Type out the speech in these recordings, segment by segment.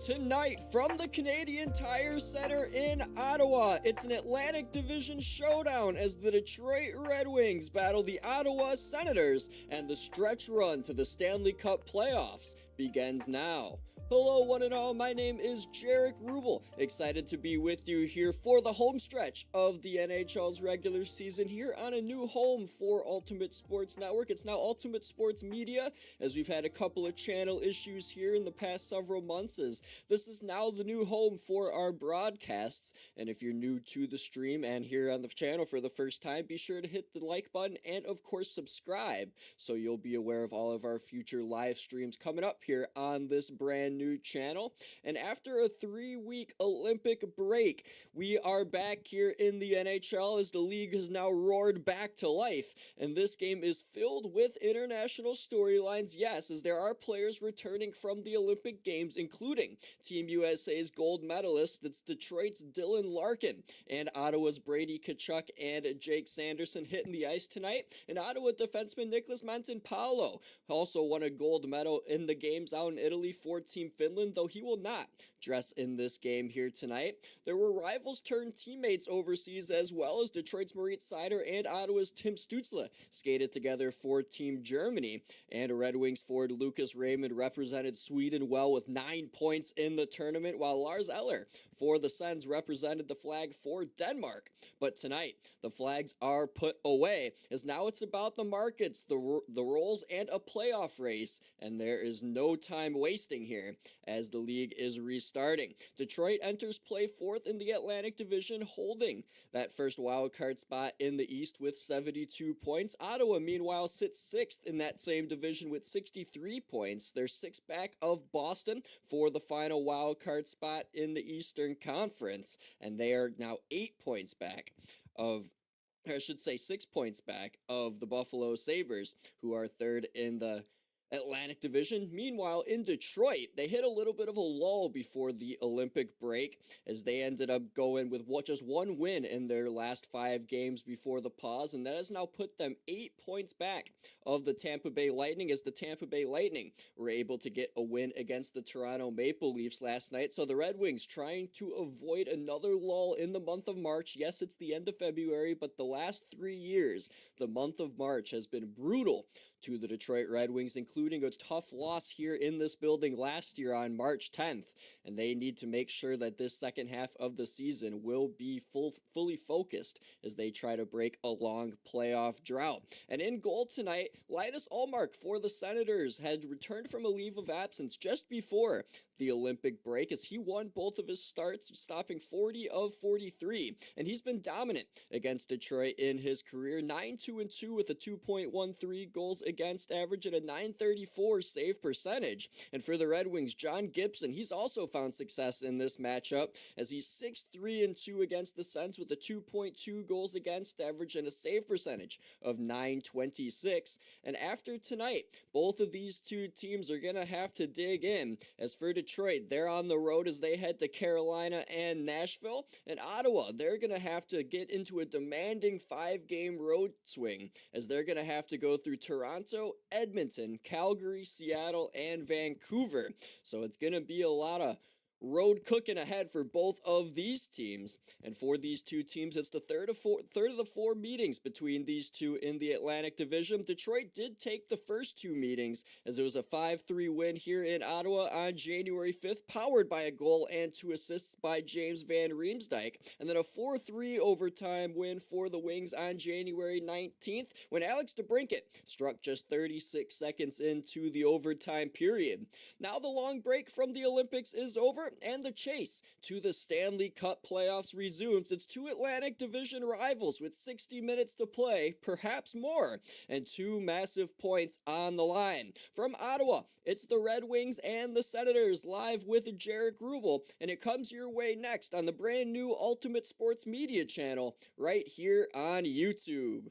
Tonight from the Canadian Tire Center in Ottawa, it's an Atlantic Division showdown as the Detroit Red Wings battle the Ottawa Senators, and the stretch run to the Stanley Cup playoffs begins now. Hello one and all, my name is Jaric Rubel, excited to be with you here for the home stretch of the NHL's regular season here on a new home for Ultimate Sports Network. It's now Ultimate Sports Media, as we've had a couple of channel issues here in the past several months, as this is now the new home for our broadcasts. And if you're new to the stream and here on the channel for the first time, be sure to hit the like button and of course subscribe so you'll be aware of all of our future live streams coming up here on this brand new channel. And after a 3-week Olympic break, we are back here in the NHL as the league has now roared back to life, and this game is filled with international storylines. Yes, as there are players returning from the Olympic Games, including Team USA's gold medalist, that's Detroit's Dylan Larkin, and Ottawa's Brady Tkachuk and Jake Sanderson hitting the ice tonight. And Ottawa defenseman Nicholas Montempaolo also won a gold medal in the games out in Italy for Team Finland, though he will not dress in this game here tonight. There were rivals turned teammates overseas as well, as Detroit's Moritz Seider and Ottawa's Tim Stützle skated together for Team Germany, and Red Wings forward Lucas Raymond represented Sweden well with 9 points in the tournament, while Lars Eller for the Sens represented the flag for Denmark. But tonight, the flags are put away, as now it's about the markets, the roles, and a playoff race, and there is no time wasting here as the league is restarting. Detroit enters play fourth in the Atlantic Division, holding that first wild card spot in the East with 72 points. Ottawa, meanwhile, sits sixth in that same division with 63 points. They're 6 back of Boston for the final wild card spot in the Eastern Conference, and they are now 8 points back of, or I should say 6 points back of the Buffalo Sabres, who are third in the Atlantic Division. Meanwhile, in Detroit, they hit a little bit of a lull before the Olympic break, as they ended up going with just one win in their last 5 games before the pause, and that has now put them 8 points back of the Tampa Bay Lightning, as the Tampa Bay Lightning were able to get a win against the Toronto Maple Leafs last night. So the Red Wings trying to avoid another lull in the month of March. Yes, it's the end of February, but the last 3 years, the month of March has been brutal to the Detroit Red Wings, including a tough loss here in this building last year on March 10th. And they need to make sure that this second half of the season will be fully focused as they try to break a long playoff drought. And in goal tonight, Linus Ullmark for the Senators had returned from a leave of absence just before the Olympic break, as he won both of his starts, stopping 40 of 43. And he's been dominant against Detroit in his career, 9-2-2 with a 2.13 goals against average and a 934 save percentage. And for the Red Wings, John Gibson, he's also found success in this matchup, as he's 6-3-2 against the Sens with a 2.2 goals against average and a save percentage of 926. And after tonight, both of these two teams are going to have to dig in. As for Detroit, they're on the road as they head to Carolina and Nashville. And Ottawa, they're going to have to get into a demanding 5-game road swing, as they're going to have to go through Toronto, Edmonton, Calgary, Seattle, and Vancouver. So it's going to be a lot of road cooking ahead for both of these teams. And for these two teams, it's the third of the 4 meetings between these two in the Atlantic Division. Detroit did take the first 2 meetings, as it was a 5-3 win here in Ottawa on January 5th, powered by a goal and 2 assists by James Van Riemsdyk, and then a 4-3 overtime win for the Wings on January 19th, when Alex DeBrincat struck just 36 seconds into the overtime period. Now the long break from the Olympics is over, and the chase to the Stanley Cup playoffs resumes. It's 2 Atlantic Division rivals with 60 minutes to play, perhaps more, and 2 massive points on the line. From Ottawa, it's the Red Wings and the Senators, live with Jaric Rubel, and it comes your way next on the brand new Ultimate Sports Media channel right here on YouTube.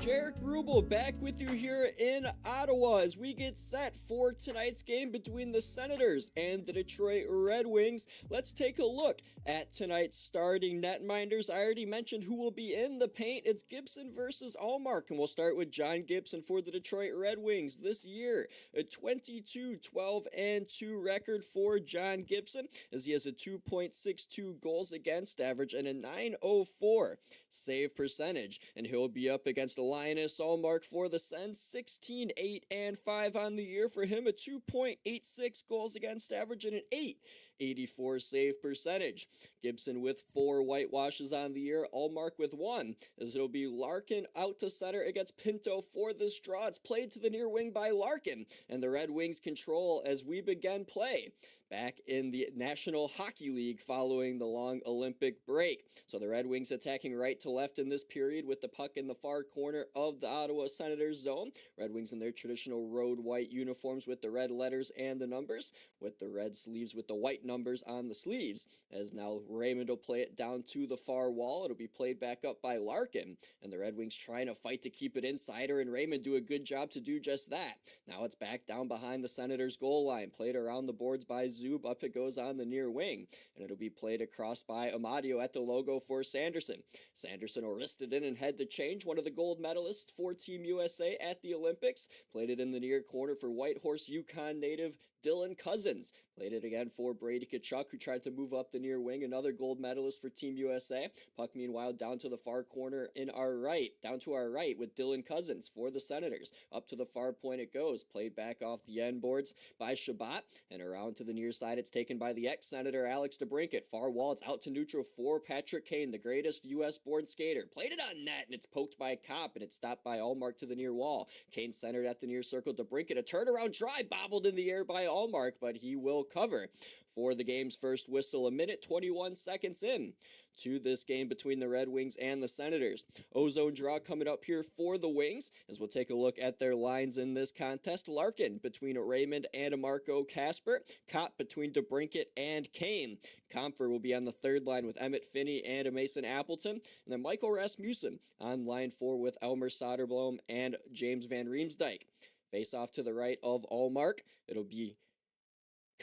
Jaric Rubel back with you here in Ottawa as we get set for tonight's game between the Senators and the Detroit Red Wings. Let's take a look at tonight's starting netminders. I already mentioned who will be in the paint. It's Gibson versus Allmark, and we'll start with John Gibson for the Detroit Red Wings this year. A 22-12-2 record for John Gibson as he has a 2.62 goals against average and a 904 save percentage, and he'll be up against Linus Allmark for the Sens. 16-8-5 on the year for him, a 2.86 goals against average and an 884 save percentage. Gibson with 4 whitewashes on the year, Allmark with 1, as it'll be Larkin out to center against Pinto for this draw. It's played to the near wing by Larkin, and the Red Wings control as we begin play back in the National Hockey League following the long Olympic break. So the Red Wings attacking right to left in this period with the puck in the far corner of the Ottawa Senators zone. Red Wings in their traditional road white uniforms with the red letters and the numbers, with the red sleeves with the white numbers on the sleeves, as now Raymond will play it down to the far wall. It'll be played back up by Larkin, and the Red Wings trying to fight to keep it insider, and Raymond do a good job to do just that. Now it's back down behind the Senators goal line, played around the boards by Zub, up it goes on the near wing, and it'll be played across by Amadio at the logo for Sanderson. Sanderson will wrist it in and head to change, one of the gold medalists for Team USA at the Olympics. Played it in the near corner for Whitehorse, Yukon native Dylan Cousins. Played it again for Brady Tkachuk, who tried to move up the near wing, another gold medalist for Team USA. Puck, meanwhile, down to the far corner down to our right with Dylan Cousins for the Senators. Up to the far point it goes, played back off the end boards by Shabbat, and around to the near side it's taken by the ex-Senator Alex DeBrincat. Far wall, it's out to neutral for Patrick Kane, the greatest U.S.-born skater. Played it on net, and it's poked by Kopp, and it's stopped by Allmark to the near wall. Kane centered at the near circle. DeBrincat, a turnaround try, bobbled in the air by Allmark, but he will cover for the game's first whistle. A minute 21 seconds in to this game between the Red Wings and the Senators. Ozone draw coming up here for the Wings as we'll take a look at their lines in this contest. Larkin between Raymond and Marco Kasper. Kopp between DeBrincat and Kane. Comfer will be on the third line with Emmett Finney and Mason Appleton. And then Michael Rasmussen on line 4 with Elmer Soderblom and James Van Riemsdyk. Face off to the right of Allmark. It'll be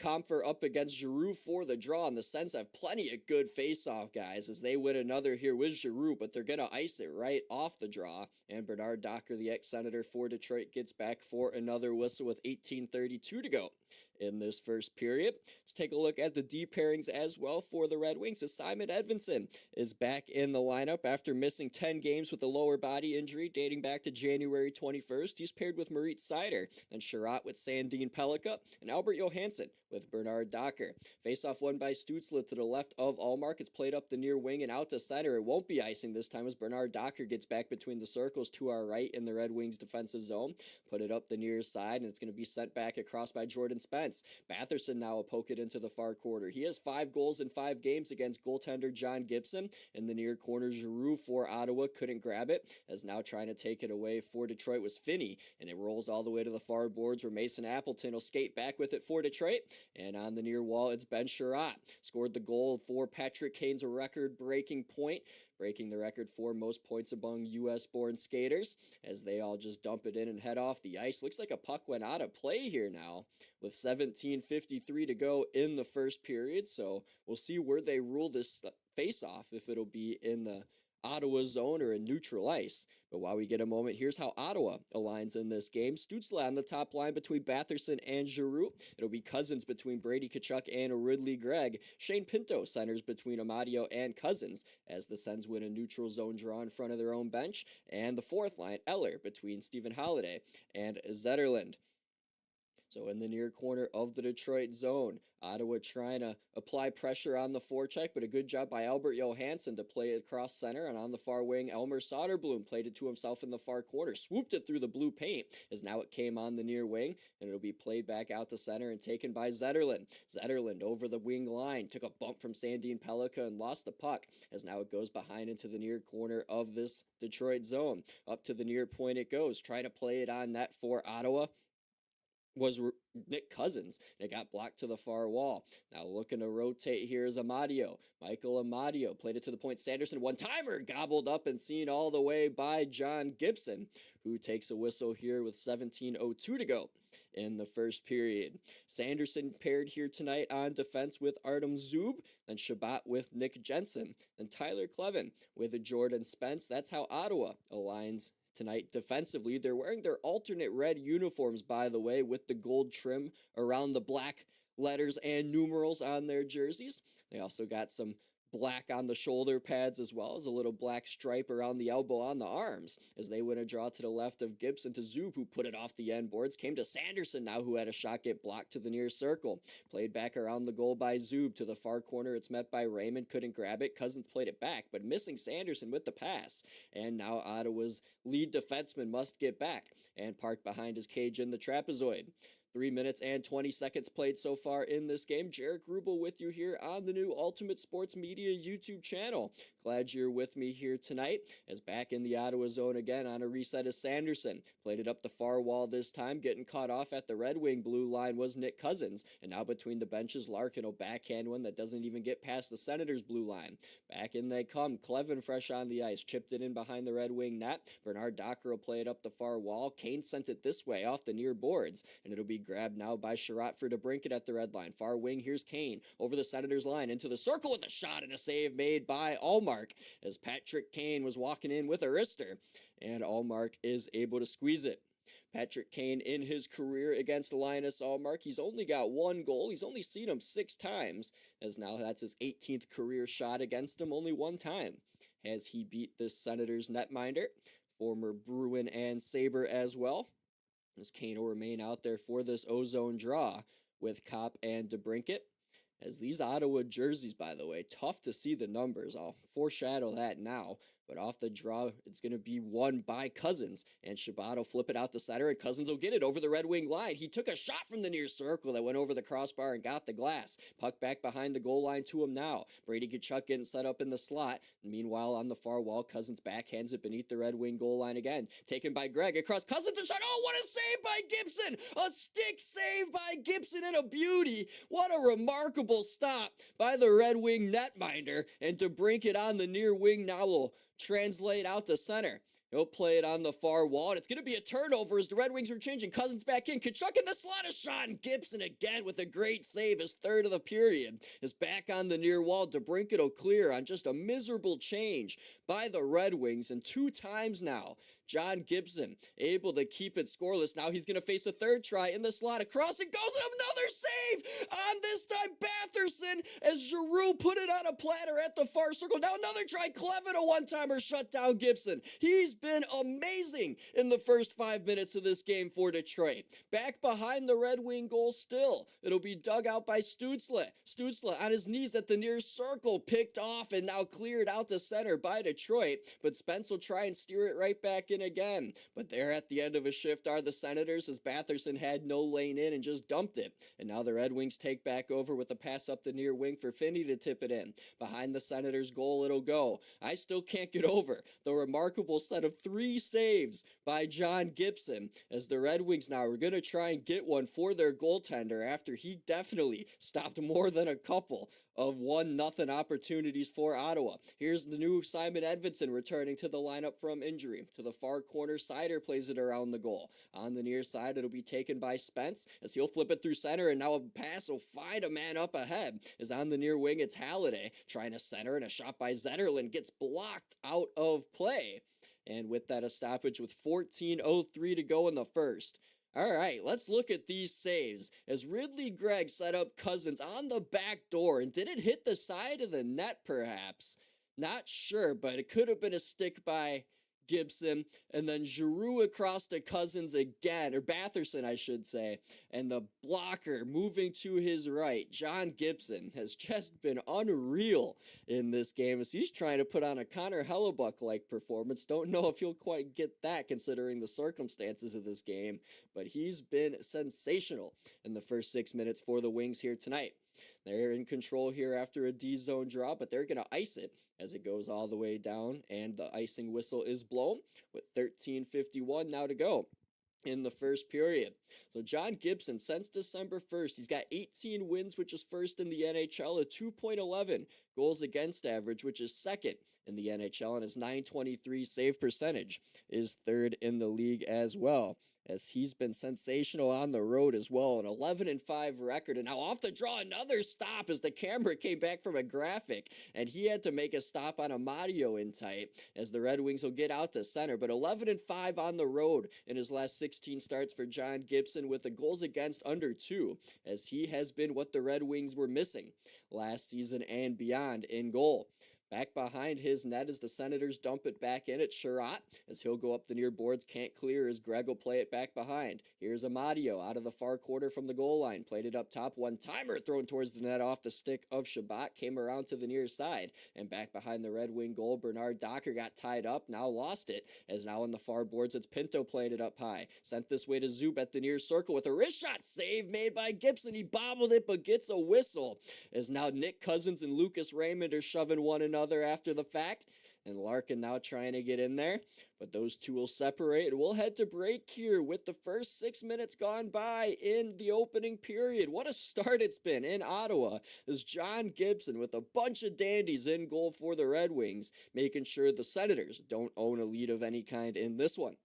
Comfer up against Giroux for the draw, and the Sens have plenty of good face-off guys as they win another here with Giroux, but they're going to ice it right off the draw. And Bernard Docker, the ex-Senator for Detroit, gets back for another whistle with 18:32 to go in this first period. Let's take a look at the D pairings as well for the Red Wings, as Simon Edvinsson is back in the lineup after missing 10 games with a lower body injury dating back to January 21st. He's paired with Moritz Seider, then Sherratt with Sandin Pellikka, and Albert Johansson with Bernard Docker. Face-off won by Stutzle to the left of Allmark. It's played up the near wing and out to center. It won't be icing this time as Bernard Docker gets back between the circles to our right in the Red Wings defensive zone. Put it up the near side, and it's going to be sent back across by Jordan Spence. Batherson now will poke it into the far corner. He has 5 goals in 5 games against goaltender John Gibson. In the near corner, Giroux for Ottawa couldn't grab it, as now trying to take it away for Detroit was Finney, and it rolls all the way to the far boards where Mason Appleton will skate back with it for Detroit. And on the near wall, it's Ben Sherratt. Scored the goal for Patrick Kane's record-breaking point, breaking the record for most points among U.S.-born skaters, as they all just dump it in and head off the ice. Looks like a puck went out of play here now, with 17:53 to go in the first period, so we'll see where they rule this face-off, if it'll be in the Ottawa zone or in neutral ice. But while we get a moment, here's how Ottawa aligns in this game. Stutzle on the top line between Batherson and Giroux. It'll be Cousins between Brady Tkachuk and Ridley Gregg. Shane Pinto centers between Amadio and Cousins as the Sens win a neutral zone draw in front of their own bench. And the fourth line, Eller between Stephen Holiday and Zetterlund. So in the near corner of the Detroit zone, Ottawa trying to apply pressure on the forecheck, but a good job by Albert Johansson to play it across center. And on the far wing, Elmer Soderblom played it to himself in the far corner, swooped it through the blue paint, as now it came on the near wing, and it'll be played back out to center and taken by Zetterlund. Zetterlund over the wing line, took a bump from Sandin Pellikka and lost the puck, as now it goes behind into the near corner of this Detroit zone. Up to the near point it goes, try to play it on net for Ottawa. was Nick Cousins. It got blocked to the far wall. Now looking to rotate here is Amadio. Michael Amadio played it to the point. Sanderson, one-timer, gobbled up and seen all the way by John Gibson, who takes a whistle here with 17:02 to go in the first period. Sanderson paired here tonight on defense with Artem Zub, then Shabbat with Nick Jensen, then Tyler Clevin with Jordan Spence. That's how Ottawa aligns tonight defensively. They're wearing their alternate red uniforms, by the way, with the gold trim around the black letters and numerals on their jerseys. They also got some black on the shoulder pads, as well as a little black stripe around the elbow on the arms, as they win a draw to the left of Gibson to Zub, who put it off the end boards. Came to Sanderson now, who had a shot get blocked to the near circle. Played back around the goal by Zub to the far corner. It's met by Raymond, couldn't grab it. Cousins played it back, but missing Sanderson with the pass. And now Ottawa's lead defenseman must get back and park behind his cage in the trapezoid. 3 minutes and 20 seconds played so far in this game. Jaric Rubel with you here on the new Ultimate Sports Media YouTube channel. Glad you're with me here tonight, as back in the Ottawa zone again on a reset is Sanderson. Played it up the far wall this time, getting caught off at the Red Wing blue line was Nick Cousins. And now between the benches, Larkin will backhand one that doesn't even get past the Senators blue line. Back in they come. Clevin fresh on the ice, chipped it in behind the Red Wing net. Bernard Docker will play it up the far wall. Kane sent it this way off the near boards, and it'll be grabbed now by Sherratt for DeBrincat at the red line. Far wing, here's Kane over the Senators line into the circle with a shot and a save made by Allmark, as Patrick Kane was walking in with a wrister, and Allmark is able to squeeze it. Patrick Kane in his career against Linus Allmark, he's only got one goal. He's only seen him 6 times, as now that's his 18th career shot against him, only one time has he beat this Senators netminder, former Bruin and Sabre as well. As Kane will remain out there for this ozone draw with Kopp and DeBrincat. As these Ottawa jerseys, by the way, tough to see the numbers. I'll foreshadow that now. But off the draw, it's going to be won by Cousins. And Shabbat will flip it out to center, and Cousins will get it over the Red Wing line. He took a shot from the near circle that went over the crossbar and got the glass. Puck back behind the goal line to him now. Brady Tkachuk getting set up in the slot. Meanwhile, on the far wall, Cousins backhands it beneath the Red Wing goal line again. Taken by Greg across Cousins and shot. Oh, what a save by Gibson! A stick save by Gibson and a beauty. What a remarkable stop by the Red Wing netminder. And DeBrincat on the near wing now will translate out to center. He'll play it on the far wall, and it's going to be a turnover as the Red Wings are changing. Cousins back in. Tkachuk in the slot, a shot, and Gibson again with a great save, his third of the period. Is back on the near wall. DeBrincat will clear on just a miserable change by the Red Wings, and 2 times now, John Gibson able to keep it scoreless. Now he's going to face a third try in the slot. Across it goes, and another save on this time Batherson, as Giroux put it on a platter at the far circle. Now another try. Clevin, a one-timer, shut down Gibson. He's been amazing in the first 5 minutes of this game for Detroit. Back behind the Red Wing goal still. It'll be dug out by Stützle. Stützle on his knees at the near circle, picked off and now cleared out to center by Detroit. But Spence will try and steer it right back in again. But there at the end of a shift are the Senators, as Batherson had no lane in and just dumped it. And now the Red Wings take back over with a pass up the near wing for Finney to tip it in. Behind the Senators goal it'll go. I still can't get over the remarkable set of 3 saves by John Gibson, as the Red Wings now are going to try and get one for their goaltender after he definitely stopped more than a couple of 1-0 opportunities for Ottawa. Here's the new Simon Edvinsson returning to the lineup from injury. To the far corner, Sider plays it around the goal. On the near side, it'll be taken by Spence, as he'll flip it through center, and now a pass will find a man up ahead. As on the near wing, it's Halliday trying to center, and a shot by Zetterlund gets blocked out of play. And with that, a stoppage with 14:03 to go in the first. All right, let's look at these saves, as Ridley Gregg set up Cousins on the back door, and did it hit the side of the net perhaps? Not sure, but it could have been a stick by Gibson, and then Giroux across to Cousins again, or Batherson I should say, and the blocker moving to his right. John Gibson has just been unreal in this game, as he's trying to put on a Connor Hellebuck-like performance. Don't know if he'll quite get that considering the circumstances of this game, but he's been sensational in the first 6 minutes for the Wings here tonight. They're in control here after a D-zone draw, but they're going to ice it as it goes all the way down, and the icing whistle is blown with 13:51 now to go in the first period. So John Gibson, since December 1st, he's got 18 wins, which is first in the NHL, a 2.11 goals against average, which is second in the NHL, and his .923 save percentage is third in the league as well, as he's been sensational on the road as well, an 11-5 record. And now off the draw, another stop as the camera came back from a graphic, and he had to make a stop on Amadio in tight, as the Red Wings will get out to center. But 11-5 on the road in his last 16 starts for John Gibson, with the goals against under 2, as he has been what the Red Wings were missing last season and beyond in goal. Back behind his net as the Senators dump it back in at Sherratt, as he'll go up the near boards, can't clear as Greg will play it back behind. Here's Amadio out of the far quarter from the goal line, played it up top, one-timer thrown towards the net off the stick of Shabbat, came around to the near side, and back behind the Red Wing goal, Bernard Docker got tied up, now lost it, as now on the far boards, it's Pinto playing it up high, sent this way to Zub at the near circle with a wrist shot, save made by Gibson, he bobbled it but gets a whistle, as now Nick Cousins and Lucas Raymond are shoving one another after the fact, and Larkin now trying to get in there, but those two will separate. We'll head to break here with the first 6 minutes gone by in the opening period. What a start it's been in Ottawa, as John Gibson with a bunch of dandies in goal for the Red Wings, making sure the Senators don't own a lead of any kind in this one.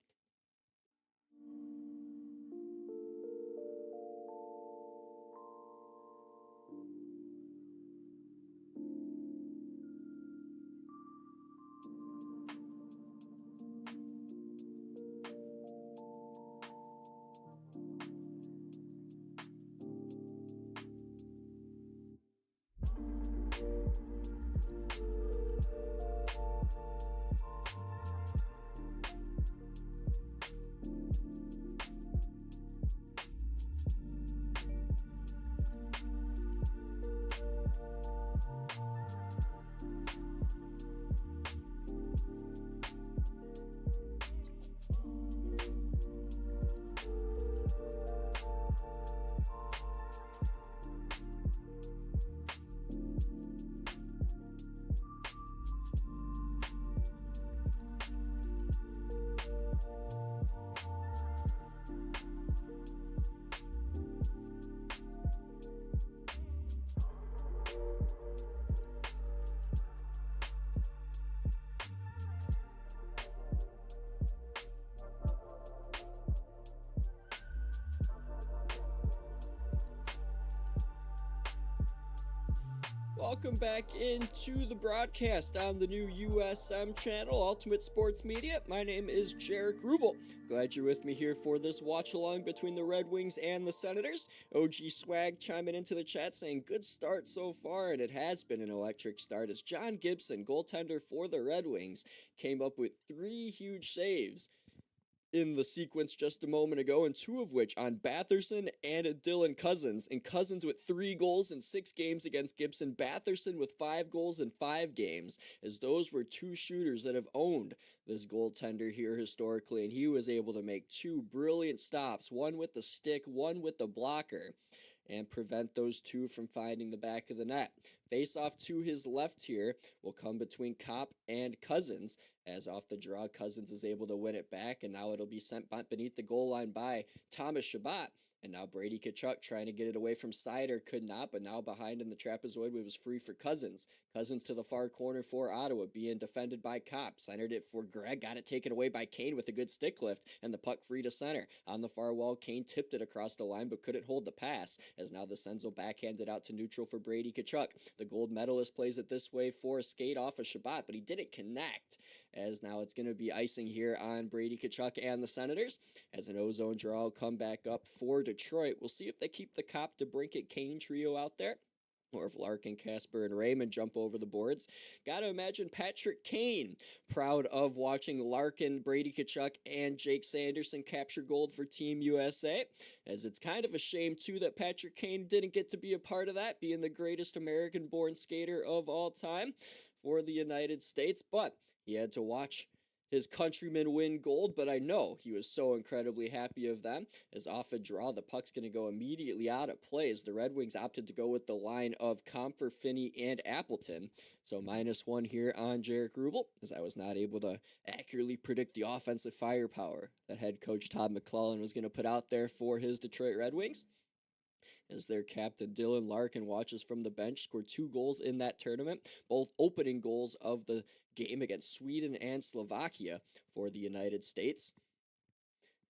Welcome back into the broadcast on the new USM channel, Ultimate Sports Media. My name is Jaric Rubel. Glad you're with me here for this watch along between the Red Wings and the Senators. OG Swag chiming into the chat saying good start so far, and it has been an electric start as John Gibson, goaltender for the Red Wings, came up with 3 huge saves in the sequence just a moment ago, and 2 of which on Batherson and Dylan Cousins, and Cousins with 3 goals in 6 games against Gibson, Batherson with 5 goals in 5 games, as those were 2 shooters that have owned this goaltender here historically, and he was able to make 2 brilliant stops, one with the stick, one with the blocker, and prevent those 2 from finding the back of the net. Face off to his left here will come between Kopp and Cousins, as off the draw, Cousins is able to win it back, and now it'll be sent beneath the goal line by Thomas Shabbat. And now Brady Tkachuk trying to get it away from Seider, could not, but now behind in the trapezoid, it was free for Cousins. Cousins to the far corner for Ottawa, being defended by Kopp. Centered it for Greg, got it taken away by Kane with a good stick lift, and the puck free to center. On the far wall, Kane tipped it across the line, but couldn't hold the pass, as now the Senzo backhanded out to neutral for Brady Tkachuk. The gold medalist plays it this way for a skate off of Shabbat, but he didn't connect, as now it's going to be icing here on Brady Tkachuk and the Senators, as an ozone draw will come back up for Detroit. We'll see if they keep the Kopp, DeBrincat, Kane trio out there, or if Larkin, Casper, and Raymond jump over the boards. Gotta imagine Patrick Kane proud of watching Larkin, Brady Tkachuk, and Jake Sanderson capture gold for Team USA, as it's kind of a shame, too, that Patrick Kane didn't get to be a part of that, being the greatest American-born skater of all time for the United States, but he had to watch his countrymen win gold, but I know he was so incredibly happy of them. As off a draw, the puck's going to go immediately out of play as the Red Wings opted to go with the line of Comfer, Finney, and Appleton. So -1 here on Jaric Rubel, as I was not able to accurately predict the offensive firepower that head coach Todd McClellan was going to put out there for his Detroit Red Wings. As their captain Dylan Larkin watches from the bench, scored 2 goals in that tournament, both opening goals of the game against Sweden and Slovakia for the United States.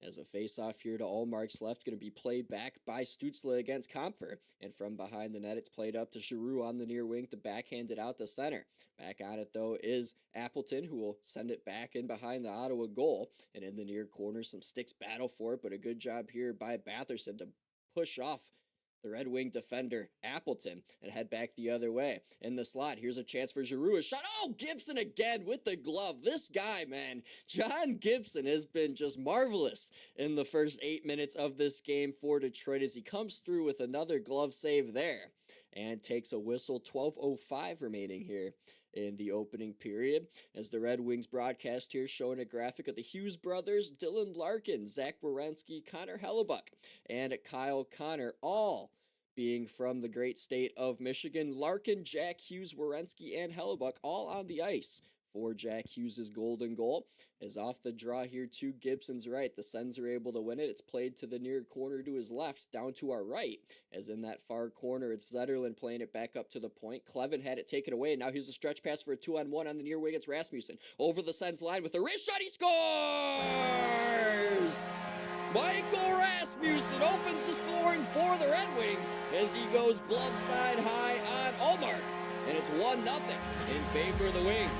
As a face-off here to Ullmark's left, going to be played back by Stützle against Comfer. And from behind the net, it's played up to Giroux on the near wing to backhand it out to center. Back on it, though, is Appleton, who will send it back in behind the Ottawa goal. And in the near corner, some sticks battle for it, but a good job here by Batherson to push off the Red Wing defender Appleton and head back the other way. In the slot, here's a chance for Giroux. A shot. Oh, Gibson again with the glove. This guy, man, John Gibson has been just marvelous in the first 8 minutes of this game for Detroit as he comes through with another glove save there and takes a whistle. 12:05 remaining here in the opening period, as the Red Wings broadcast here showing a graphic of the Hughes brothers, Dylan Larkin, Zach Werenski, Connor Hellebuck, and Kyle Connor, all being from the great state of Michigan. Larkin, Jack Hughes, Werenski, and Hellebuck all on the ice for Jack Hughes' golden goal. As off the draw here to Gibson's right, the Sens are able to win it. It's played to the near corner to his left, down to our right, as in that far corner, it's Zetterlund playing it back up to the point. Clevin had it taken away, and now here's a stretch pass for a 2-on-1 on the near wing. It's Rasmussen over the Sens line with a wrist shot. He scores! Michael Rasmussen opens the scoring for the Red Wings as he goes glove side high on Ullmark, and it's 1-0 in favor of the Wings.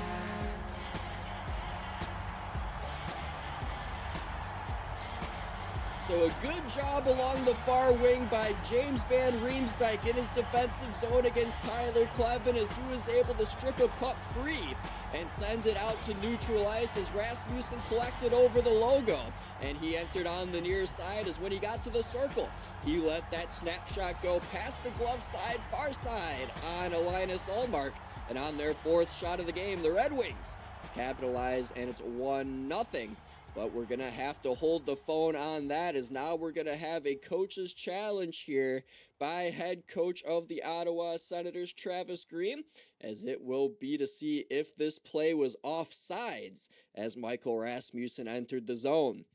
So a good job along the far wing by James Van Riemsdyk in his defensive zone against Tyler Clevin as he was able to strip a puck free and send it out to neutral ice as Rasmussen collected over the logo. And he entered on the near side as when he got to the circle, he let that snapshot go past the glove side, far side on Linus Ullmark. And on their 4th shot of the game, the Red Wings capitalize, and it's 1-0. But we're going to have to hold the phone on that, as now we're going to have a coach's challenge here by head coach of the Ottawa Senators, Travis Green, as it will be to see if this play was offsides as Michael Rasmussen entered the zone.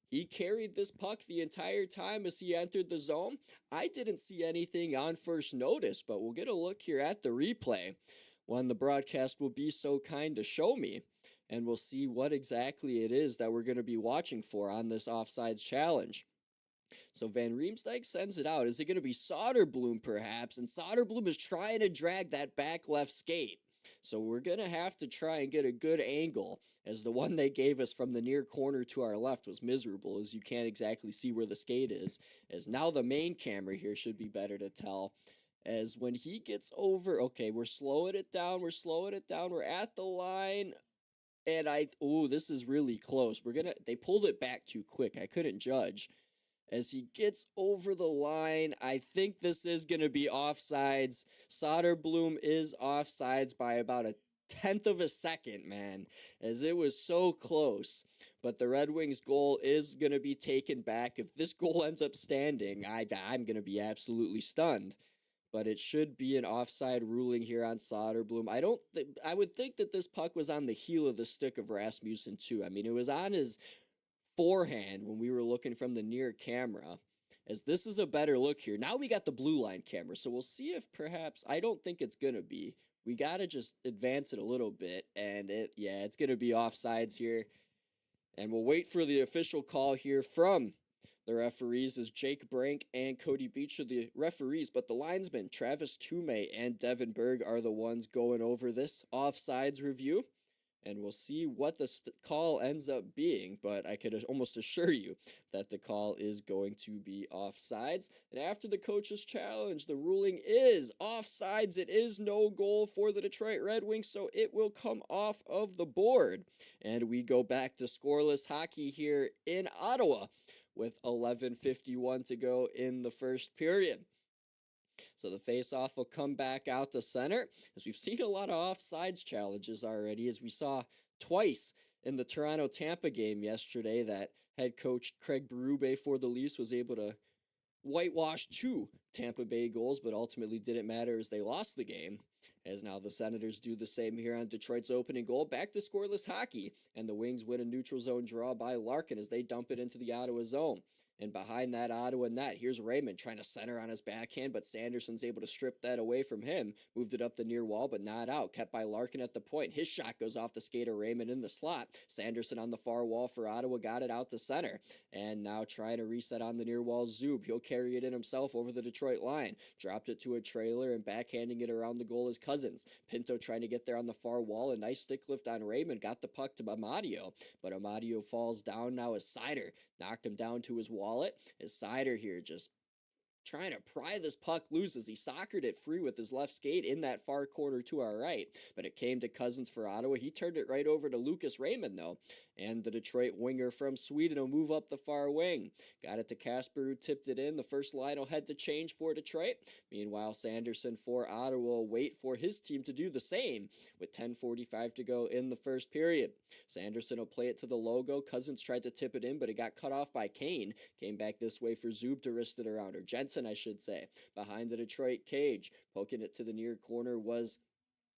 He carried this puck the entire time as he entered the zone. I didn't see anything on first notice, but we'll get a look here at the replay when the broadcast will be so kind to show me. And we'll see what exactly it is that we're going to be watching for on this offsides challenge. So Van Riemsdyk sends it out. Is it going to be Soderblom perhaps? And Soderblom is trying to drag that back left skate. So we're going to have to try and get a good angle, as the one they gave us from the near corner to our left was miserable, as you can't exactly see where the skate is. As now the main camera here should be better to tell. As when he gets over, okay, we're slowing it down. We're at the line. And this is really close. They pulled it back too quick. I couldn't judge. As he gets over the line, I think this is going to be offsides. Soderblom is offsides by about 1/10 of a second, man, as it was so close. But the Red Wings goal is going to be taken back. If this goal ends up standing, I'm going to be absolutely stunned. But it should be an offside ruling here on Soderblom. I would think that this puck was on the heel of the stick of Rasmussen too. I mean, it was on his forehand when we were looking from the near camera, as this is a better look here. Now we got the blue line camera, so we'll see if perhaps, I don't think it's going to be. We got to just advance it a little bit, and it's going to be offsides here. And we'll wait for the official call here from the referees, as Jake Brank and Cody Beach are the referees, but the linesmen, Travis Toomey and Devin Berg, are the ones going over this offsides review. And we'll see what the call ends up being, but I could almost assure you that the call is going to be offsides. And after the coach's challenge, the ruling is offsides. It is no goal for the Detroit Red Wings, so it will come off of the board. And we go back to scoreless hockey here in Ottawa, with 11:51 to go in the first period. So the faceoff will come back out to center, as we've seen a lot of offsides challenges already, as we saw twice in the Toronto-Tampa game yesterday that head coach Craig Berube for the Leafs was able to whitewash 2 Tampa Bay goals, but ultimately didn't matter as they lost the game. As now the Senators do the same here on Detroit's opening goal. Back to scoreless hockey, and the Wings win a neutral zone draw by Larkin as they dump it into the Ottawa zone. And behind that Ottawa net, here's Raymond trying to center on his backhand, but Sanderson's able to strip that away from him. Moved it up the near wall, but not out. Kept by Larkin at the point. His shot goes off the skate of Raymond in the slot. Sanderson on the far wall for Ottawa got it out to center. And now trying to reset on the near wall, Zub. He'll carry it in himself over the Detroit line. Dropped it to a trailer and backhanding it around the goal is Cousins. Pinto trying to get there on the far wall. A nice stick lift on Raymond. Got the puck to Amadio, but Amadio falls down now as Seider knocked him down to his wallet. As Seider here just trying to pry this puck loose as he soccered it free with his left skate in that far corner to our right. But it came to Cousins for Ottawa. He turned it right over to Lucas Raymond, though. And the Detroit winger from Sweden will move up the far wing. Got it to Kasper, who tipped it in. The first line will head to change for Detroit. Meanwhile, Sanderson for Ottawa will wait for his team to do the same with 10:45 to go in the first period. Sanderson will play it to the logo. Cousins tried to tip it in, but it got cut off by Kane. Came back this way for Zub to wrist it around, or Jensen, I should say, behind the Detroit cage. Poking it to the near corner was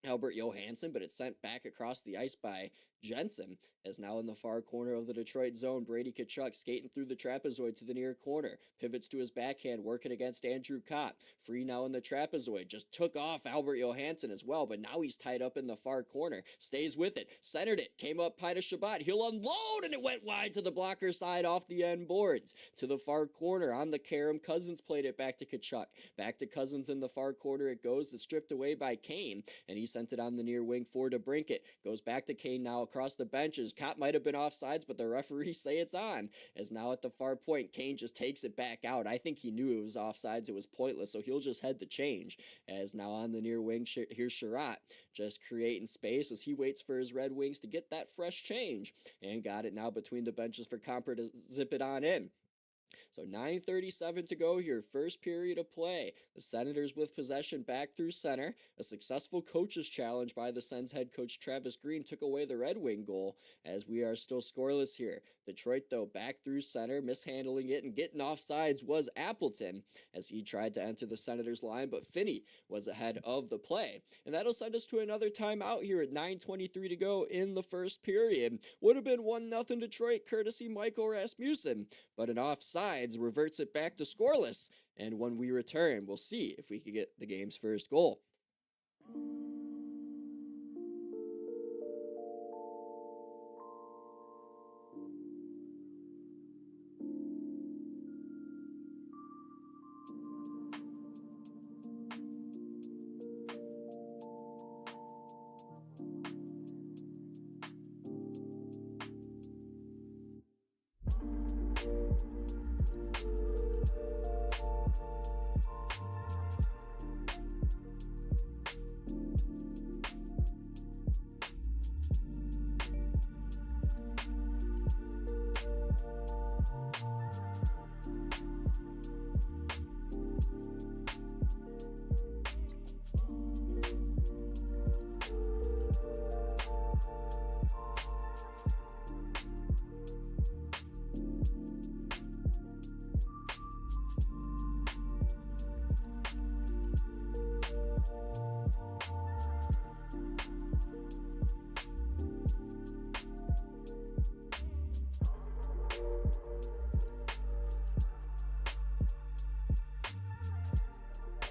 Albert Johansson, but it's sent back across the ice by Jensen. As now in the far corner of the Detroit zone, Brady Tkachuk skating through the trapezoid to the near corner. Pivots to his backhand, working against Andrew Kopp. Free now in the trapezoid. Just took off Albert Johansson as well, but now he's tied up in the far corner. Stays with it. Centered it. Came up Pita Shabbat. He'll unload, and it went wide to the blocker side off the end boards. To the far corner on the carom. Cousins played it back to Tkachuk. Back to Cousins in the far corner it goes. It's stripped away by Kane, and he sent it on the near wing for DeBrincat. Goes back to Kane now across the benches. Kopp might have been offsides, but the referees say it's on. As now at the far point, Kane just takes it back out. I think he knew it was offsides. It was pointless, so he'll just head to change. As now on the near wing, here's Sherratt just creating space as he waits for his Red Wings to get that fresh change. And got it now between the benches for Comper to zip it on in. So 9:37 to go here, first period of play. The Senators with possession back through center. A successful coach's challenge by the Sens head coach Travis Green took away the Red Wing goal as we are still scoreless here. Detroit, though, back through center, mishandling it and getting offsides was Appleton as he tried to enter the Senators line, but Finney was ahead of the play. And that'll send us to another timeout here at 9:23 to go in the first period. Would have been 1-0 Detroit, courtesy Michael Rasmussen, but an offsides reverts it back to scoreless. And when we return, we'll see if we can get the game's first goal.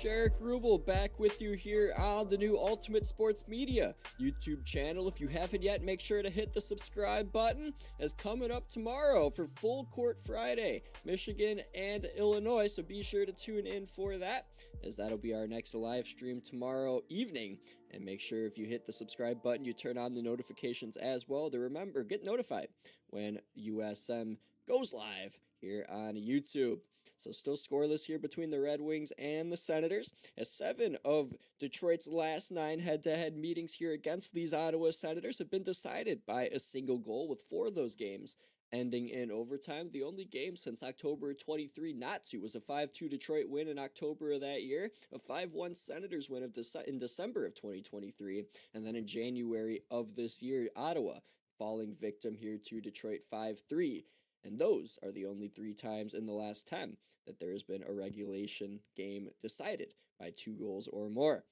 Jaric Rubel back with you here on the new Ultimate Sports Media YouTube channel. If you haven't yet, make sure to hit the subscribe button, as coming up tomorrow for Full Court Friday, Michigan and Illinois, so be sure to tune in for that, as that'll be our next live stream tomorrow evening. And make sure if you hit the subscribe button, you turn on the notifications as well to remember, get notified when USM goes live here on YouTube. So still scoreless here between the Red Wings and the Senators, as 7 of Detroit's last 9 head-to-head meetings here against these Ottawa Senators have been decided by a single goal, with 4 of those games ending in overtime. The only game since October 23 not to was a 5-2 Detroit win in October of that year, a 5-1 Senators win in December of 2023, and then in January of this year, Ottawa falling victim here to Detroit 5-3. And those are the only 3 times in the last 10 that there has been a regulation game decided by 2 goals or more.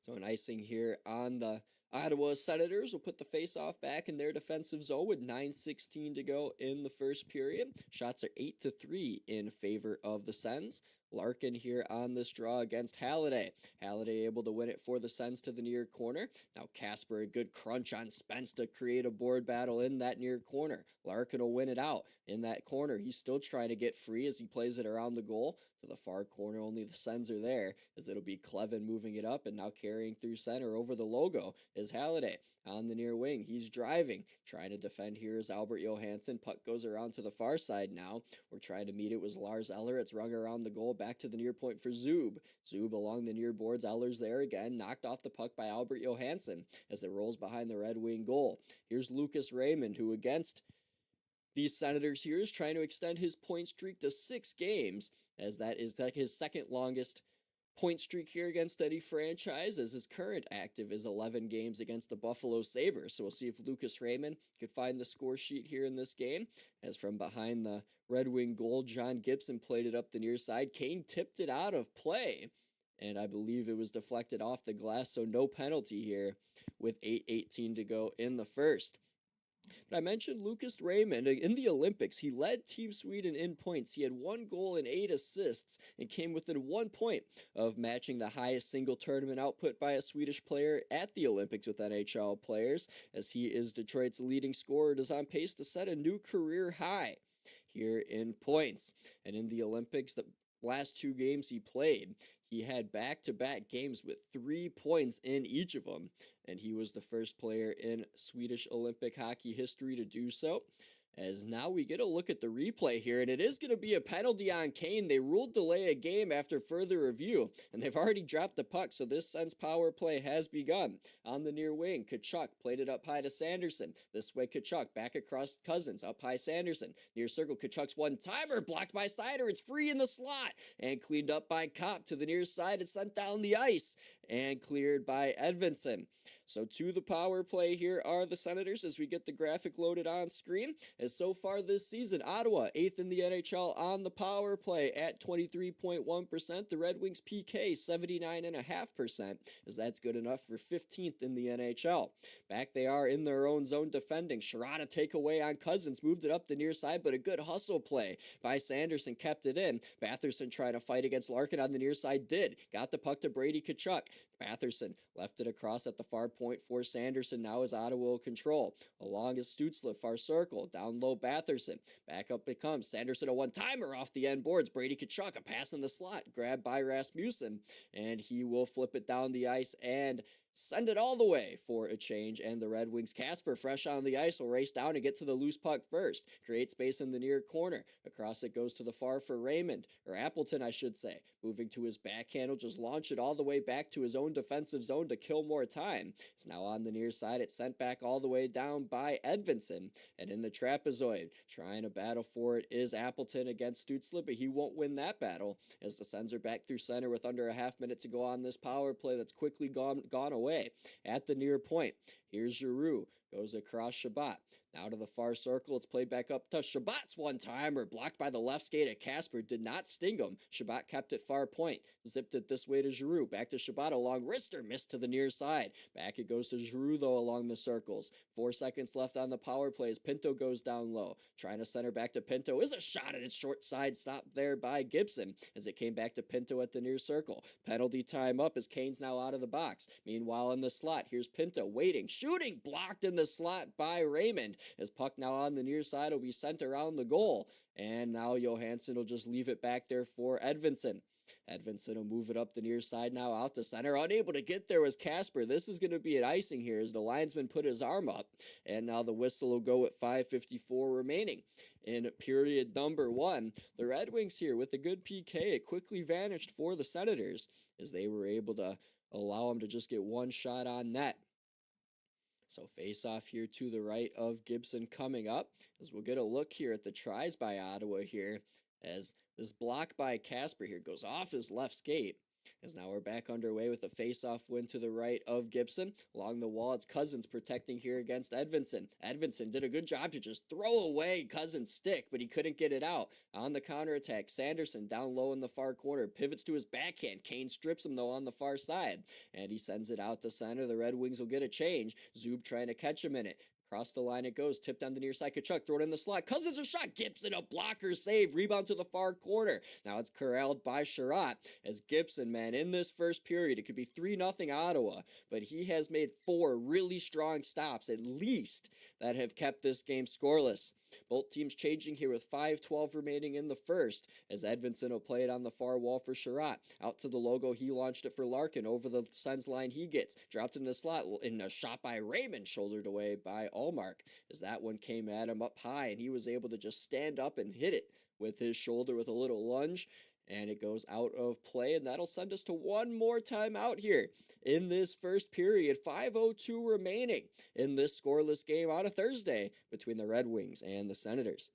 So an icing here on the Ottawa Senators will put the faceoff back in their defensive zone with 9:16 to go in the first period. Shots are 8-3 in favor of the Sens. Larkin here on this draw against Halliday. Halliday able to win it for the Sens to the near corner. Now Casper, a good crunch on Spence to create a board battle in that near corner. Larkin will win it out in that corner. He's still trying to get free as he plays it around the goal to the far corner. Only the Sens are there, as it'll be Clevin moving it up, and now carrying through center over the logo is Halliday. On the near wing, he's driving, trying to defend here is Albert Johansson. Puck goes around to the far side now. We're trying to meet it was Lars Eller. It's rung around the goal, back to the near point for Zub. Zub along the near boards. Eller's there again, knocked off the puck by Albert Johansson as it rolls behind the Red Wing goal. Here's Lucas Raymond, who against these Senators here is trying to extend his point streak to 6 games, as that is like his second longest point streak here against any franchise, as his current active is 11 games against the Buffalo Sabres. So we'll see if Lucas Raymond could find the score sheet here in this game. As from behind the Red Wing goal, John Gibson played it up the near side. Kane tipped it out of play, and I believe it was deflected off the glass, so no penalty here with 8:18 to go in the first. But I mentioned Lucas Raymond. In the Olympics, he led Team Sweden in points. He had 1 goal and 8 assists and came within 1 point of matching the highest single tournament output by a Swedish player at the Olympics with NHL players, as he is Detroit's leading scorer and is on pace to set a new career high here in points. And in the Olympics, the last 2 games he played, he had back-to-back games with 3 points in each of them, and he was the first player in Swedish Olympic hockey history to do so. As now we get a look at the replay here, and it is going to be a penalty on Kane. They ruled delay a game after further review, and they've already dropped the puck, so this Sens power play has begun. On the near wing, Tkachuk played it up high to Sanderson. This way, Tkachuk back across Cousins, up high Sanderson. Near circle, Tkachuk's one-timer, blocked by Seider. It's free in the slot, and cleaned up by Kopp to the near side. It's sent down the ice, and cleared by Edvinsson. So to the power play here are the Senators, as we get the graphic loaded on screen. As so far this season, Ottawa, 8th in the NHL on the power play at 23.1%. The Red Wings PK, 79.5%, as that's good enough for 15th in the NHL. Back they are in their own zone defending. Sherrod, a takeaway on Cousins, moved it up the near side, but a good hustle play by Sanderson kept it in. Batherson trying to fight against Larkin on the near side, did. Got the puck to Brady Tkachuk. Batherson left it across at the far point for Sanderson. Now is Ottawa will control. Along is Stützle, far circle. Down low, Batherson. Back up it comes. Sanderson, a one-timer off the end boards. Brady Tkachuk, a pass in the slot. Grabbed by Rasmussen. And he will flip it down the ice and send it all the way for a change. And the Red Wings, Casper, fresh on the ice, will race down and get to the loose puck first. Create space in the near corner. Across it goes to the far for Raymond, or Appleton, I should say. Moving to his backhand, will just launch it all the way back to his own defensive zone to kill more time. It's now on the near side. It's sent back all the way down by Edvinsson. And in the trapezoid, trying to battle for it is Appleton against Stützle, but he won't win that battle, as the Sens are back through center with under a half minute to go on this power play that's quickly gone away. At the near point, here's Giroux, goes across Shabbat. Now to the far circle, it's played back up to Shabbat's one-timer, blocked by the left skate at Casper, did not sting him. Shabbat kept it far point, zipped it this way to Giroux, back to Shabbat along wrister, missed to the near side. Back it goes to Giroux though along the circles. 4 seconds left on the power play as Pinto goes down low. Trying to center back to Pinto, is a shot at its short side, stopped there by Gibson as it came back to Pinto at the near circle. Penalty time up as Kane's now out of the box. Meanwhile in the slot, here's Pinto waiting, shooting, blocked in the slot by Raymond. As puck now on the near side will be sent around the goal. And now Johansson will just leave it back there for Edvinsson. Edvinsson will move it up the near side now out to center. Unable to get there was Casper. This is going to be an icing here as the linesman put his arm up. And now the whistle will go at 5:54 remaining. In period number 1, the Red Wings here with a good PK. It quickly vanished for the Senators as they were able to allow them to just get one shot on net. So face off here to the right of Gibson coming up, as we'll get a look here at the tries by Ottawa here, as this block by Casper here goes off his left skate. As now we're back underway with a face-off win to the right of Gibson. Along the wall, it's Cousins protecting here against Edvinsson. Edvinsson did a good job to just throw away Cousins' stick, but he couldn't get it out. On the counterattack, Sanderson down low in the far corner, pivots to his backhand. Kane strips him, though, on the far side, and he sends it out to center. The Red Wings will get a change. Zub trying to catch him in it. Across the line it goes, tipped on the near side, Kachuk, throw it in the slot, Cousins a shot, Gibson a blocker save, rebound to the far corner. Now it's corralled by Sherratt as Gibson, man, in this first period, it could be 3-0 Ottawa, but he has made 4 really strong stops, at least, that have kept this game scoreless. Both teams changing here with 5:12 remaining in the first, as Edvinsson will play it on the far wall for Sherratt. Out to the logo, he launched it for Larkin. Over the Sens line he gets. Dropped in the slot, in a shot by Raymond, shouldered away by Allmark. As that one came at him up high, and he was able to just stand up and hit it with his shoulder with a little lunge. And it goes out of play, and that'll send us to one more timeout here in this first period. 5:02 remaining in this scoreless game on a Thursday between the Red Wings and the Senators.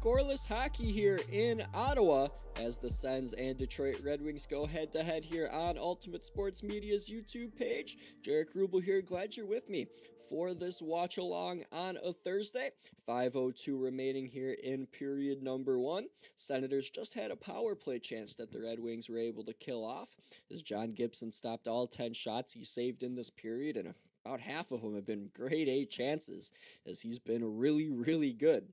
Scoreless hockey here in Ottawa as the Sens and Detroit Red Wings go head-to-head here on Ultimate Sports Media's YouTube page. Jaric Rubel here, glad you're with me for this watch-along on a Thursday. 5:02 remaining here in period number 1. Senators just had a power play chance that the Red Wings were able to kill off as John Gibson stopped all 10 shots he saved in this period, and about half of them have been grade A chances as he's been really, really good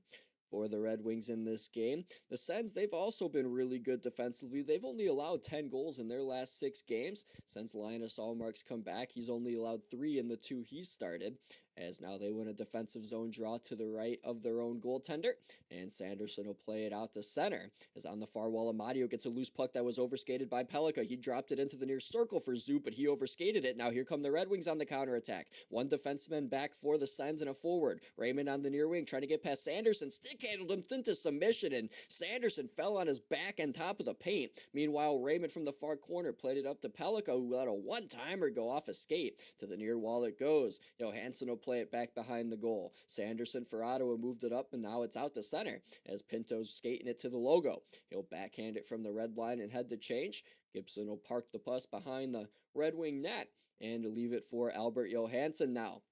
for the Red Wings in this game. The Sens, they've also been really good defensively. They've only allowed 10 goals in their last 6 games. Since Linus Allmark's come back, he's only allowed 3 in the 2 he's started, as now they win a defensive zone draw to the right of their own goaltender, and Sanderson will play it out to center, as on the far wall, Amadio gets a loose puck that was overskated by Pellica. He dropped it into the near circle for Zoop, but he overskated it. Now here come the Red Wings on the counterattack. One defenseman back for the Sens and a forward. Raymond on the near wing, trying to get past Sanderson, stick-handled him into submission, and Sanderson fell on his back on top of the paint. Meanwhile, Raymond from the far corner played it up to Pellica, who let a one-timer go off a skate. To the near wall it goes. Johansson will play it back behind the goal. Sanderson for Ottawa moved it up, and now it's out to center as Pinto's skating it to the logo. He'll backhand it from the red line and head to change. Gibson will park the puck behind the Red Wing net and leave it for Albert Johansson now.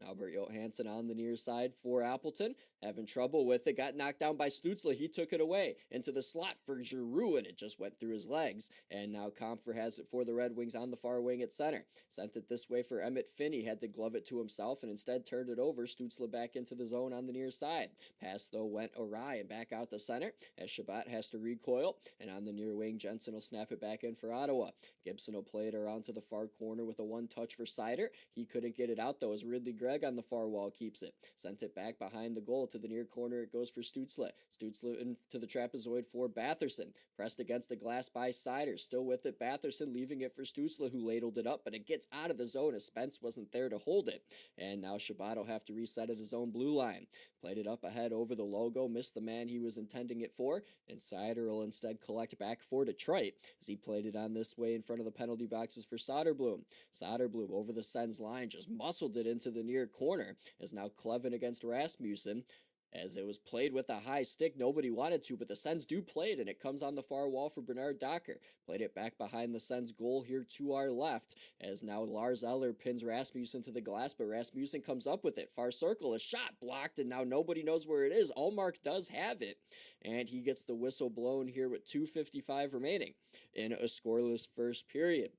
Albert Johansson on the near side for Appleton, having trouble with it, got knocked down by Stützle. He took it away into the slot for Giroux, and it just went through his legs. And now Comfer has it for the Red Wings on the far wing at center. Sent it this way for Emmett Finney, had to glove it to himself and instead turned it over. Stützle back into the zone on the near side. Pass, though, went awry and back out the center as Shabbat has to recoil. And on the near wing, Jensen will snap it back in for Ottawa. Gibson will play it around to the far corner with a one-touch for Seider. He couldn't get it out, though, as Ridley Gregg on the far wall keeps it. Sent it back behind the goal to the near corner. It goes for Stützle. Stützle into the trapezoid for Batherson. Pressed against the glass by Seider. Still with it, Batherson leaving it for Stützle, who ladled it up, but it gets out of the zone as Spence wasn't there to hold it. And now Shabbat will have to reset at his own blue line. Played it up ahead over the logo, missed the man he was intending it for, and Seider will instead collect back for Detroit as he played it on this way in front of the penalty boxes for Soderblom. Soderblom over the Sens line just muscled it into the near corner as now Clevin against Rasmussen. as it was played with a high stick. Nobody wanted to, but the Sens do play it, and it comes on the far wall for Bernard Docker. Played it back behind the Sens goal here to our left, as now Lars Eller pins Rasmussen to the glass, but Rasmussen comes up with it. Far circle, a shot blocked, and now nobody knows where it is. Allmark does have it, and he gets the whistle blown here with 2:55 remaining in a scoreless first period.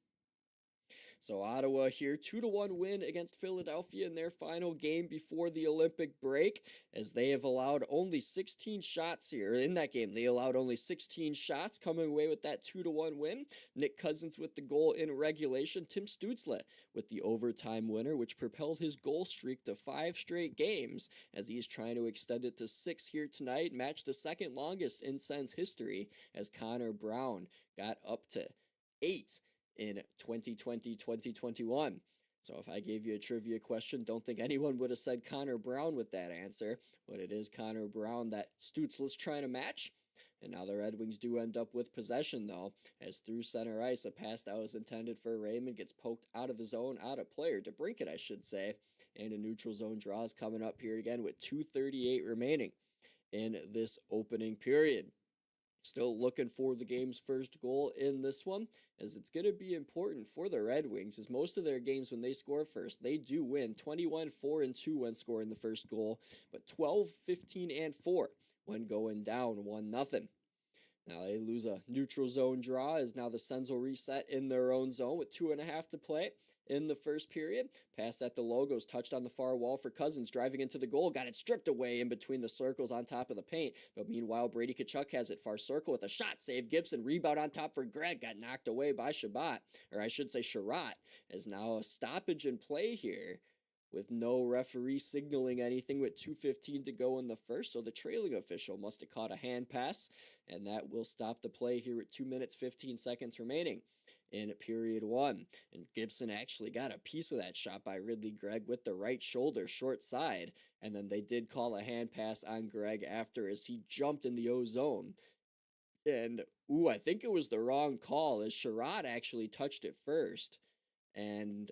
So Ottawa here, 2-1 win against Philadelphia in their final game before the Olympic break, as they have allowed only 16 shots here. In that game, they allowed only 16 shots, coming away with that 2-1 win. Nick Cousins with the goal in regulation. Tim Stützle with the overtime winner, which propelled his goal streak to 5 straight games, as he's trying to extend it to 6 here tonight, match the second longest in Sens history, as Connor Brown got up to 8 in 2020-2021. So if I gave you a trivia question, don't think anyone would have said Connor Brown with that answer, but it is Connor Brown that Stützle's trying to match. And now the Red Wings do end up with possession, though, as through center ice, a pass that was intended for Raymond gets poked out of the zone, out of play, or DeBrincat, I should say, and a neutral zone draw is coming up here again with 2:38 remaining in this opening period. Still looking for the game's first goal in this one, as it's going to be important for the Red Wings, as most of their games when they score first, they do win 21-4-2 when scoring the first goal, but 12-15-4 when going down 1-0. Now they lose a neutral zone draw, as now the Sens will reset in their own zone with 2.5 to play in the first period. Pass at the logos, touched on the far wall for Cousins, driving into the goal, got it stripped away in between the circles on top of the paint. But meanwhile, Brady Tkachuk has it, far circle with a shot save. Gibson, rebound on top for Gregg, got knocked away by Shabbat, or I should say Sherratt, as now a stoppage in play here, with no referee signaling anything with 2:15 to go in the first, so the trailing official must have caught a hand pass, and that will stop the play here at 2 minutes 15 seconds remaining in period 1. And Gibson actually got a piece of that shot by Ridley Gregg with the right shoulder, short side, and then they did call a hand pass on Gregg after, as he jumped in the O zone. And, I think it was the wrong call, as Sherratt actually touched it first, and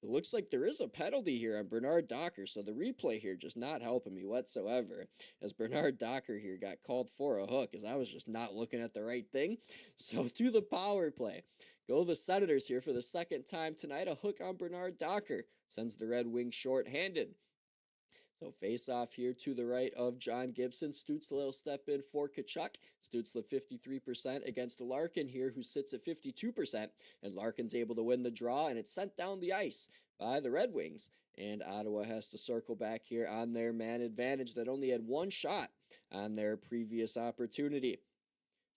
it looks like there is a penalty here on Bernard Docker, so the replay here just not helping me whatsoever, as Bernard Docker here got called for a hook, as I was just not looking at the right thing. So to the power play go the Senators here for the second time tonight. A hook on Bernard Docker sends the Red Wings short-handed. So face off here to the right of John Gibson. Stützle will step in for Tkachuk. Stützle 53% against Larkin here, who sits at 52%. And Larkin's able to win the draw, and it's sent down the ice by the Red Wings. And Ottawa has to circle back here on their man advantage that only had one shot on their previous opportunity.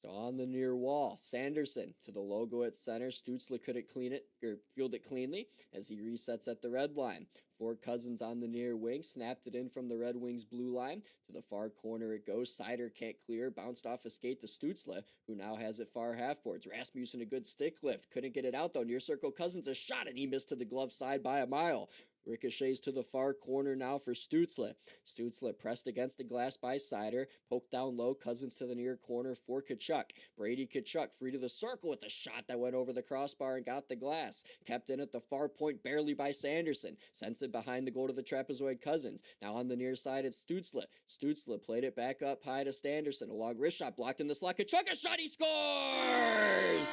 So on the near wall, Sanderson to the logo at center. Stützle couldn't field it cleanly as he resets at the red line. For Cousins on the near wing, snapped it in from the Red Wings blue line. To the far corner it goes. Seider can't clear, bounced off a skate to Stützle, who now has it far half boards. Rasmussen a good stick lift, couldn't get it out though. Near circle, Cousins a shot, and he missed to the glove side by a mile. Ricochets to the far corner now for Stützle. Stützle pressed against the glass by Seider. Poked down low. Cousins to the near corner for Tkachuk. Brady Tkachuk free to the circle with a shot that went over the crossbar and got the glass. Kept in at the far point barely by Sanderson. Sends it behind the goal to the trapezoid Cousins. Now on the near side it's Stützle. Stützle played it back up high to Sanderson. A long wrist shot blocked in the slot. Tkachuk a shot, he scores!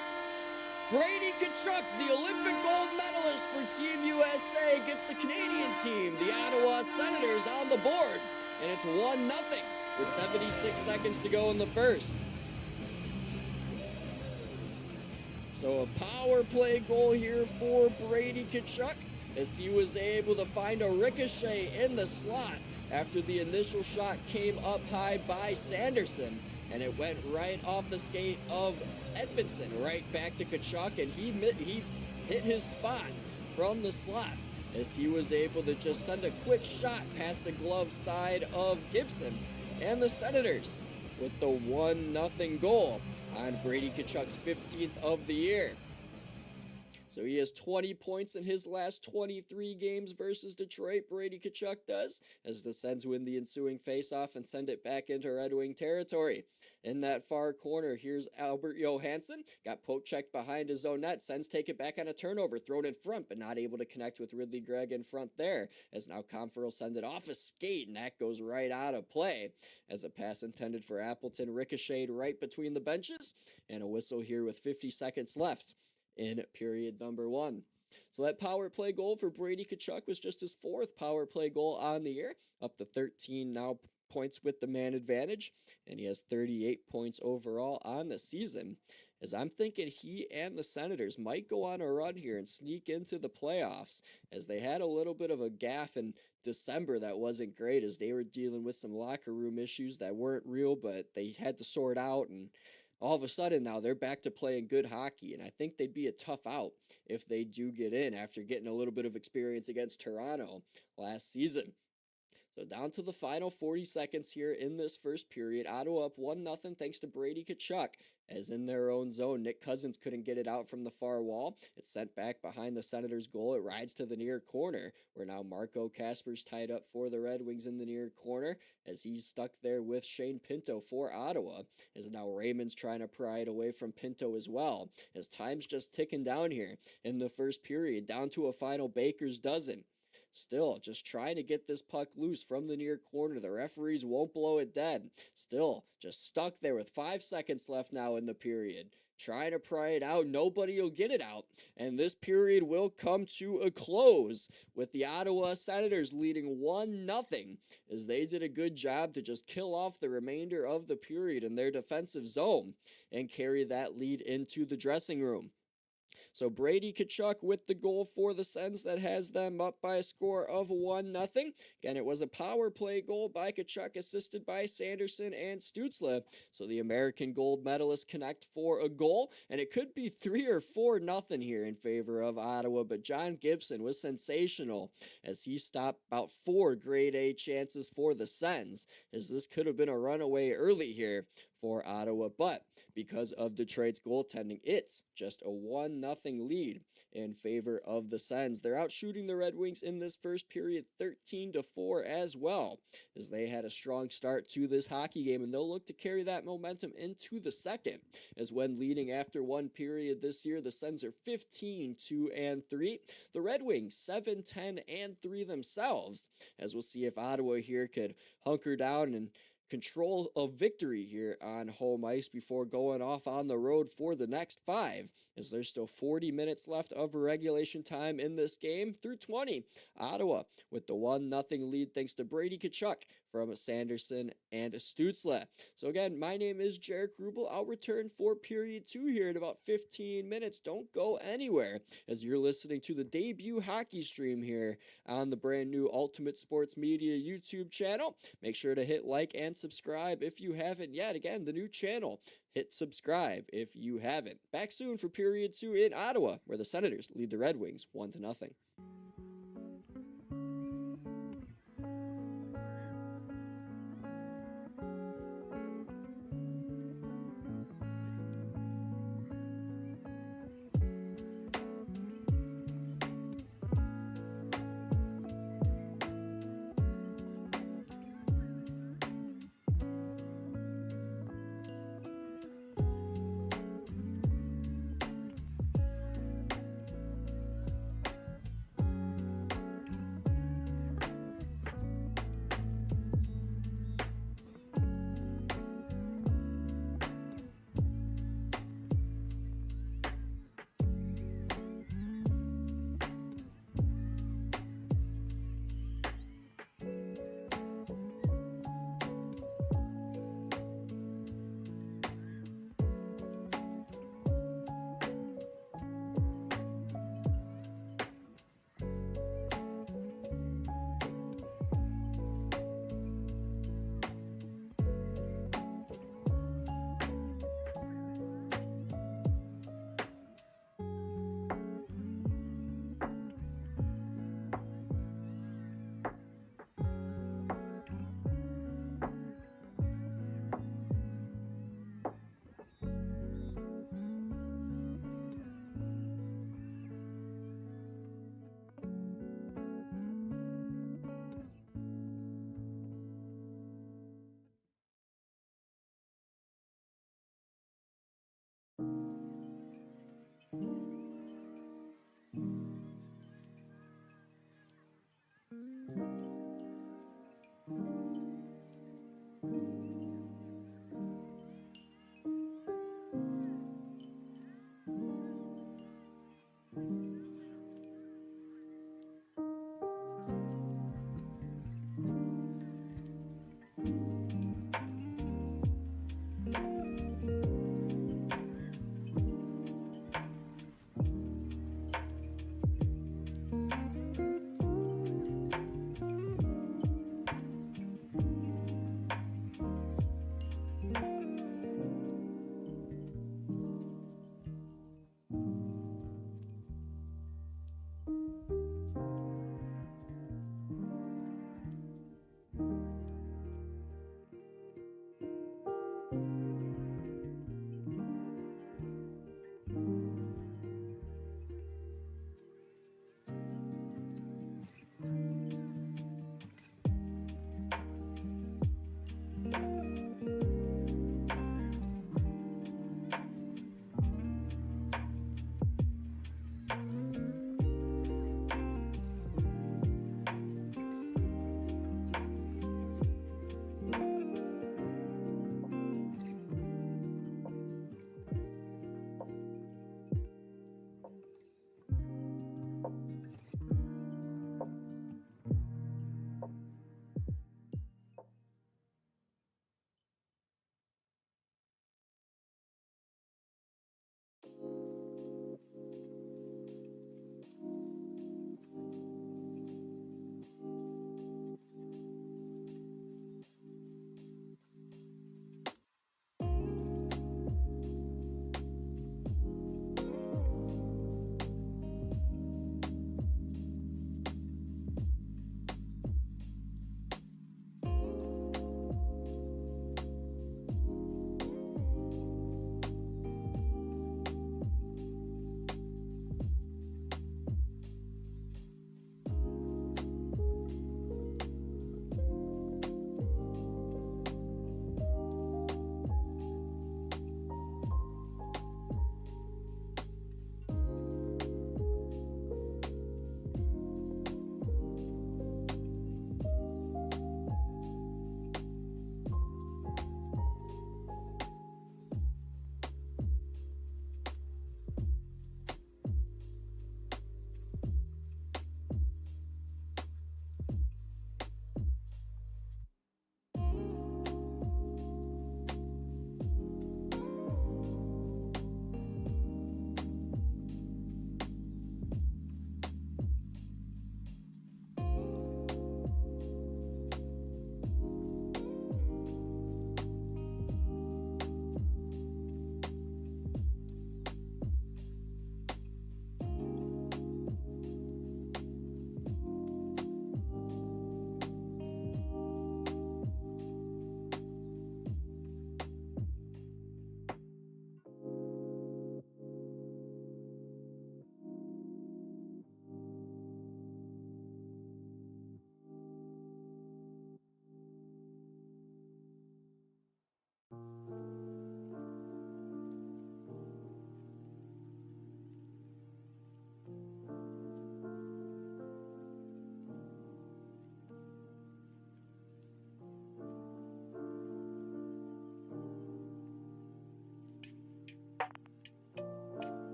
Brady Tkachuk, the Olympic gold medalist for Team USA, gets the Canadian team, the Ottawa Senators, on the board. And it's 1-0 with 76 seconds to go in the first. So a power play goal here for Brady Tkachuk, as he was able to find a ricochet in the slot after the initial shot came up high by Sanderson. And it went right off the skate of Edmondson, right back to Tkachuk, and he hit his spot from the slot, as he was able to just send a quick shot past the glove side of Gibson. And the Senators with the 1-0 goal on Brady Tkachuk's 15th of the year. So he has 20 points in his last 23 games versus Detroit. Brady Tkachuk does, as the Sens win the ensuing faceoff and send it back into Red Wing territory. In that far corner, here's Albert Johansson. Got poke checked behind his own net. Sens take it back on a turnover, thrown in front, but not able to connect with Ridley Gregg in front there. As now Comfer will send it off a skate, and that goes right out of play. As a pass intended for Appleton ricocheted right between the benches, and a whistle here with 50 seconds left in period number 1. So that power play goal for Brady Tkachuk was just his 4th power play goal on the year, up to 13 now points with the man advantage, and he has 38 points overall on the season. As I'm thinking he and the Senators might go on a run here and sneak into the playoffs, as they had a little bit of a gaffe in December that wasn't great, as they were dealing with some locker room issues that weren't real, but they had to sort out, and all of a sudden now they're back to playing good hockey, and I think they'd be a tough out if they do get in after getting a little bit of experience against Toronto last season. So down to the final 40 seconds here in this first period. Ottawa up 1-0 thanks to Brady Tkachuk. As in their own zone, Nick Cousins couldn't get it out from the far wall. It's sent back behind the Senators' goal. It rides to the near corner, where now Marco Kasper's tied up for the Red Wings in the near corner, as he's stuck there with Shane Pinto for Ottawa. As now Raymond's trying to pry it away from Pinto as well. As time's just ticking down here in the first period, down to a final baker's dozen. Still, just trying to get this puck loose from the near corner. The referees won't blow it dead. Still, just stuck there with 5 seconds left now in the period. Trying to pry it out. Nobody will get it out. And this period will come to a close with the Ottawa Senators leading 1-0, as they did a good job to just kill off the remainder of the period in their defensive zone and carry that lead into the dressing room. So Brady Tkachuk with the goal for the Sens that has them up by a score of 1-0. Again, it was a power play goal by Tkachuk, assisted by Sanderson and Stützle. So the American gold medalists connect for a goal, and it could be 3 or 4-0 here in favor of Ottawa, but John Gibson was sensational as he stopped about 4 grade A chances for the Sens, as this could have been a runaway early here for Ottawa, but because of Detroit's goaltending, it's just a 1-0 lead in favor of the Sens. They're out shooting the Red Wings in this first period 13-4 as well, as they had a strong start to this hockey game, and they'll look to carry that momentum into the second, as when leading after one period this year, the Sens are 15-2-3. The Red Wings 7-10-3 themselves, as we'll see if Ottawa here could hunker down and control a victory here on home ice before going off on the road for the next 5, as there's still 40 minutes left of regulation time in this game through 20. Ottawa with the 1-0 lead thanks to Brady Tkachuk from Sanderson and Stützle. So again, my name is Jaric Rubel. I'll return for period 2 here in about 15 minutes. Don't go anywhere, as you're listening to the debut hockey stream here on the brand new Ultimate Sports Media YouTube channel. Make sure to hit like and subscribe if you haven't yet. Again, the new channel. Hit subscribe if you haven't. Back soon for period 2 in Ottawa, where the Senators lead the Red Wings 1-0.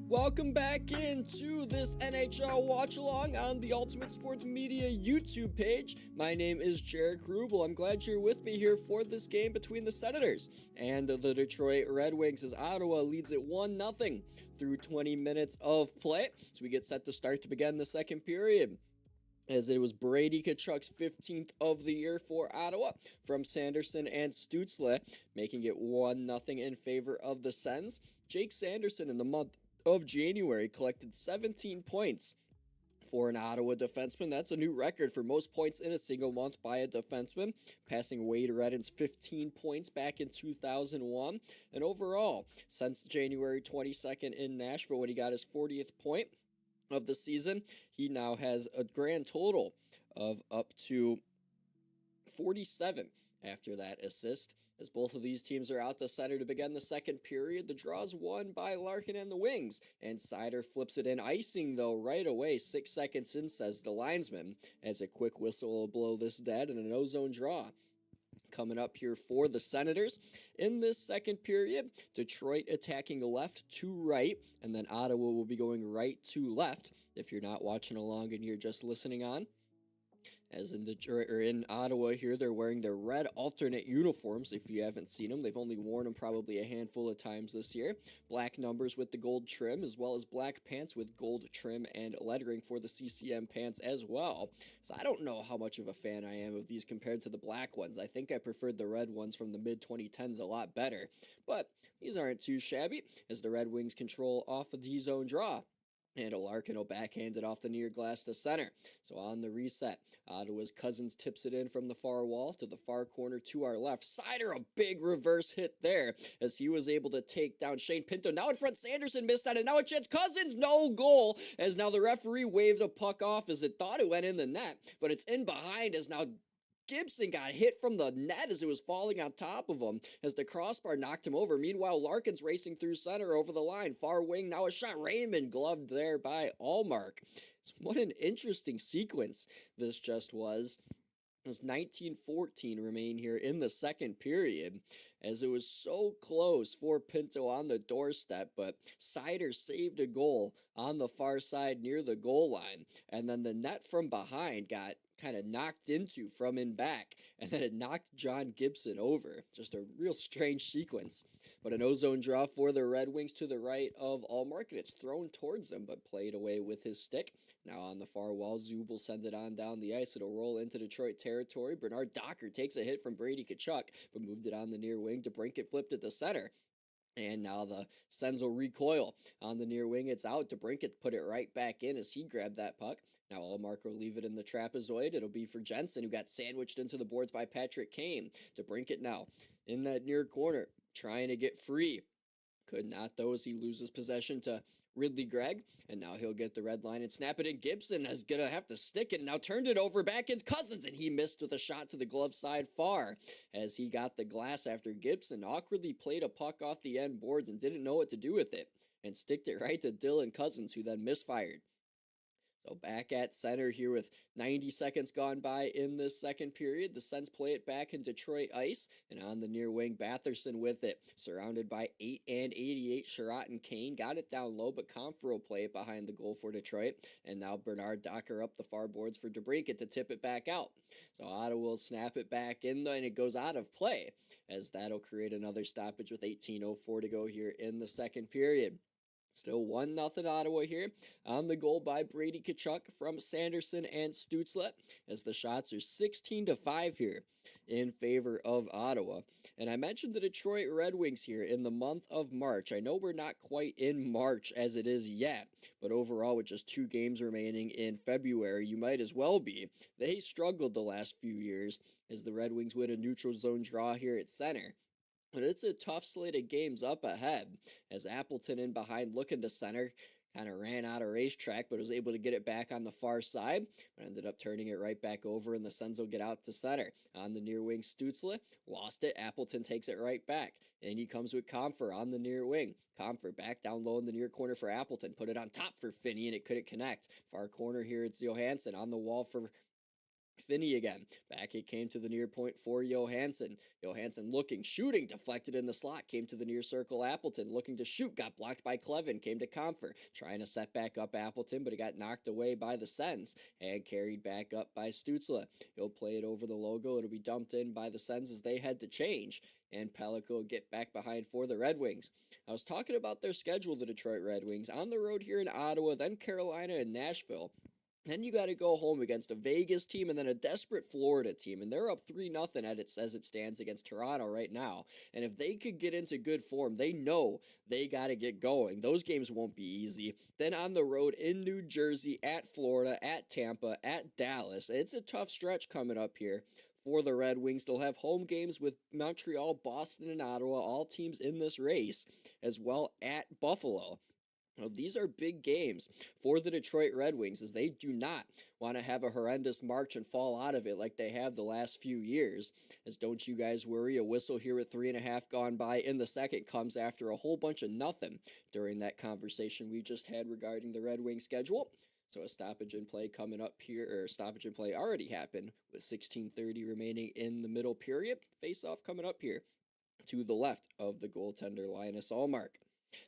Welcome back into this NHL Watch Along on the Ultimate Sports Media YouTube page. My name is Jaric Rubel. I'm glad you're with me here for this game between the Senators and the Detroit Red Wings as Ottawa leads it 1-0 through 20 minutes of play. So we get set to start to begin the second period, as it was Brady Tkachuk's 15th of the year for Ottawa from Sanderson and Stützle, making it 1-0 in favor of the Sens. Jake Sanderson in the month of January collected 17 points for an Ottawa defenseman. That's a new record for most points in a single month by a defenseman, passing Wade Redden's 15 points back in 2001. And overall, since January 22nd in Nashville when he got his 40th point of the season, he now has a grand total of up to 47 after that assist. As both of these teams are out to center to begin the second period, the draw is won by Larkin and the Wings, and Seider flips it in. Icing, though, right away, 6 seconds in, says the linesman, as a quick whistle will blow this dead, and a no-zone draw coming up here for the Senators. In this second period, Detroit attacking left to right, and then Ottawa will be going right to left, if you're not watching along and you're just listening on. As in Detroit or in Ottawa here, they're wearing their red alternate uniforms. If you haven't seen them, they've only worn them probably a handful of times this year. Black numbers with the gold trim, as well as black pants with gold trim and lettering for the CCM pants as well. So I don't know how much of a fan I am of these compared to the black ones. I think I preferred the red ones from the mid-2010s a lot better. But these aren't too shabby, as the Red Wings control off of the zone draw. And Larkin will backhand it off the near glass to center. So on the reset, Ottawa's Cousins tips it in from the far wall to the far corner to our left. Seider, a big reverse hit there as he was able to take down Shane Pinto. Now in front, Sanderson missed on it. Now a chance, Cousins, no goal, as now the referee waved a puck off as it thought it went in the net, but it's in behind as now Gibson got hit from the net as it was falling on top of him as the crossbar knocked him over. Meanwhile, Larkin's racing through center over the line. Far wing, now a shot. Raymond gloved there by Allmark. So what an interesting sequence this just was. As 19-14 remain here in the second period, as it was so close for Pinto on the doorstep, but Seider saved a goal on the far side near the goal line, and then the net from behind got kind of knocked into from in back, and then it knocked John Gibson over. Just a real strange sequence. But an ozone draw for the Red Wings to the right of Allmark, and it's thrown towards him, but played away with his stick. Now on the far wall, Zub will send it on down the ice. It'll roll into Detroit territory. Bernard Docker takes a hit from Brady Tkachuk, but moved it on the near wing. DeBrincat flipped it to center. And now the Sens will recoil on the near wing. It's out. DeBrincat put it right back in as he grabbed that puck. Now Allmark will leave it in the trapezoid. It'll be for Jensen, who got sandwiched into the boards by Patrick Kane. DeBrincat now in that near corner, trying to get free. Could not, though, as he loses possession to Ridley Gregg, and now he'll get the red line and snap it in. Gibson is going to have to stick it, and now turned it over back in Cousins, and he missed with a shot to the glove side far as he got the glass after Gibson awkwardly played a puck off the end boards and didn't know what to do with it, and sticked it right to Dylan Cousins, who then misfired. So back at center here with 90 seconds gone by in this second period. The Sens play it back in Detroit ice, and on the near wing, Batherson with it. Surrounded by 8 and 88, Sherratt and Kane got it down low, but Comfer will play it behind the goal for Detroit. And now Bernard Docker up the far boards for DeBrincat to tip it back out. So Ottawa will snap it back in, and it goes out of play, as that'll create another stoppage with 18:04 to go here in the second period. Still 1-0 Ottawa here on the goal by Brady Tkachuk from Sanderson and Stützle, as the shots are 16-5 here in favor of Ottawa. And I mentioned the Detroit Red Wings here in the month of March. I know we're not quite in March as it is yet, but overall with just 2 games remaining in February, you might as well be. They struggled the last few years as the Red Wings win a neutral zone draw here at center. But it's a tough slate of games up ahead, as Appleton in behind looking to center, kind of ran out of racetrack, but was able to get it back on the far side, but ended up turning it right back over, and the Sens will get out to center. On the near wing, Stützle lost it. Appleton takes it right back, and he comes with Comfer on the near wing. Comfer back down low in the near corner for Appleton. Put it on top for Finney, and it couldn't connect. Far corner here, it's Johansson on the wall for Finney again. Back it came to the near point for Johansson. Johansson looking, shooting, deflected in the slot. Came to the near circle. Appleton looking to shoot. Got blocked by Clevin. Came to Comfer. Trying to set back up Appleton, but it got knocked away by the Sens. And carried back up by Stützle. He'll play it over the logo. It'll be dumped in by the Sens as they head to change. And Pellico will get back behind for the Red Wings. I was talking about their schedule, the Detroit Red Wings. On the road here in Ottawa, then Carolina and Nashville. Then you got to go home against a Vegas team and then a desperate Florida team. And they're up 3-0 as it stands against Toronto right now. And if they could get into good form, they know they got to get going. Those games won't be easy. Then on the road in New Jersey, at Florida, at Tampa, at Dallas. It's a tough stretch coming up here for the Red Wings. They'll have home games with Montreal, Boston, and Ottawa, all teams in this race, as well at Buffalo. Now, these are big games for the Detroit Red Wings as they do not want to have a horrendous March and fall out of it like they have the last few years. As don't you guys worry, a whistle here with 3.5 gone by in the second comes after a whole bunch of nothing during that conversation we just had regarding the Red Wings schedule. So a stoppage in play coming up here, or stoppage in play already happened with 16:30 remaining in the middle period. Face-off coming up here to the left of the goaltender Linus Ullmark.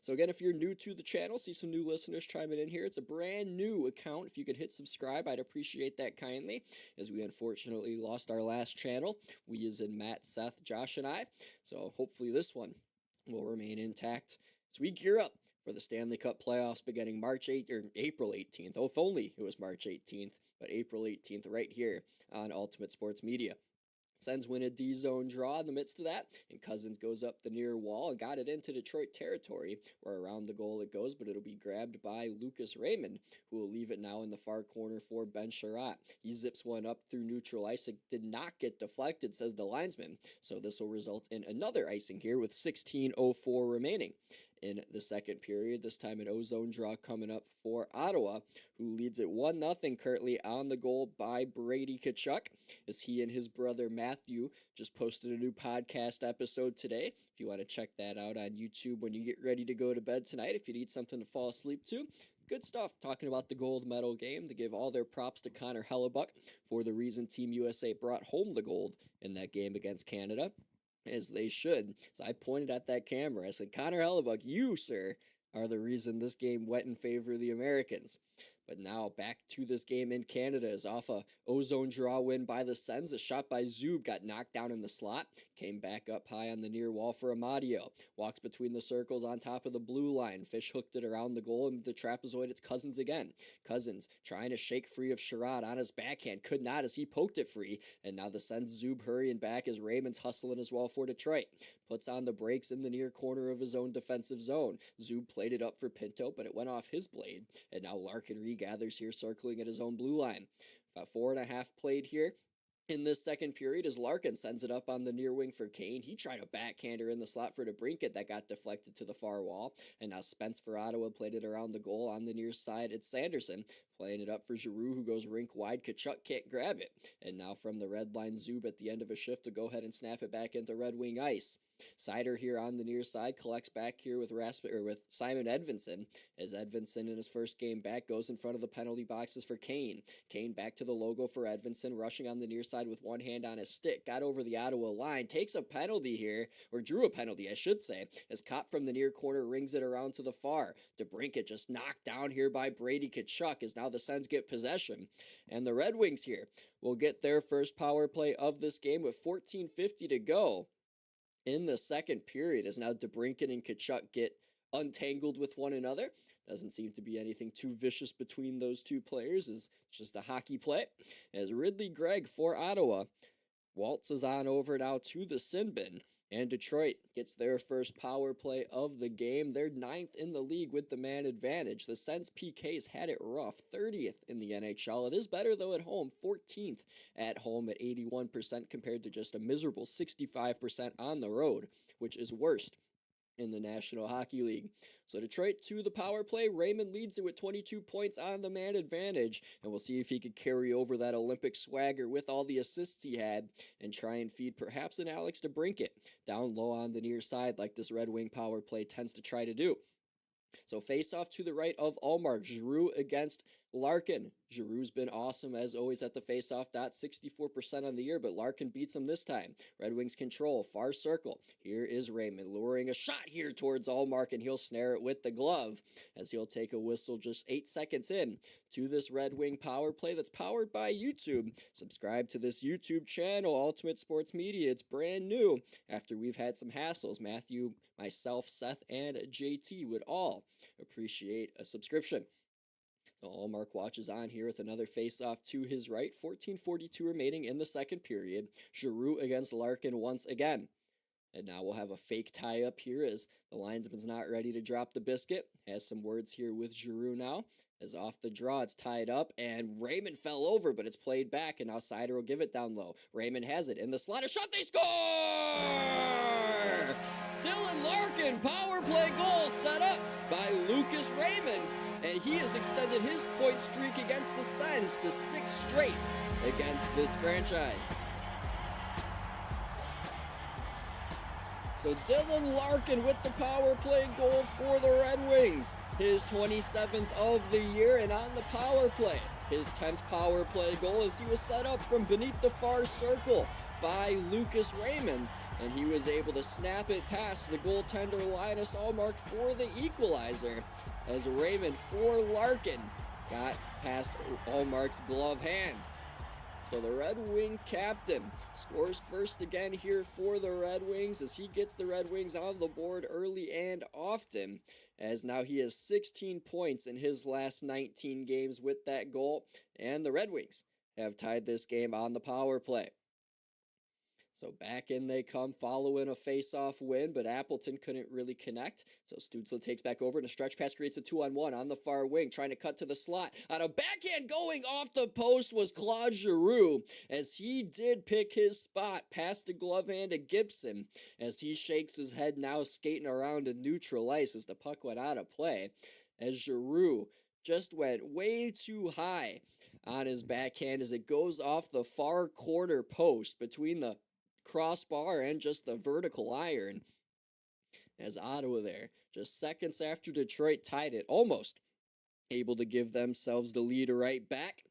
So again, if you're new to the channel, see some new listeners chiming in here. It's a brand new account. If you could hit subscribe, I'd appreciate that kindly, as we unfortunately lost our last channel. We as in Matt, Seth, Josh, and I. So hopefully this one will remain intact as we gear up for the Stanley Cup playoffs beginning April 18th. Oh, if only it was March 18th, but April 18th right here on Ultimate Sports Media. Sens win a D-zone draw in the midst of that, and Cousins goes up the near wall and got it into Detroit territory, where around the goal it goes, but it'll be grabbed by Lucas Raymond, who will leave it now in the far corner for Ben Chiarot. He zips one up through neutral ice. It did not get deflected, says the linesman, so this will result in another icing here with 16:04 remaining in the second period. This time an O-zone draw coming up for Ottawa, who leads it 1-0 currently on the goal by Brady Tkachuk, as he and his brother Matthew just posted a new podcast episode today. If you want to check that out on YouTube when you get ready to go to bed tonight, if you need something to fall asleep to. Good stuff, talking about the gold medal game. They give all their props to Connor Hellebuck for the reason Team USA brought home the gold in that game against Canada, as they should. So I pointed at that camera. I said, Connor Hellebuck, you, sir, are the reason this game went in favor of the Americans. But now back to this game in Canada is off a O-zone draw win by the Sens. A shot by Zub got knocked down in the slot. Came back up high on the near wall for Amadio. Walks between the circles on top of the blue line. Fish hooked it around the goal and the trapezoid. It's Cousins again. Cousins trying to shake free of Chiarot on his backhand. Could not as he poked it free. And now the Sens Zub hurrying back as Raymond's hustling as well for Detroit. Puts on the brakes in the near corner of his own defensive zone. Zub played it up for Pinto, but it went off his blade. And now Larkin regathers here, circling at his own blue line. About 4.5 played here in this second period as Larkin sends it up on the near wing for Kane. He tried a backhander in the slot for DeBrincat that got deflected to the far wall. And now Spence for Ottawa played it around the goal on the near side. It's Sanderson playing it up for Giroux, who goes rink wide. Tkachuk can't grab it. And now from the red line, Zub at the end of a shift to go ahead and snap it back into Red Wing ice. Sider here on the near side collects back here with Simon Edvinsson, as Edvinsson in his first game back goes in front of the penalty boxes for Kane. Kane back to the logo for Edvinsson, rushing on the near side with one hand on his stick. Got over the Ottawa line, takes a penalty here, or drew a penalty, I should say, as Kopp from the near corner rings it around to the far. DeBrincat just knocked down here by Brady Tkachuk, as now the Sens get possession. And the Red Wings here will get their first power play of this game with 14:50 to go in the second period, as now DeBrincat and Tkachuk get untangled with one another. Doesn't seem to be anything too vicious between those two players. It's just a hockey play. As Ridley Gregg for Ottawa waltzes on over now to the sin bin. And Detroit gets their first power play of the game. They're 9th in the league with the man advantage. The Sens PKs had it rough, 30th in the NHL. It is better, though, at home, 14th at home at 81% compared to just a miserable 65% on the road, which is worst in the National Hockey League. So Detroit to the power play. Raymond leads it with 22 points on the man advantage, and we'll see if he could carry over that Olympic swagger with all the assists he had and try and feed perhaps an Alex DeBrincat down low on the near side like this Red Wing power play tends to try to do. So face off to the right of Ullmark. Giroux against Larkin. Giroux's been awesome as always at the faceoff dot, 64% on the year, but Larkin beats him this time. Red Wings control, far circle. Here is Raymond luring a shot here towards Allmark, and he'll snare it with the glove as he'll take a whistle just 8 seconds in to this Red Wing power play that's powered by YouTube. Subscribe to this YouTube channel, Ultimate Sports Media. It's brand new after we've had some hassles. Matthew, myself, Seth, and JT would all appreciate a subscription. Allmark watches on here with another face-off to his right. 14:42 remaining in the second period. Giroux against Larkin once again. And now we'll have a fake tie-up here as the linesman's not ready to drop the biscuit. Has some words here with Giroux now. As off the draw, it's tied up, and Raymond fell over, but it's played back, and now Sider will give it down low. Raymond has it in the slot. A shot, they score! Dylan Larkin, power play goal set up by Lucas Raymond. And he has extended his point streak against the Sens to 6 straight against this franchise. So Dylan Larkin with the power play goal for the Red Wings. His 27th of the year, and on the power play, his 10th power play goal as he was set up from beneath the far circle by Lucas Raymond. And he was able to snap it past the goaltender Linus Allmark for the equalizer, as Raymond for Larkin got past Allmark's glove hand. So the Red Wing captain scores first again here for the Red Wings as he gets the Red Wings on the board early and often, as now he has 16 points in his last 19 games with that goal, and the Red Wings have tied this game on the power play. So back in they come following a face-off win, but Appleton couldn't really connect. So Stützle takes back over, and a stretch pass creates a 2-on-1 on the far wing, trying to cut to the slot. On a backhand going off the post was Claude Giroux, as he did pick his spot past the glove hand to Gibson, as he shakes his head now skating around in neutral ice as the puck went out of play, as Giroux just went way too high on his backhand as it goes off the far corner post between the crossbar and just the vertical iron, as Ottawa there, just seconds after Detroit tied it, almost able to give themselves the lead right back.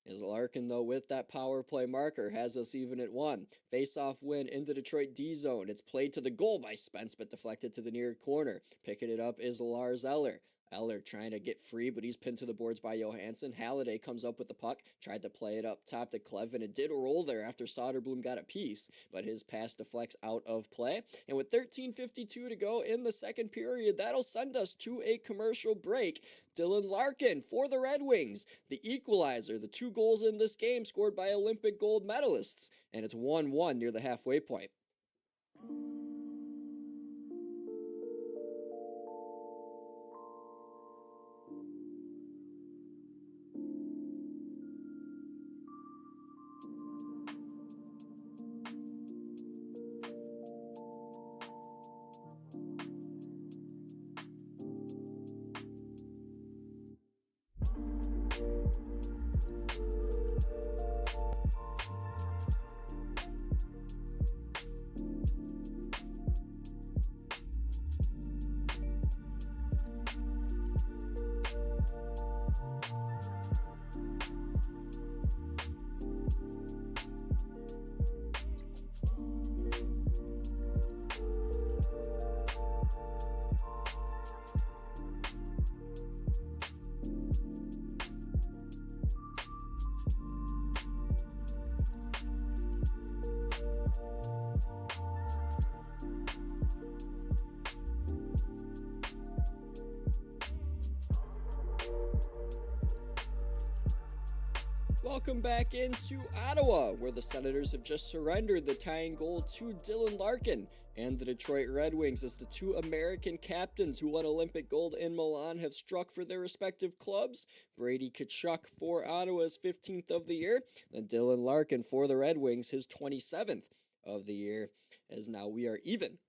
As Larkin, though, with that power play marker, has us even at 1. Face-off win in the Detroit D-zone. It's played to the goal by Spence, but deflected to the near corner. Picking it up is Lars Eller. Eller trying to get free, but he's pinned to the boards by Johansson. Halliday comes up with the puck, tried to play it up top to Clevin. It did roll there after Soderblom got a piece, but his pass deflects out of play. And with 13:52 to go in the second period, that'll send us to a commercial break. Dylan Larkin for the Red Wings, the equalizer, the 2 goals in this game scored by Olympic gold medalists, and it's 1-1 near the halfway point. Welcome back into Ottawa, where the Senators have just surrendered the tying goal to Dylan Larkin and the Detroit Red Wings, as the 2 American captains who won Olympic gold in Milan have struck for their respective clubs. Brady Tkachuk for Ottawa's 15th of the year, and Dylan Larkin for the Red Wings, his 27th of the year, as now we are even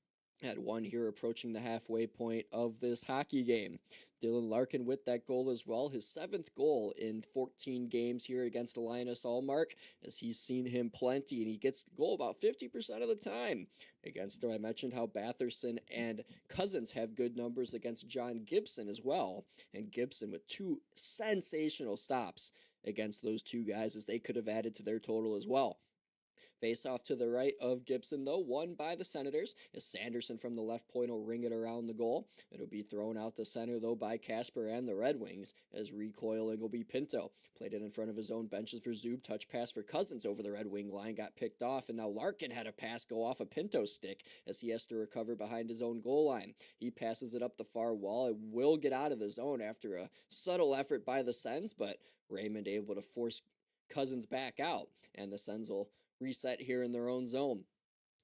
Had one here approaching the halfway point of this hockey game. Dylan Larkin with that goal as well. His 7th goal in 14 games here against Linus Ullmark, as he's seen him plenty, and he gets the goal about 50% of the time. Against, I mentioned how Batherson and Cousins have good numbers against John Gibson as well. And Gibson with 2 sensational stops against those two guys, as they could have added to their total as well. Face off to the right of Gibson, though, won by the Senators, as Sanderson from the left point will ring it around the goal. It'll be thrown out the center, though, by Casper and the Red Wings, as recoiling will be Pinto. Played it in front of his own benches for Zub. Touch pass for Cousins over the Red Wing line, got picked off, and now Larkin had a pass go off a Pinto's stick, as he has to recover behind his own goal line. He passes it up the far wall. It will get out of the zone after a subtle effort by the Sens, but Raymond able to force Cousins back out, and the Sens will reset here in their own zone.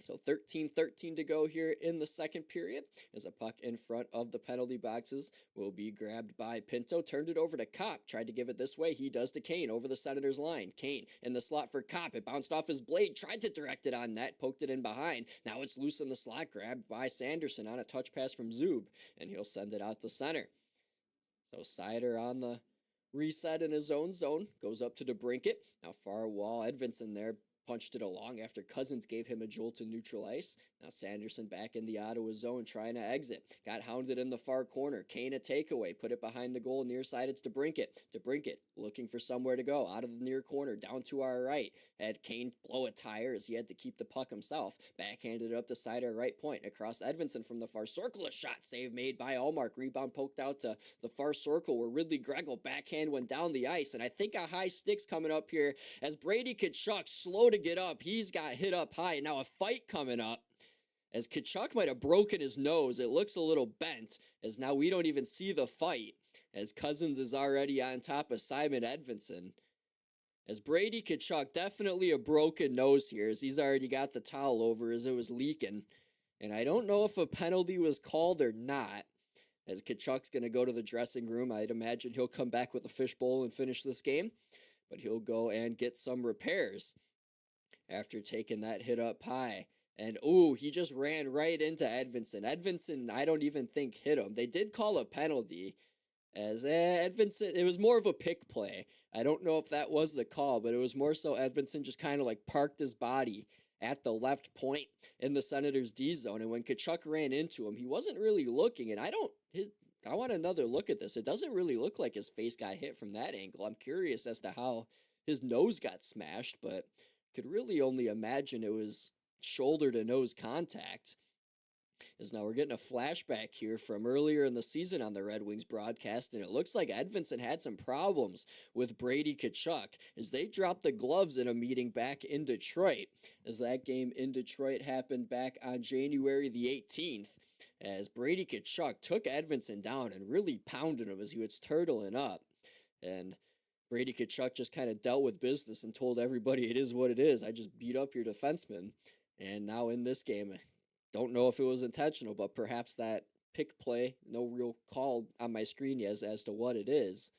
So 13-13 to go here in the second period, as a puck in front of the penalty boxes will be grabbed by Pinto. Turned it over to Kopp. Tried to give it this way. He does to Kane over the Senators line. Kane in the slot for Kopp. It bounced off his blade. Tried to direct it on net. Poked it in behind. Now it's loose in the slot. Grabbed by Sanderson on a touch pass from Zub. And he'll send it out to center. So Seider on the reset in his own zone. Goes up to DeBrincat. Now far wall. Edvinsson there. Punched it along after Cousins gave him a jolt to neutral ice. Now Sanderson back in the Ottawa zone trying to exit. Got hounded in the far corner. Kane a takeaway. Put it behind the goal. Near side it's DeBrincat. DeBrincat looking for somewhere to go. Out of the near corner. Down to our right. Had Kane blow a tire as he had to keep the puck himself. Backhanded it up the side or right point. Across Edvinsson from the far circle. A shot save made by Ullmark. Rebound poked out to the far circle where Ridley Gregel backhand went down the ice. And I think a high stick's coming up here as Brady Tkachuk slow to get up. He's got hit up high. Now a fight coming up, as Tkachuk might have broken his nose. It looks a little bent, as now we don't even see the fight, as Cousins is already on top of Simon Edvinsson. As Brady Tkachuk, definitely a broken nose here, as he's already got the towel over as it was leaking. And I don't know if a penalty was called or not, as Tkachuk's going to go to the dressing room. I'd imagine he'll come back with a fishbowl and finish this game, but he'll go and get some repairs after taking that hit up high. And, ooh, he just ran right into Edvinsson. Edvinsson, I don't even think hit him. They did call a penalty, as Edvinsson, it was more of a pick play. I don't know if that was the call, but it was more so Edvinsson just kind of like parked his body at the left point in the Senators' D zone. And when Tkachuk ran into him, he wasn't really looking. And I want another look at this. It doesn't really look like his face got hit from that angle. I'm curious as to how his nose got smashed, but could really only imagine it was shoulder to nose contact. As now we're getting a flashback here from earlier in the season on the Red Wings broadcast, and it looks like Edvinsson had some problems with Brady Tkachuk as they dropped the gloves in a meeting back in Detroit, as that game in Detroit happened back on January the 18th, as Brady Tkachuk took Edvinsson down and really pounded him as he was turtling up. And Brady Tkachuk just kind of dealt with business and told everybody it is what it is. I just beat up your defenseman. And now in this game, don't know if it was intentional, but perhaps that pick play, no real call on my screen yet as to what it is.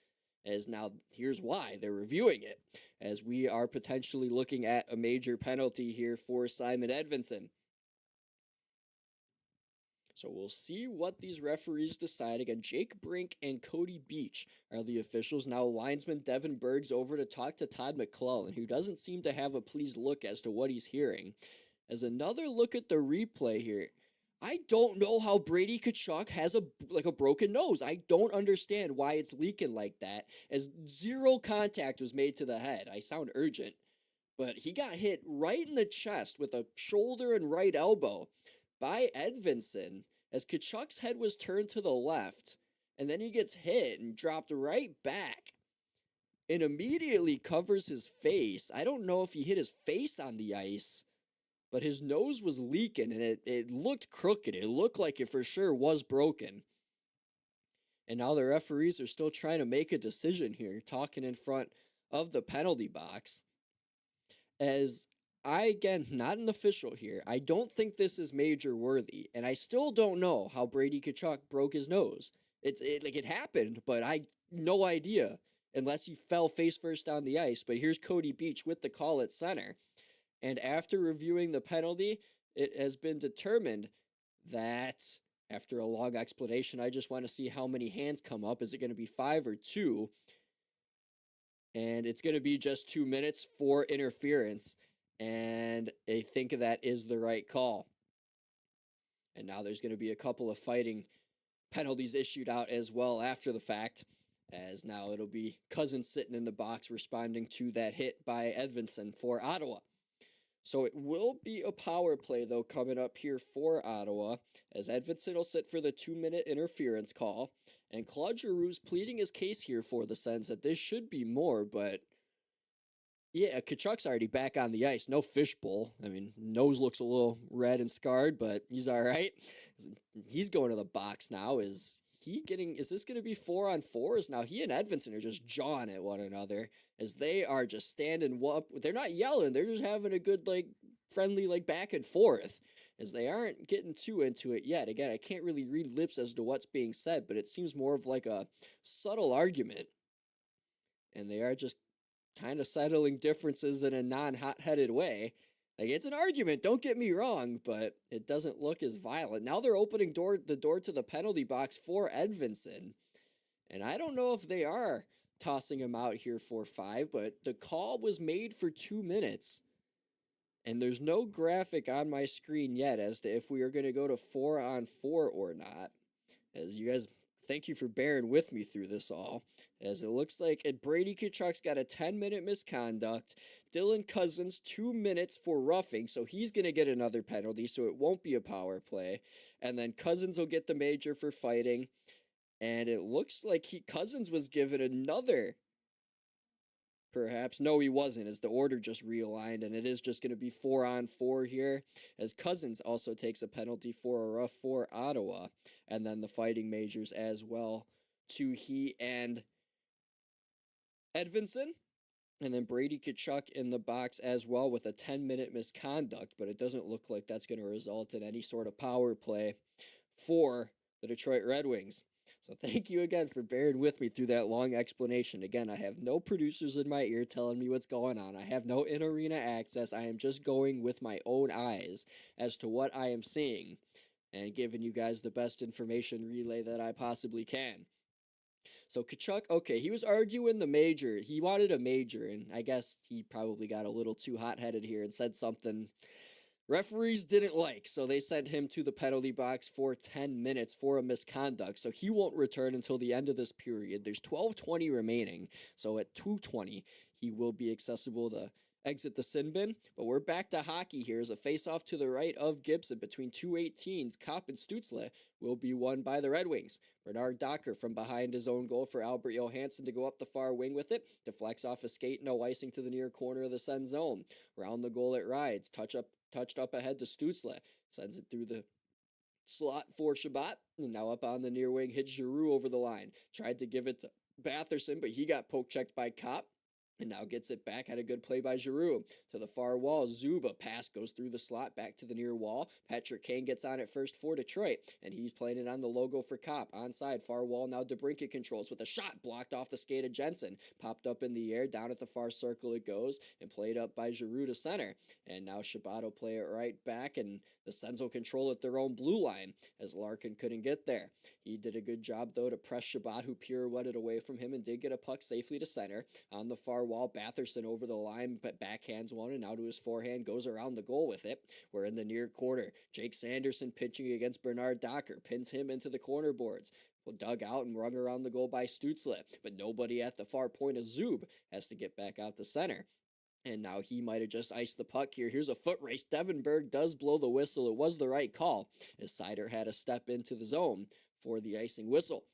As now, here's why. They're reviewing it, as we are potentially looking at a major penalty here for Simon Edvinsson. So we'll see what these referees decide. Again, Jake Brink and Cody Beach are the officials. Now linesman Devin Berg's over to talk to Todd McClellan, who doesn't seem to have a pleased look as to what he's hearing. As another look at the replay here, I don't know how Brady Tkachuk has a broken nose. I don't understand why it's leaking like that, as zero contact was made to the head. I sound urgent, but he got hit right in the chest with a shoulder and right elbow by Edvinsson, as Tkachuk's head was turned to the left, and then he gets hit and dropped right back and immediately covers his face. I don't know if he hit his face on the ice, but his nose was leaking, and it looked crooked. It looked like it for sure was broken. And now the referees are still trying to make a decision here, talking in front of the penalty box. As again, not an official here, I don't think this is major worthy, and I still don't know how Brady Tkachuk broke his nose. It happened, but I no idea, unless he fell face first on the ice. But here's Cody Beach with the call at center. And after reviewing the penalty, it has been determined that after a long explanation, I just want to see how many hands come up. Is it going to be 5 or 2? And it's going to be just 2 minutes for interference. And I think that is the right call. And now there's going to be a couple of fighting penalties issued out as well after the fact, as now it'll be Cousins sitting in the box responding to that hit by Edvinsson for Ottawa. So it will be a power play, though, coming up here for Ottawa, as Edvinsson will sit for the 2-minute interference call. And Claude Giroux's pleading his case here for the Sens that this should be more, but yeah, Tkachuk's already back on the ice. No fishbowl. I mean, nose looks a little red and scarred, but he's all right. He's going to the box now. Is this going to be 4-on-4? Now he and Edvinsson are just jawing at one another as they are just standing up. They're not yelling. They're just having a good, friendly, back and forth, as they aren't getting too into it yet. Again, I can't really read lips as to what's being said, but it seems more of a subtle argument. And they are just kind of settling differences in a non-hot-headed way. It's an argument, don't get me wrong, but it doesn't look as violent. Now they're opening the door to the penalty box for Edvinsson. And I don't know if they are tossing him out here for 5, but the call was made for 2 minutes. And there's no graphic on my screen yet as to if we are going to go to 4-on-4 or not. As you guys, thank you for bearing with me through this all. As it looks like Brady Tkachuk's got a 10-minute misconduct. Dylan Cousins, 2 minutes for roughing, so he's going to get another penalty, so it won't be a power play. And then Cousins will get the major for fighting. And it looks like Cousins was given another. Perhaps. No, he wasn't, as the order just realigned, and it is just going to be 4-on-4 here, as Cousins also takes a penalty for a rough for Ottawa, and then the fighting majors as well to he and Edvinsson, and then Brady Tkachuk in the box as well with a 10-minute misconduct, but it doesn't look like that's going to result in any sort of power play for the Detroit Red Wings. So thank you again for bearing with me through that long explanation. Again, I have no producers in my ear telling me what's going on. I have no in-arena access. I am just going with my own eyes as to what I am seeing and giving you guys the best information relay that I possibly can. So Tkachuk, okay, he was arguing the major. He wanted a major, and I guess he probably got a little too hot-headed here and said something referees didn't like, so they sent him to the penalty box for 10 minutes for a misconduct, so he won't return until the end of this period. There's 12:20 remaining, so at 2:20, he will be accessible to exit the sin bin. But we're back to hockey here as a face-off to the right of Gibson between two 18s. Kopp and Stützle will be won by the Red Wings. Bernard Docker from behind his own goal for Albert Johansson to go up the far wing with it. Deflects off a skate, no icing to the near corner of the Sens zone. Round the goal it rides. Touched up ahead to Stützle. Sends it through the slot for Shabbat. And now up on the near wing, hits Giroux over the line. Tried to give it to Batherson, but he got poke checked by Kopp. And now gets it back. Had a good play by Giroux. To the far wall, Zuba. Pass goes through the slot back to the near wall. Patrick Kane gets on it first for Detroit. And he's playing it on the logo for Kopp. Onside, far wall. Now DeBrincat controls with a shot blocked off the skate of Jensen. Popped up in the air. Down at the far circle it goes. And played up by Giroux to center. And now Shabbat will play it right back. And the Sens will control at their own blue line as Larkin couldn't get there. He did a good job, though, to press Shabbat, who pirouetted away from him and did get a puck safely to center. On the far wall, Batherson over the line, but backhands one, and now to his forehand, goes around the goal with it. We're in the near corner. Jake Sanderson pitching against Bernard Docker, pins him into the corner boards. Dug out and rung around the goal by Stützle, but nobody at the far point of Zub has to get back out to center. And now he might have just iced the puck here. Here's a foot race. Devenberg does blow the whistle. It was the right call, as Seider had to step into the zone for the icing whistle.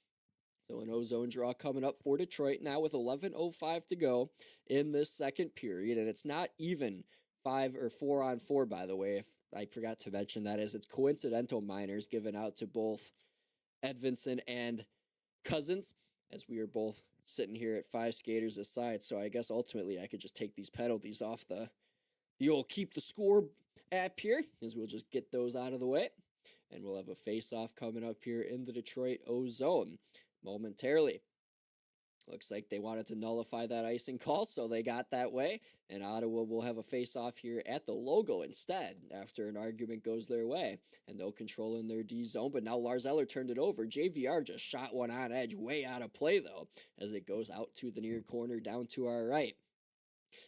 So an O-zone draw coming up for Detroit now with 11:05 to go in this second period. And it's not even 5 or 4-on-4, by the way, if I forgot to mention that, as it's coincidental minors given out to both Edvinsson and Cousins, as we are both sitting here at 5 skaters aside. So I guess ultimately I could just take these penalties off the old keep the score app here, as we'll just get those out of the way. And we'll have a face-off coming up here in the Detroit O-zone momentarily. Looks like they wanted to nullify that icing call, so they got that way. And Ottawa will have a face-off here at the logo instead after an argument goes their way. And they'll control in their D zone, but now Lars Eller turned it over. JVR just shot one on edge, way out of play though, as it goes out to the near corner down to our right.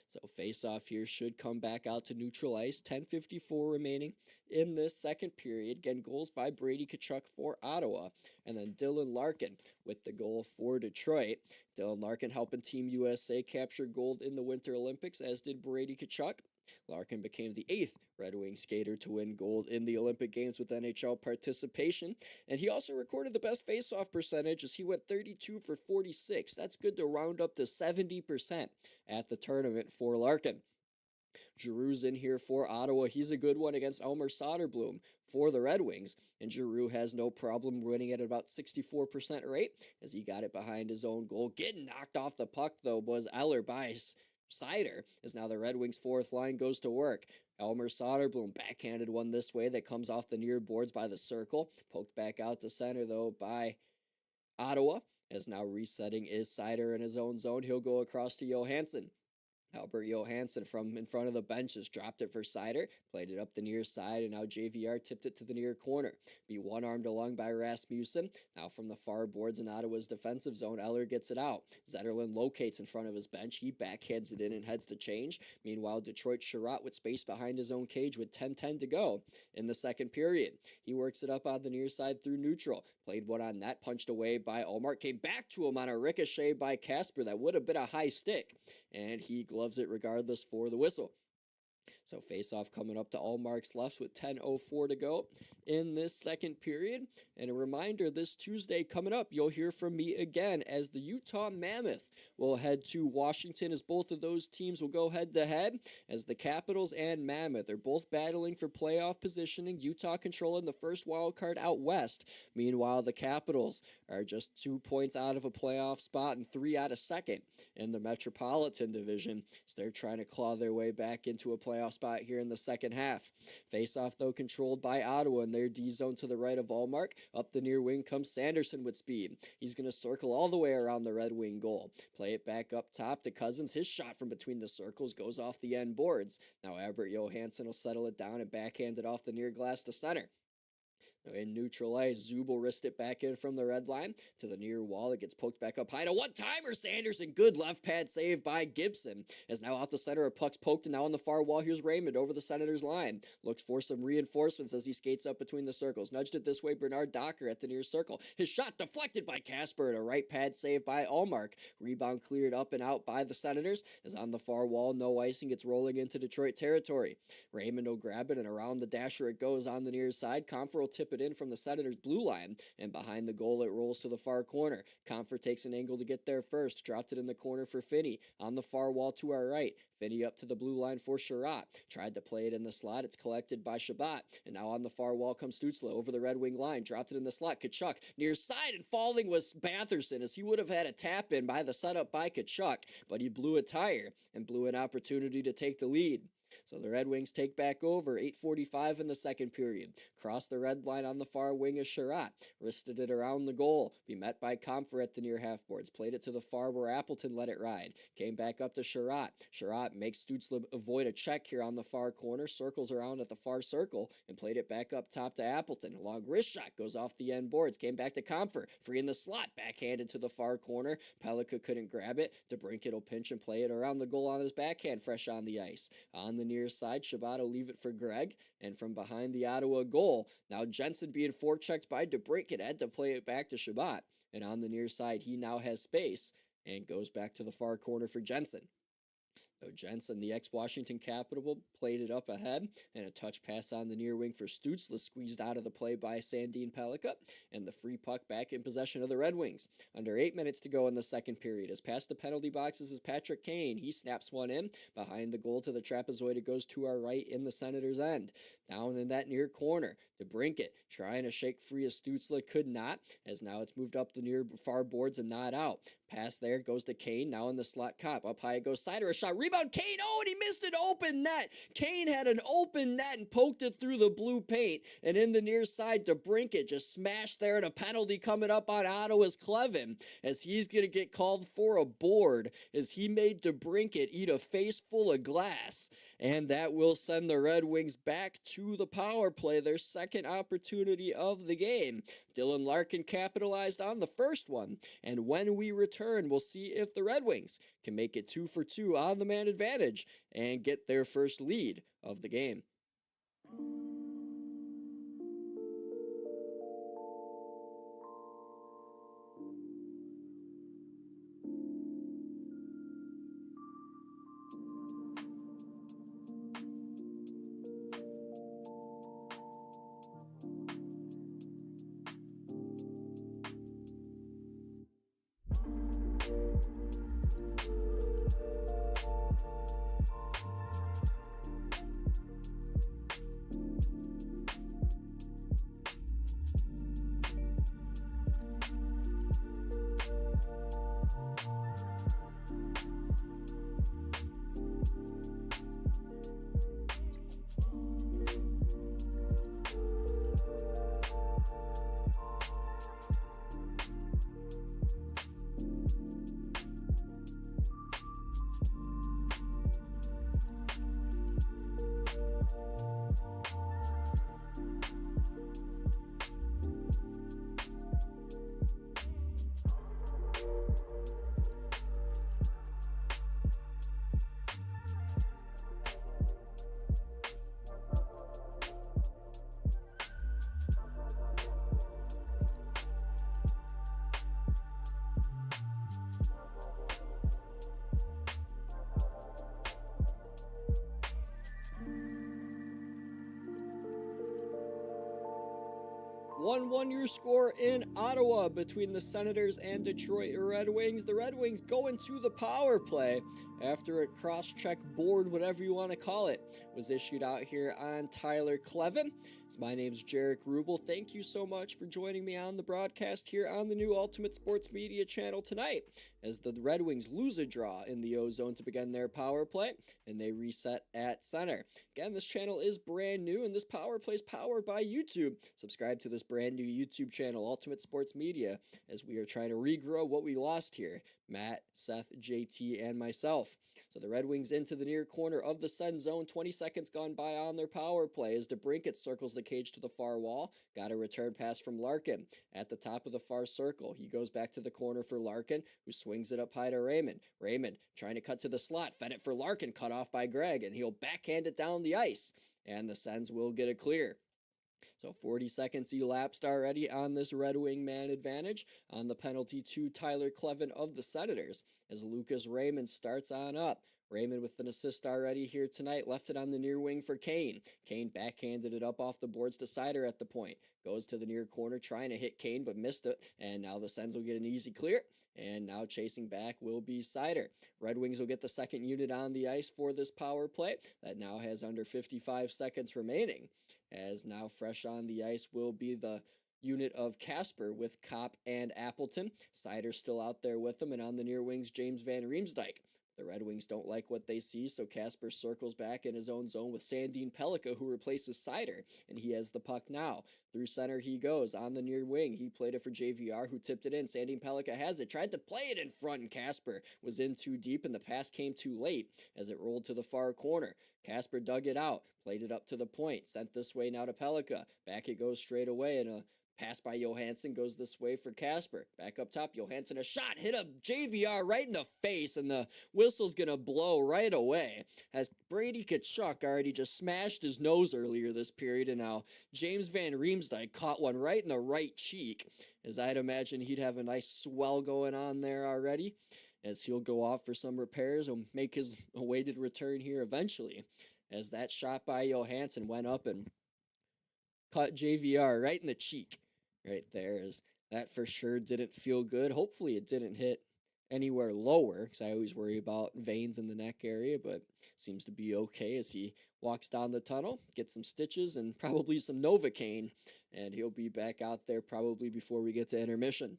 So face-off here should come back out to neutral ice. 10:54 remaining in this second period. Again, goals by Brady Tkachuk for Ottawa. And then Dylan Larkin with the goal for Detroit. Dylan Larkin helping Team USA capture gold in the Winter Olympics, as did Brady Tkachuk. Larkin became the 8th Red Wing skater to win gold in the Olympic Games with NHL participation, and he also recorded the best faceoff percentage as he went 32 for 46. That's good to round up to 70% at the tournament for Larkin. Giroux's in here for Ottawa. He's a good one against Elmer Soderblom for the Red Wings, and Giroux has no problem winning at about 64% rate as he got it behind his own goal. Getting knocked off the puck, though, was Eller by Seider, as now the Red Wings' fourth line goes to work. Elmer Soderblom backhanded one this way that comes off the near boards by the circle. Poked back out to center, though, by Ottawa, as now resetting is Seider in his own zone. He'll go across to Johansson. Albert Johansson from in front of the benches dropped it for Seider, played it up the near side, and now JVR tipped it to the near corner. Be one-armed along by Rasmussen. Now from the far boards in Ottawa's defensive zone, Eller gets it out. Zetterlund locates in front of his bench. He backhands it in and heads to change. Meanwhile, Detroit Sherratt with space behind his own cage with 10:10 to go in the second period. He works it up on the near side through neutral. Played one on net, punched away by Ullmark. Came back to him on a ricochet by Kasper. That would have been a high stick, and he gloves it regardless for the whistle. So face-off coming up to Ullmark's left with 10:04 to go in this second period. And a reminder, this Tuesday coming up, you'll hear from me again as the Utah Mammoth will head to Washington, as both of those teams will go head-to-head, as the Capitals and Mammoth are both battling for playoff positioning. Utah controlling the first wild card out west. Meanwhile, the Capitals are just 2 points out of a playoff spot and 3 out of second in the Metropolitan Division. So they're trying to claw their way back into a playoff spot here in the second half. Face-off, though, controlled by Ottawa in their D zone to the right of Ullmark. Up the near wing comes Sanderson with speed. He's going to circle all the way around the Red Wing goal. Play it back up top to Cousins. His shot from between the circles goes off the end boards. Now Albert Johansson will settle it down and backhand it off the near glass to center. In neutral ice, Zubel wrist it back in from the red line to the near wall. It gets poked back up high to one-timer Sanderson. Good left pad save by Gibson. As now off the center, a puck's poked, and now on the far wall, here's Raymond over the Senators line. Looks for some reinforcements as he skates up between the circles. Nudged it this way, Bernard Docker at the near circle. His shot deflected by Kasper, and a right pad save by Ullmark. Rebound cleared up and out by the Senators. As on the far wall, no icing. It's rolling into Detroit territory. Raymond will grab it, and around the dasher it goes on the near side. Comfer will tip it in from the Senators' blue line, and behind the goal it rolls to the far corner. Comfer takes an angle to get there first, dropped it in the corner for Finney. On the far wall to our right, Finney up to the blue line for Sherratt. Tried to play it in the slot. It's collected by Shabbat. And now on the far wall comes Stützle over the Red Wing line. Dropped it in the slot. Tkachuk near side, and falling was Batherson, as he would have had a tap in by the setup by Tkachuk, but he blew a tire and blew an opportunity to take the lead. So the Red Wings take back over. 8:45 in the second period. Cross the red line on the far wing is Sherratt. Wristed it around the goal. Be met by Comfer at the near half boards. Played it to the far where Appleton let it ride. Came back up to Sherratt. Sherratt makes Stützle avoid a check here on the far corner. Circles around at the far circle and played it back up top to Appleton. A long wrist shot goes off the end boards. Came back to Comfer. Free in the slot. Backhanded to the far corner. Pellica couldn't grab it. DeBrincat will pinch and play it around the goal on his backhand, fresh on the ice. On the near side, Shabbat will leave it for Greg, and from behind the Ottawa goal, now Jensen being forechecked by DeBrincat had to play it back to Shabbat, and on the near side, he now has space and goes back to the far corner for Jensen. So Jensen, the ex-Washington Capital, played it up ahead, and a touch pass on the near wing for Stützle, squeezed out of the play by Sandin Pellica, and the free puck back in possession of the Red Wings. Under 8 minutes to go in the second period. As past the penalty boxes is Patrick Kane. He snaps one in. Behind the goal to the trapezoid, it goes to our right in the Senators' end. Down in that near corner, DeBrincat trying to shake free of Stützle, could not, as now it's moved up the near far boards and not out. Pass there, goes to Kane, now in the slot. Cop, up high goes Seider, a shot, rebound, Kane, oh, and he missed an open net. Kane had an open net and poked it through the blue paint, and in the near side, DeBrincat just smashed there, and a penalty coming up on Ottawa's Clevin, as he's going to get called for a board, as he made DeBrincat eat a face full of glass, and that will send the Red Wings back to the power play, their second opportunity of the game. Dylan Larkin capitalized on the first one, and when we return, we'll see if the Red Wings can make it 2 for 2 on the man advantage and get their first lead of the game. One your score in Ottawa between the Senators and Detroit Red Wings. The Red Wings go into the power play after a cross-check board, whatever you want to call it, was issued out here on Tyler Clevin. My name's Jaric Rubel. Thank you so much for joining me on the broadcast here on the new Ultimate Sports Media channel tonight, as the Red Wings lose a draw in the O-Zone to begin their power play, and they reset at center. Again, this channel is brand new, and this power play is powered by YouTube. Subscribe to this brand new YouTube channel, Ultimate Sports Media, as we are trying to regrow what we lost here. Matt, Seth, JT, and myself. So the Red Wings into the near corner of the Sen zone. 20 seconds gone by on their power play as DeBrincat circles the cage to the far wall. Got a return pass from Larkin at the top of the far circle. He goes back to the corner for Larkin, who swings it up high to Raymond. Raymond trying to cut to the slot. Fed it for Larkin, cut off by Greg, and he'll backhand it down the ice. And the Sens will get a clear. So 40 seconds elapsed already on this Red Wing man advantage on the penalty to Tyler Clevin of the Senators as Lucas Raymond starts on up. Raymond with an assist already here tonight, left it on the near wing for Kane. Kane backhanded it up off the boards to Seider at the point. Goes to the near corner trying to hit Kane but missed it, and now the Sens will get an easy clear. And now chasing back will be Seider. Red Wings will get the second unit on the ice for this power play that now has under 55 seconds remaining. As now fresh on the ice will be the unit of Casper with Kopp and Appleton. Seider still out there with them, and on the near wings, James Van Riemsdyk. The Red Wings don't like what they see, so Casper circles back in his own zone with Sandin Pellikka, who replaces Seider, and he has the puck now. Through center he goes. On the near wing, he played it for JVR, who tipped it in. Sandin Pellikka has it. Tried to play it in front, and Casper was in too deep, and the pass came too late as it rolled to the far corner. Casper dug it out, played it up to the point, sent this way now to Pellikka. Back it goes straight away, and a pass by Johansson goes this way for Casper. Back up top, Johansson, a shot, hit a JVR right in the face, and the whistle's going to blow right away. As Brady Tkachuk already just smashed his nose earlier this period, and now James Van Riemsdyk caught one right in the right cheek, as I'd imagine he'd have a nice swell going on there already, as he'll go off for some repairs and make his awaited return here eventually, as that shot by Johansson went up and cut JVR right in the cheek. Right there, is that for sure didn't feel good. Hopefully it didn't hit anywhere lower, because I always worry about veins in the neck area, but seems to be okay as he walks down the tunnel, gets some stitches and probably some Novocaine, and he'll be back out there probably before we get to intermission.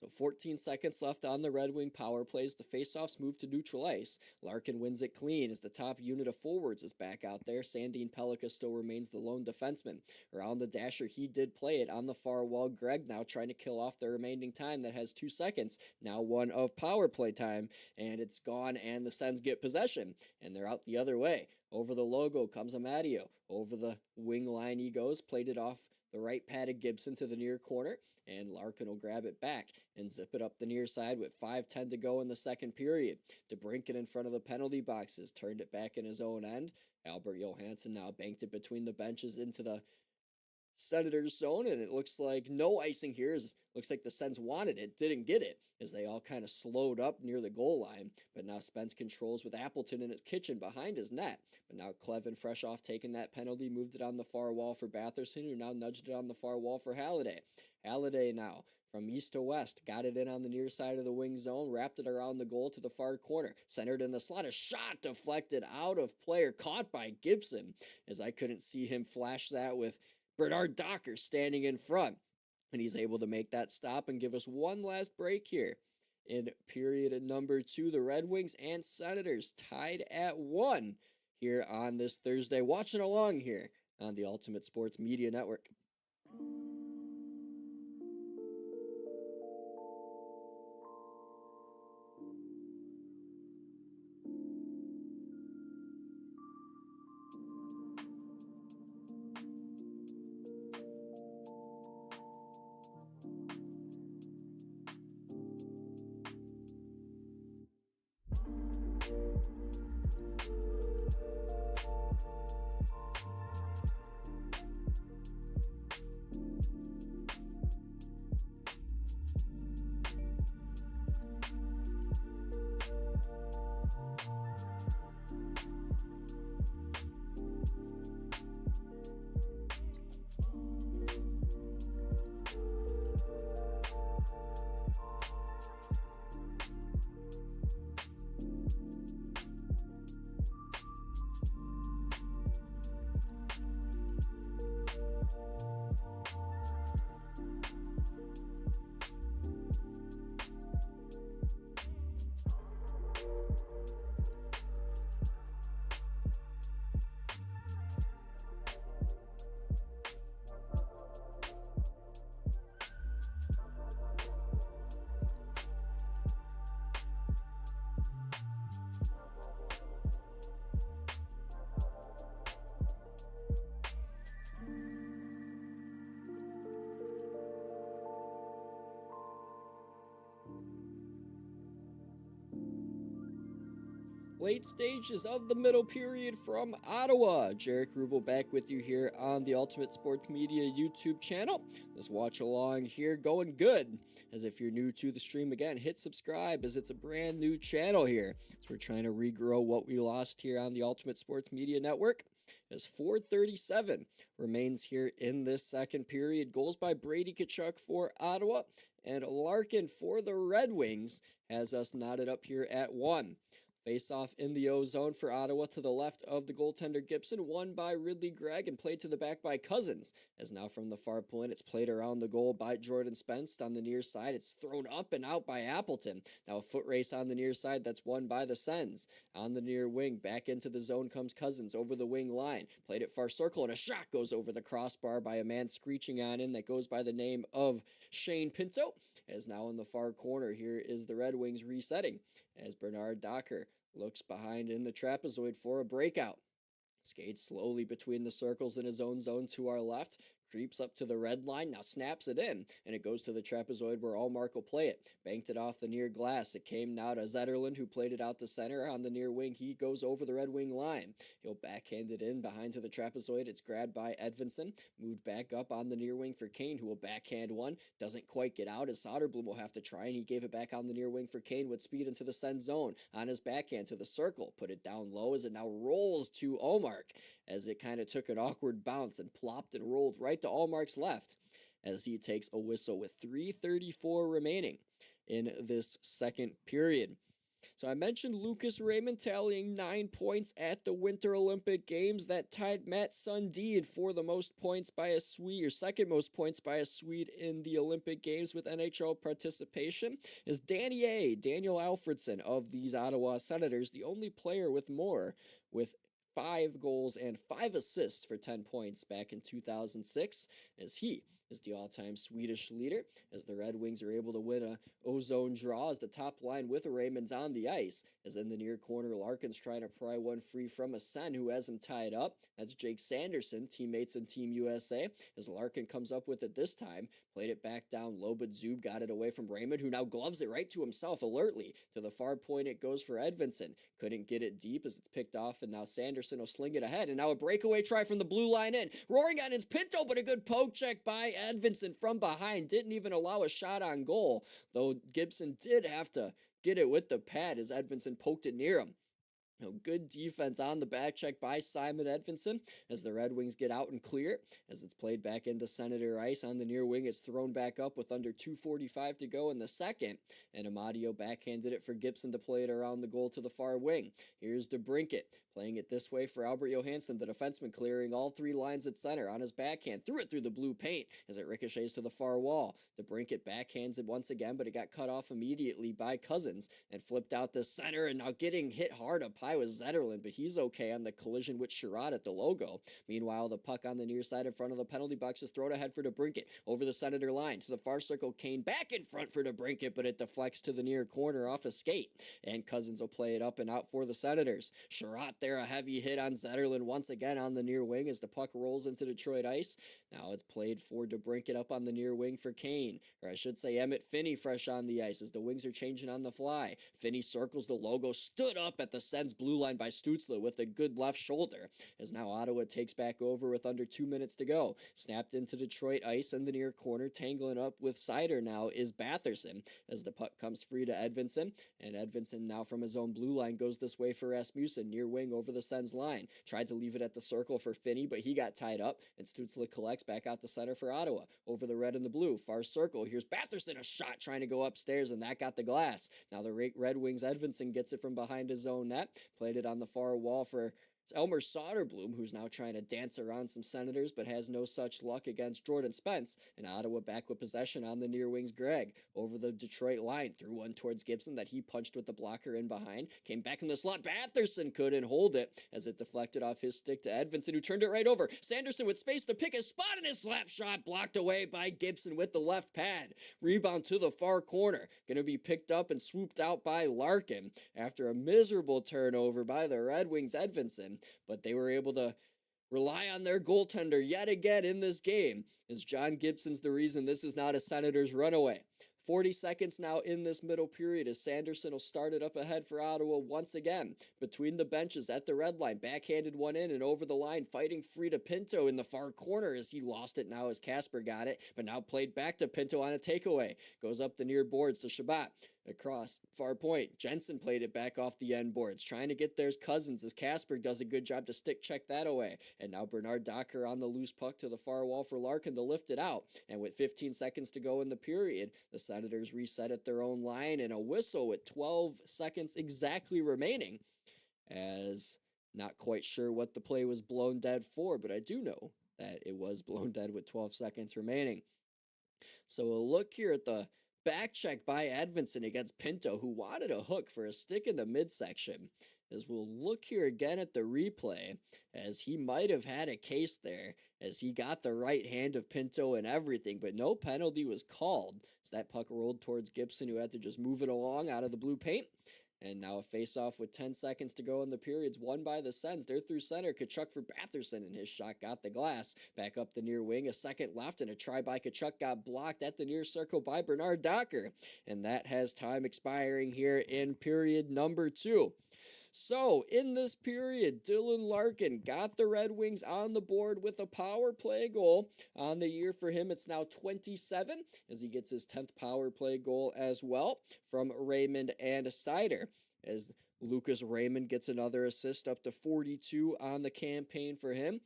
So 14 seconds left on the Red Wing power plays. The faceoffs move to neutral ice. Larkin wins it clean as the top unit of forwards is back out there. Sandin Pellikka still remains the lone defenseman. Around the dasher, he did play it on the far wall. Greg now trying to kill off the remaining time that has 2 seconds. Now one of power play time, and it's gone, and the Sens get possession, and they're out the other way. Over the logo comes Amadio. Over the wing line he goes, played it off the right pad of Gibson to the near corner, and Larkin will grab it back and zip it up the near side with 5:10 to go in the second period. DeBrincat in front of the penalty boxes turned it back in his own end. Albert Johansson now banked it between the benches into the Senators zone, and it looks like no icing here. Looks like the Sens wanted it, didn't get it, as they all kind of slowed up near the goal line. But now Spence controls with Appleton in his kitchen behind his net. But now Clevin, fresh off taking that penalty, moved it on the far wall for Batherson, who now nudged it on the far wall for Halliday. Halliday now, from east to west, got it in on the near side of the wing zone, wrapped it around the goal to the far corner, centered in the slot, a shot deflected out of play, or caught by Gibson, as I couldn't see him flash that with Bernard Docker standing in front. And he's able to make that stop and give us one last break here. In period number 2, the Red Wings and Senators tied at 1 here on this Thursday. Watching along here on the Ultimate Sports Media Network. Late stages of the middle period from Ottawa. Jaric Rubel back with you here on the Ultimate Sports Media YouTube channel. This watch along here going good. As if you're new to the stream, again, hit subscribe as it's a brand new channel here. So we're trying to regrow what we lost here on the Ultimate Sports Media Network. As 4:37 remains here in this second period. Goals by Brady Tkachuk for Ottawa, and Larkin for the Red Wings has us knotted up here at 1. Face-off in the O-zone for Ottawa to the left of the goaltender Gibson, won by Ridley Gregg and played to the back by Cousins. As now from the far point, it's played around the goal by Jordan Spence on the near side. It's thrown up and out by Appleton. Now a foot race on the near side that's won by the Sens. On the near wing, back into the zone comes Cousins over the wing line. Played at far circle, and a shot goes over the crossbar by a man screeching on in that goes by the name of Shane Pinto. As now in the far corner, here is the Red Wings resetting as Bernard Docker looks behind in the trapezoid for a breakout. Skates slowly between the circles in his own zone to our left. Creeps up to the red line, now snaps it in, and it goes to the trapezoid where Allmark will play it. Banked it off the near glass. It came now to Zetterlund, who played it out the center. On the near wing, he goes over the Red Wing line. He'll backhand it in behind to the trapezoid. It's grabbed by Edvinsson. Moved back up on the near wing for Kane, who will backhand one. Doesn't quite get out as Soderblom will have to try, and he gave it back on the near wing for Kane with speed into the Sens zone. On his backhand to the circle. Put it down low as it now rolls to Allmark, as it kind of took an awkward bounce and plopped and rolled right to Allmark's left as he takes a whistle with 3:34 remaining in this second period. So I mentioned Lucas Raymond tallying 9 points at the Winter Olympic Games. That tied Matt Sundin for the most points by a Swede, or second most points by a Swede in the Olympic Games with NHL participation. Is Daniel Alfredsson of these Ottawa Senators, the only player with more, with 5 goals and 5 assists for 10 points back in 2006, as he is the all-time Swedish leader, as the Red Wings are able to win a ozone draw as the top line with Raymond's on the ice, as in the near corner, Larkin's trying to pry one free from a Sen who has him tied up. That's Jake Sanderson, teammates in Team USA, as Larkin comes up with it this time, played it back down low, but Zub got it away from Raymond, who now gloves it right to himself alertly. To the far point it goes for Edvinsson. Couldn't get it deep as it's picked off, and now Sanderson will sling it ahead, and now a breakaway try from the blue line in. Roaring on, it's Pinto, but a good poke check by Edvinsson from behind. Didn't even allow a shot on goal, though Gibson did have to get it with the pad as Edvinsson poked it near him. Good defense on the back check by Simon Edvinsson as the Red Wings get out and clear. As it's played back into Senator ice on the near wing, it's thrown back up with under 2:45 to go in the second. And Amadio backhanded it for Gibson to play it around the goal to the far wing. Here's DeBrincat playing it this way for Albert Johansson, the defenseman, clearing all 3 lines at center on his backhand. Threw it through the blue paint as it ricochets to the far wall. DeBrincat backhands it once again, but it got cut off immediately by Cousins and flipped out the center, and now getting hit hard up high was Zetterlund, but he's okay on the collision with Sherrod at the logo. Meanwhile, the puck on the near side in front of the penalty box is thrown ahead for DeBrincat over the Senator line to the far circle. Kane back in front for DeBrincat, but it deflects to the near corner off a skate, and Cousins will play it up and out for the Senators. Sherrod there, a heavy hit on Zetterlund once again on the near wing as the puck rolls into Detroit ice. Now it's played for DeBrincat up on the near wing for Kane, or I should say Emmett Finney fresh on the ice as the Wings are changing on the fly. Finney circles the logo, stood up at the Sens blue line by Stützle with a good left shoulder, as now Ottawa takes back over with under 2 minutes to go. Snapped into Detroit ice in the near corner, tangling up with Seider now is Batherson as the puck comes free to Edvinsson, and Edvinsson now from his own blue line goes this way for Rasmussen, near wing over the Sens line. Tried to leave it at the circle for Finney, but he got tied up, and Stützle collects back out the center for Ottawa. Over the red and the blue, far circle, here's Batherson, a shot trying to go upstairs, and that got the glass. Now the Red Wings Edvinsson gets it from behind his own net, played it on the far wall for Elmer Soderblom, who's now trying to dance around some Senators, but has no such luck against Jordan Spence. And Ottawa back with possession on the near wings. Gregg over the Detroit line, threw one towards Gibson that he punched with the blocker in behind. Came back in the slot. Batherson couldn't hold it as it deflected off his stick to Edvinsson, who turned it right over. Sanderson with space to pick his spot, and his slap shot blocked away by Gibson with the left pad. Rebound to the far corner. Going to be picked up and swooped out by Larkin after a miserable turnover by the Red Wings Edvinsson. But they were able to rely on their goaltender yet again in this game, as John Gibson's the reason this is not a Senators runaway. 40 seconds now in this middle period as Sanderson will start it up ahead for Ottawa once again. Between the benches at the red line, backhanded one in and over the line, fighting free to Pinto in the far corner as he lost it now as Casper got it, but now played back to Pinto on a takeaway. Goes up the near boards to Shabbat. Across far point, Jensen played it back off the end boards, trying to get there's Cousins as Casper does a good job to stick check that away. And now Bernard Docker on the loose puck to the far wall for Larkin to lift it out. And with 15 seconds to go in the period, the Senators reset at their own line, and a whistle with 12 seconds exactly remaining, as not quite sure what the play was blown dead for, but I do know that it was blown dead with 12 seconds remaining. So a look here at the back check by Edvinsson against Pinto, who wanted a hook for a stick in the midsection. As we'll look here again at the replay, as he might have had a case there, as he got the right hand of Pinto and everything, but no penalty was called, as that puck rolled towards Gibson, who had to just move it along out of the blue paint. And now a face-off with 10 seconds to go in the period's won by the Sens. They're through center. Kachuk for Batherson, and his shot got the glass. Back up the near wing, a second left, and a try by Kachuk got blocked at the near circle by Bernard Docker. And that has time expiring here in period number 2. So, in this period, Dylan Larkin got the Red Wings on the board with a power play goal. On the year for him, it's now 27, as he gets his 10th power play goal as well from Raymond and Seider, as Lucas Raymond gets another assist up to 42 on the campaign for him.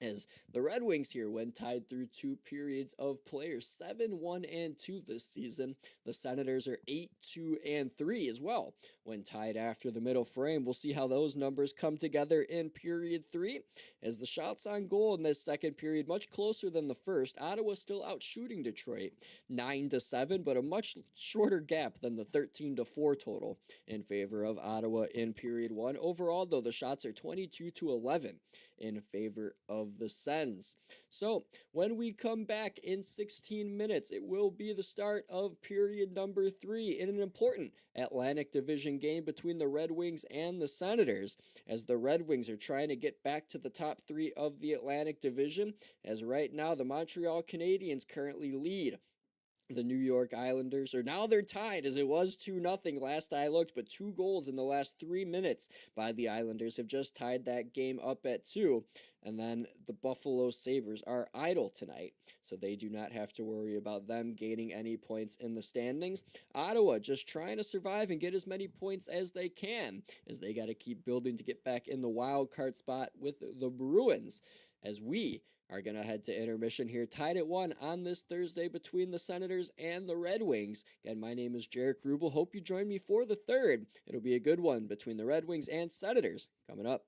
as the Red Wings here, when tied through 2 periods of play, 7-1-2 this season. The Senators are 8-2-3 as well when tied after the middle frame. We'll see how those numbers come together in period 3, as the shots on goal in this second period much closer than the first. Ottawa still out shooting Detroit 9-7, but a much shorter gap than the 13-4 total in favor of Ottawa in period 1. Overall, though, the shots are 22-11 in favor of the Sens. So when we come back in 16 minutes, it will be the start of period number 3 in an important Atlantic Division game between the Red Wings and the Senators, as the Red Wings are trying to get back to the top 3 of the Atlantic Division, as right now the Montreal Canadiens currently lead the New York Islanders, or now they're tied, as it was 2-0 last I looked, but 2 goals in the last 3 minutes by the Islanders have just tied that game up at 2. And then the Buffalo Sabres are idle tonight, so they do not have to worry about them gaining any points in the standings. Ottawa just trying to survive and get as many points as they can, as they got to keep building to get back in the wild card spot with the Bruins, as we are going to head to intermission here, tied at 1 on this Thursday between the Senators and the Red Wings. Again, my name is Jaric Rubel. Hope you join me for the third. It'll be a good one between the Red Wings and Senators coming up.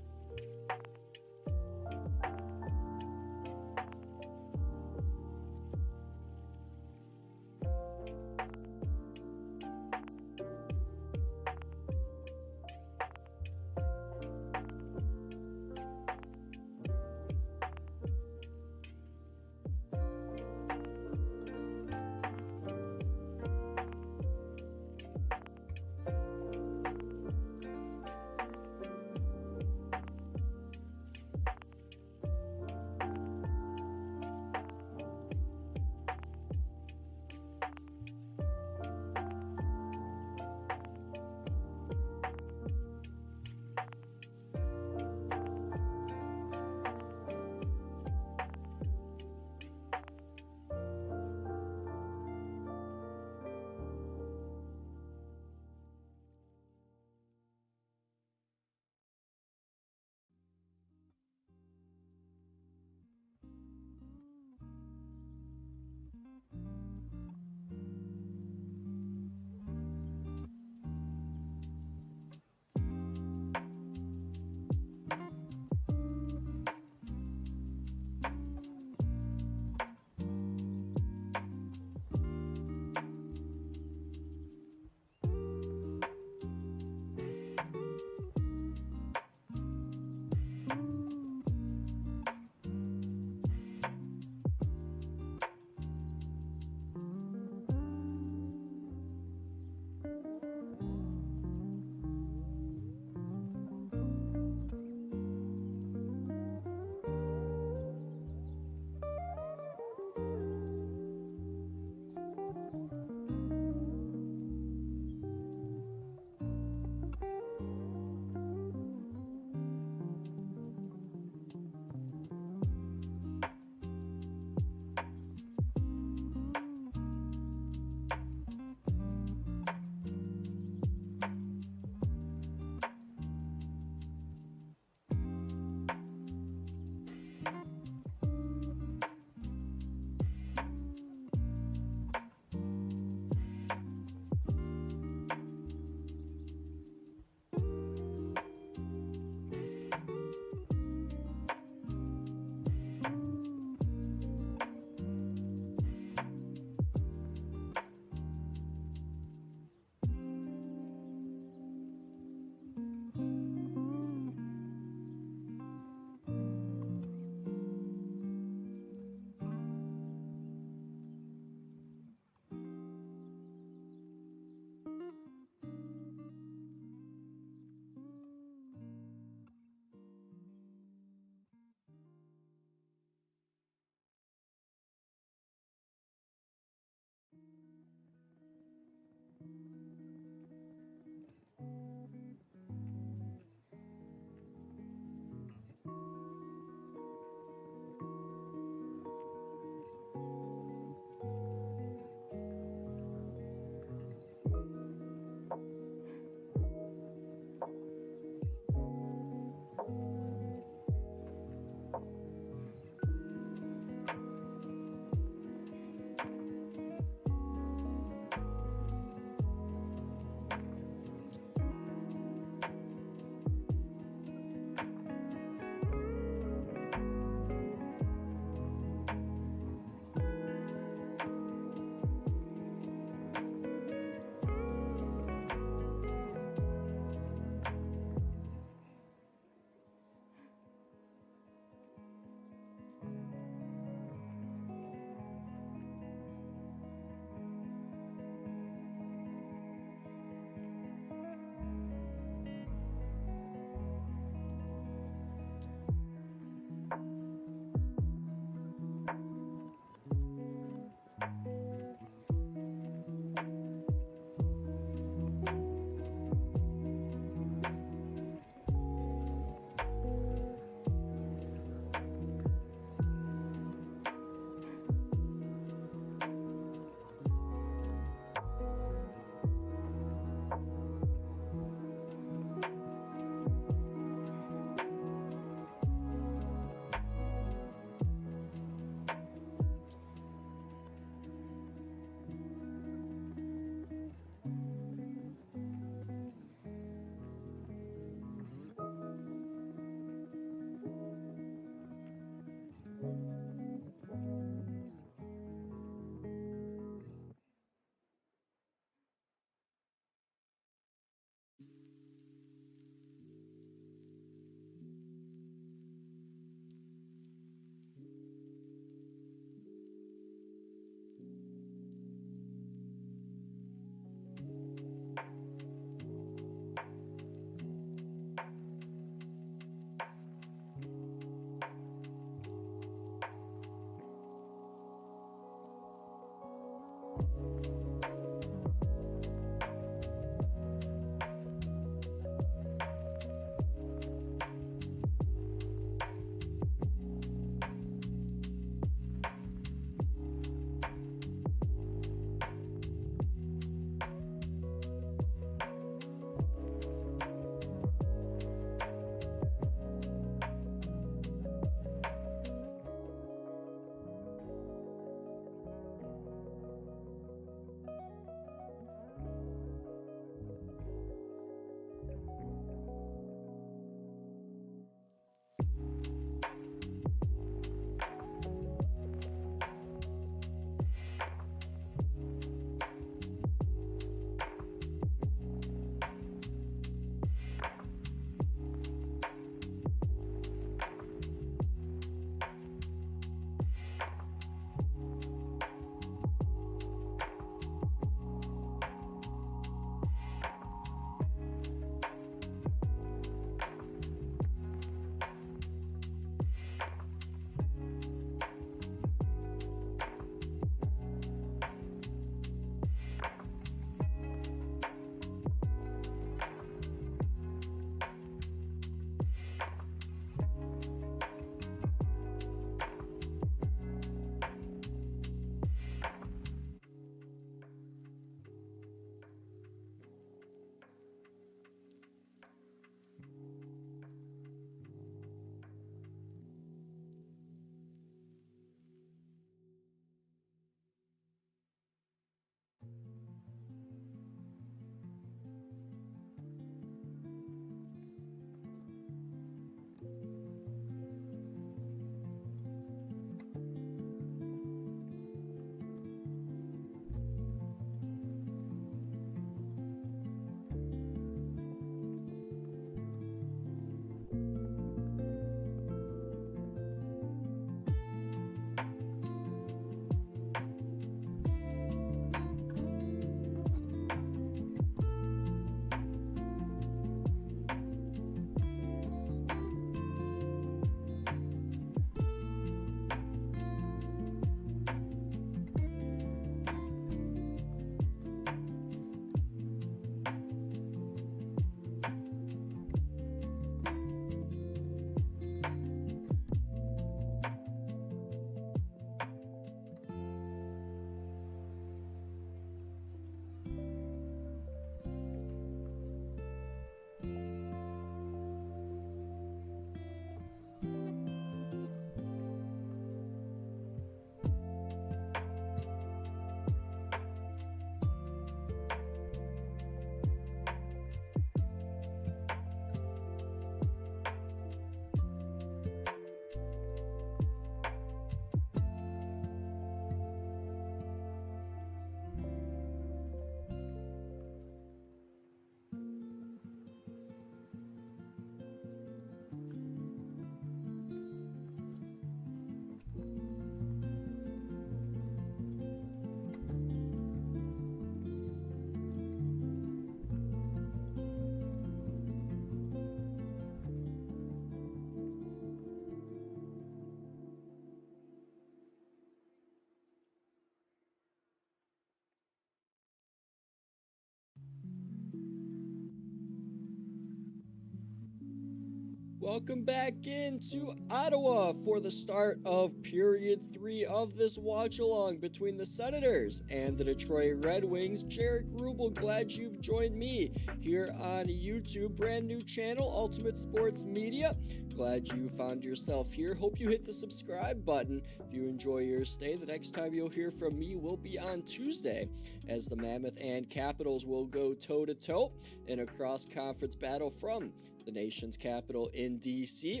Welcome back into Ottawa for the start of period 3 of this watch along between the Senators and the Detroit Red Wings. Jaric Rubel, glad you've joined me here on YouTube, brand new channel, Ultimate Sports Media. Glad you found yourself here. Hope you hit the subscribe button if you enjoy your stay. The next time you'll hear from me will be on Tuesday, as the Mammoth and Capitals will go toe-to-toe in a cross-conference battle from the nation's capital in DC.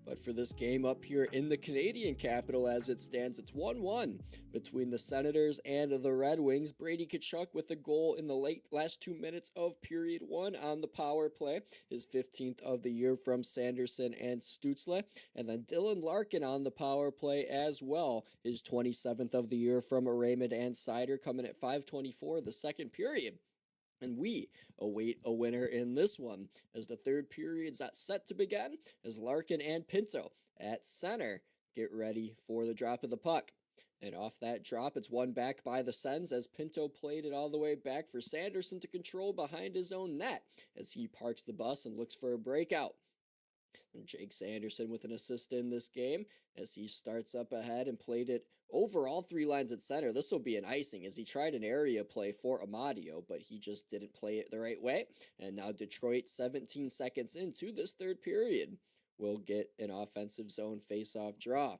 But for this game up here in the Canadian capital, as it stands, it's 1-1 between the Senators and the Red Wings. Brady Tkachuk with a goal in the last 2 minutes of period 1 on the power play, his 15th of the year from Sanderson and Stützle. And then Dylan Larkin on the power play as well, his 27th of the year from Raymond and Seider, coming at 5:24 the second period. And we await a winner in this one, as the third period's set to begin, as Larkin and Pinto at center get ready for the drop of the puck. And off that drop, it's won back by the Sens, as Pinto played it all the way back for Sanderson to control behind his own net, as he parks the bus and looks for a breakout. And Jake Sanderson with an assist in this game, as he starts up ahead and played it over all three lines at center. This will be an icing, as he tried an area play for Amadio, but he just didn't play it the right way. And now Detroit, 17 seconds into this third period, will get an offensive zone face-off draw.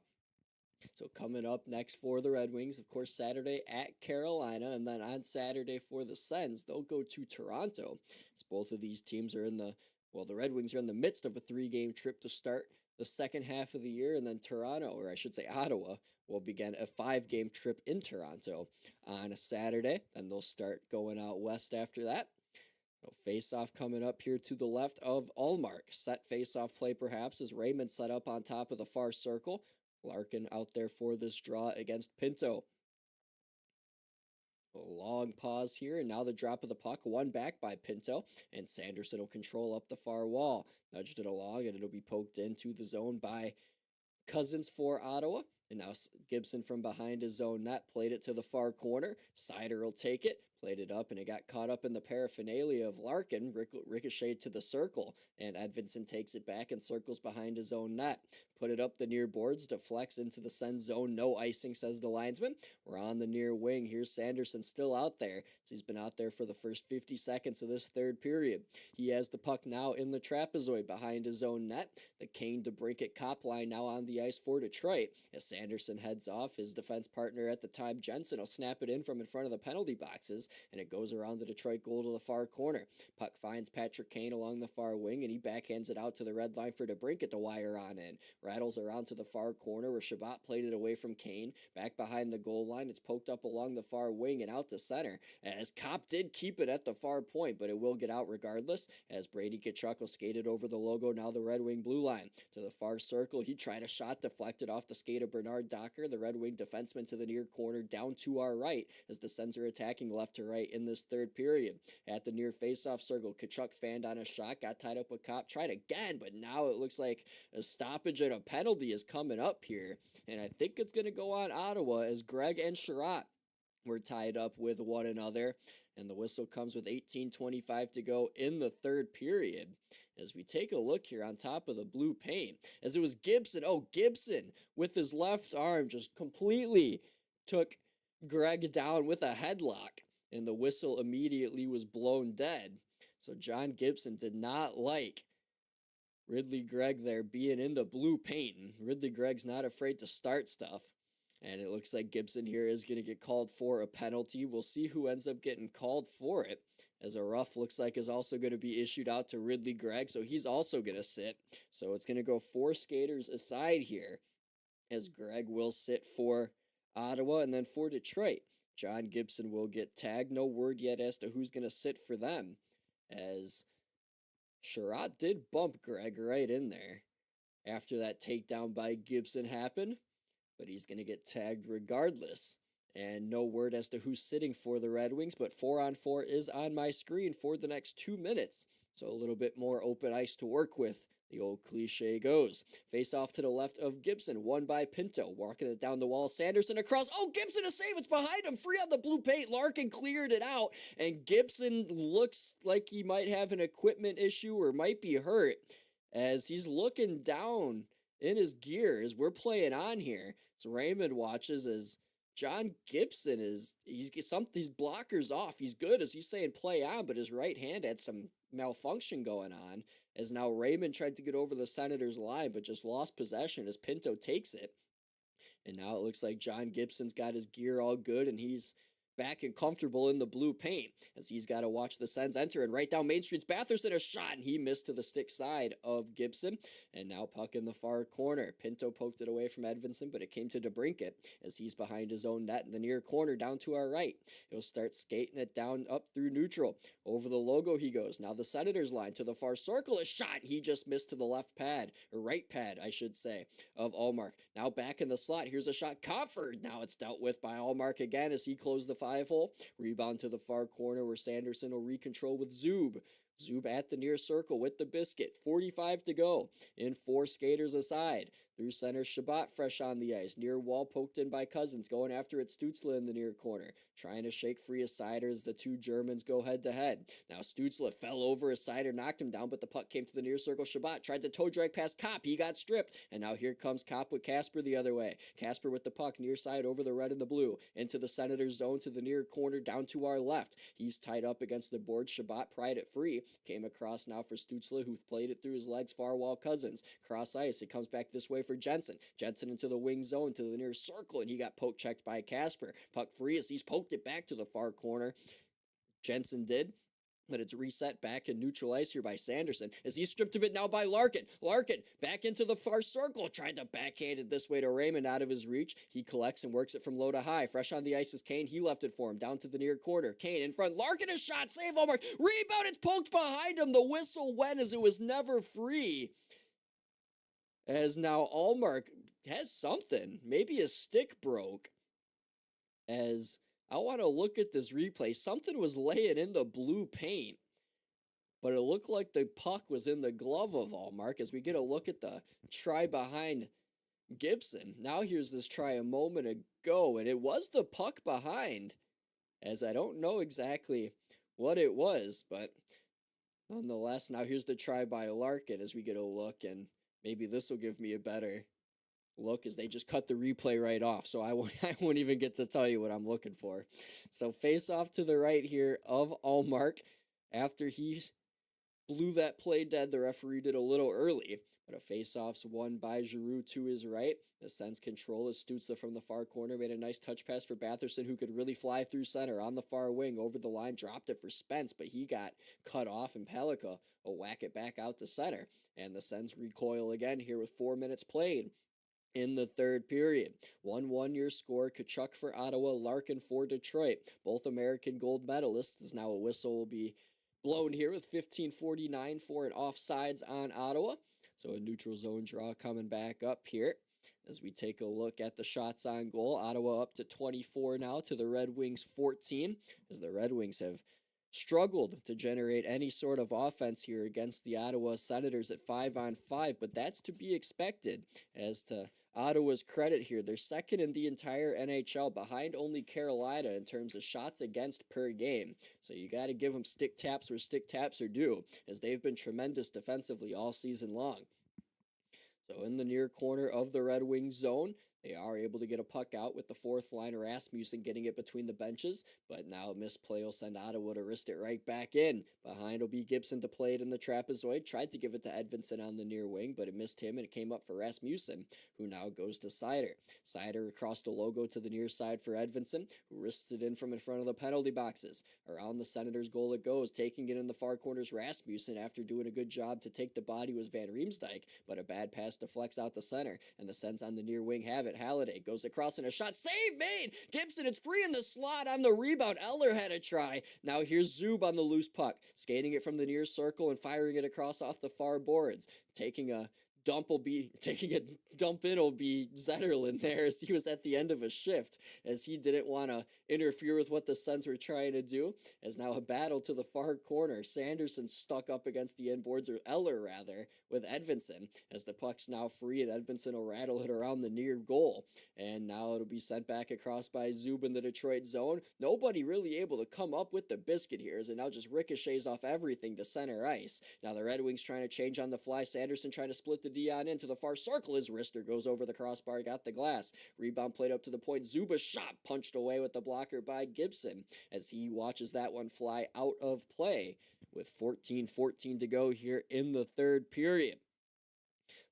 So coming up next for the Red Wings, of course, Saturday at Carolina, and then on Saturday for the Sens, they'll go to Toronto, as both of these teams are the Red Wings are in the midst of a 3-game trip to start the second half of the year, and then Toronto, or I should say Ottawa, will begin a 5-game trip in Toronto on a Saturday, and they'll start going out west after that. Face-off coming up here to the left of Ullmark. Set face-off play perhaps, as Raymond set up on top of the far circle. Larkin out there for this draw against Pinto. A long pause here, and now the drop of the puck, won back by Pinto, and Sanderson will control up the far wall. Nudged it along, and it'll be poked into the zone by Cousins for Ottawa. And now Gibson from behind his own net played it to the far corner. Seider will take it, played it up, and it got caught up in the paraphernalia of Larkin, ricocheted to the circle, and Edvinsson takes it back and circles behind his own net. Put it up the near boards, deflects into the Sens zone. No icing, says the linesman. We're on the near wing. Here's Sanderson still out there, so he's been out there for the first 50 seconds of this third period. He has the puck now in the trapezoid behind his own net. The Kane to Brinkett Cop line now on the ice for Detroit. As Sanderson heads off, his defense partner at the time, Jensen, will snap it in from in front of the penalty boxes, and it goes around the Detroit goal to the far corner. Puck finds Patrick Kane along the far wing, and he backhands it out to the red line for DeBrincat to wire on in. Rattles around to the far corner, where Shabbat played it away from Kane. Back behind the goal line, it's poked up along the far wing and out to center, as Kopp did keep it at the far point, but it will get out regardless, as Brady Tkachuk will skate it over the logo, now the Red Wing blue line. To the far circle, he tried a shot deflected off the skate of Bernard Docker, the Red Wing defenseman, to the near corner down to our right, as the Sens are attacking left to right in this third period. At the near face-off circle, Tkachuk fanned on a shot, got tied up with Kopp, tried again, but now it looks like a stoppage and a penalty is coming up here, and I think it's going to go on Ottawa, as Greg and Sherratt were tied up with one another, and the whistle comes with 18:25 to go in the third period. As we take a look here on top of the blue paint, as it was Gibson, Gibson with his left arm just completely took Greg down with a headlock, and the whistle immediately was blown dead. So John Gibson did not like Ridley Gregg there being in the blue paint. Ridley Gregg's not afraid to start stuff. And it looks like Gibson here is going to get called for a penalty. We'll see who ends up getting called for it, as a rough looks like is also going to be issued out to Ridley Gregg, so he's also going to sit. So it's going to go 4 skaters aside here, as Gregg will sit for Ottawa, and then for Detroit, John Gibson will get tagged. No word yet as to who's going to sit for them, as Sherratt did bump Gregg right in there after that takedown by Gibson happened, but he's going to get tagged regardless. And no word as to who's sitting for the Red Wings, but 4-on-4 is on my screen for the next 2 minutes. So a little bit more open ice to work with, the old cliche goes. Face off to the left of Gibson, won by Pinto. Walking it down the wall, Sanderson across. Gibson a save, it's behind him, free on the blue paint. Larkin cleared it out, and Gibson looks like he might have an equipment issue or might be hurt. as he's looking down in his gear as we're playing on here. So Raymond watches as John Gibson he's these blockers off. He's good as he's saying play on, but his right hand had some malfunction going on as now Raymond tried to get over the Senators line but just lost possession as Pinto takes it. And now it looks like John Gibson's got his gear all good and he's back and comfortable in the blue paint as he's got to watch the Sens enter. And right down Main Street's Batherson, a shot, and he missed to the stick side of Gibson. And now puck in the far corner. Pinto poked it away from Edvinsson, but it came to DeBrincat as he's behind his own net in the near corner down to our right. He'll start skating it down up through neutral. Over the logo he goes. Now the Senators line to the far circle, a shot. He just missed to the left pad, or right pad, I should say, of Allmark. Now back in the slot. Here's a shot. Comfort. Now it's dealt with by Allmark again as he closed the 5-hole. Rebound to the far corner where Sanderson will recontrol with Zub. Zub at the near circle with the biscuit. 45 to go. In 4 skaters aside. Through center, Shabbat fresh on the ice. Near wall poked in by Cousins. Going after it, Stutzla in the near corner. Trying to shake free a Sider as the two Germans go head to head. Now Stutzla fell over. A Sider knocked him down, but the puck came to the near circle. Shabbat tried to toe drag past Kopp. He got stripped. And now here comes Kopp with Casper the other way. Casper with the puck near side over the red and the blue. Into the Senators zone to the near corner down to our left. He's tied up against the board. Shabbat pried it free. Came across now for Stutzla, who played it through his legs far wall. Cousins. Cross ice. It comes back this way for Jensen. Jensen into the wing zone to the near circle, and he got poke checked by Casper. Puck free as he's poked it back to the far corner. Jensen did. But it's reset back in neutral ice here by Sanderson as he's stripped of it now by Larkin. Larkin back into the far circle. Tried to backhand it this way to Raymond out of his reach. He collects and works it from low to high. Fresh on the ice is Kane. He left it for him down to the near corner. Kane in front. Larkin a shot. Save Allmark. Rebound. It's poked behind him. The whistle went as it was never free. As now Allmark has something. Maybe his stick broke. As I want to look at this replay. Something was laying in the blue paint, but it looked like the puck was in the glove of Allmark as we get a look at the try behind Gibson. Now here's this try a moment ago, and it was the puck behind, as I don't know exactly what it was, but nonetheless, now here's the try by Larkin as we get a look, and maybe this will give me a better look as they just cut the replay right off, so I won't even get to tell you what I'm looking for. So face off to the right here of Allmark after he blew that play dead. The referee did a little early, but a face-off's won by Giroux to his right. The Sens control as Stutzla from the far corner made a nice touch pass for Batherson, who could really fly through center on the far wing over the line, dropped it for Spence, but he got cut off, and Pellica will whack it back out to center. And the Sens recoil again here with 4 minutes played in the third period. 1-1 your score. Tkachuk for Ottawa, Larkin for Detroit. Both American gold medalists. As now a whistle will be blown here with 15:49 for an offsides on Ottawa. So a neutral zone draw coming back up here. As we take a look at the shots on goal, Ottawa up to 24 now to the Red Wings 14, as the Red Wings have struggled to generate any sort of offense here against the Ottawa Senators at 5-on-5, but that's to be expected. As to Ottawa's credit here, they're second in the entire NHL, behind only Carolina in terms of shots against per game. So you got to give them stick taps where stick taps are due, as they've been tremendous defensively all season long. So in the near corner of the Red Wings zone, they are able to get a puck out with the fourth line, Rasmussen getting it between the benches, but now a misplay will send Ottawa to wrist it right back in. Behind will be Gibson to play it in the trapezoid. Tried to give it to Edvinsson on the near wing, but it missed him, and it came up for Rasmussen, who now goes to Seider. Seider across the logo to the near side for Edvinsson, who wrists it in from in front of the penalty boxes. Around the Senators' goal it goes, taking it in the far corners Rasmussen after doing a good job to take the body was Van Riemsdyk, but a bad pass deflects out the center, and the Sens on the near wing have it. Halliday goes across and a shot. Save made! Gibson, it's free in the slot on the rebound. Eller had a try. Now here's Zub on the loose puck, skating it from the near circle and firing it across off the far boards. Taking a taking a dump in will be Zetterlund there, as he was at the end of a shift, as he didn't want to interfere with what the Sens were trying to do. As now a battle to the far corner. Sanderson stuck up against the inboards, or Eller rather, with Edvinsson, as the puck's now free and Edvinsson will rattle it around the near goal. And now it'll be sent back across by Zub in the Detroit zone. Nobody really able to come up with the biscuit here, as it now just ricochets off everything to center ice. Now the Red Wings trying to change on the fly. Sanderson trying to split the D on into the far circle. His wrister goes over the crossbar, got the glass. Rebound played up to the point. Zuba's shot punched away with the blocker by Gibson, as he watches that one fly out of play with 14:14 to go here in the third period.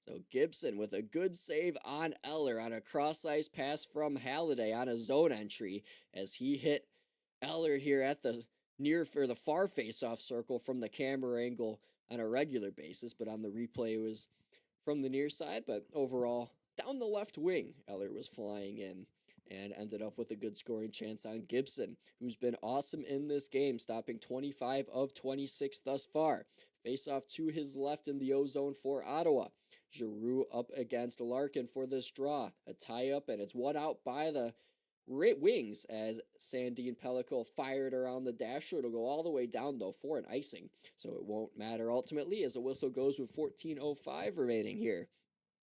So Gibson with a good save on Eller on a cross-ice pass from Halliday on a zone entry, as he hit Eller here at the the far face-off circle from the camera angle on a regular basis, but on the replay it was from the near side. But overall, down the left wing, Eller was flying in and ended up with a good scoring chance on Gibson, who's been awesome in this game, stopping 25 of 26 thus far. Face-off to his left in the O-zone for Ottawa. Giroux up against Larkin for this draw. A tie-up, and it's one out by the Wings as Sandin Pellico fired around the dasher. It'll go all the way down, though, for an icing, so it won't matter ultimately, as the whistle goes with 14:05 remaining here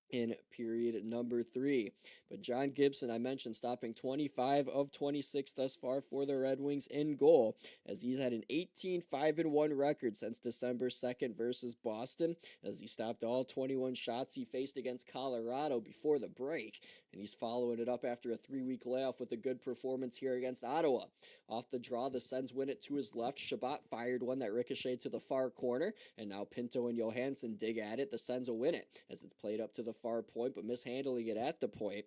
in period number 3. But John Gibson, I mentioned, stopping 25 of 26 thus far for the Red Wings in goal, as he's had an 18-5-1 record since December 2nd versus Boston, as he stopped all 21 shots he faced against Colorado before the break, and he's following it up after a 3-week layoff with a good performance here against Ottawa. Off the draw, the Sens win it to his left. Shabbat fired one that ricocheted to the far corner, and now Pinto and Johansson dig at it. The Sens will win it, as it's played up to the far point, but mishandling it at the point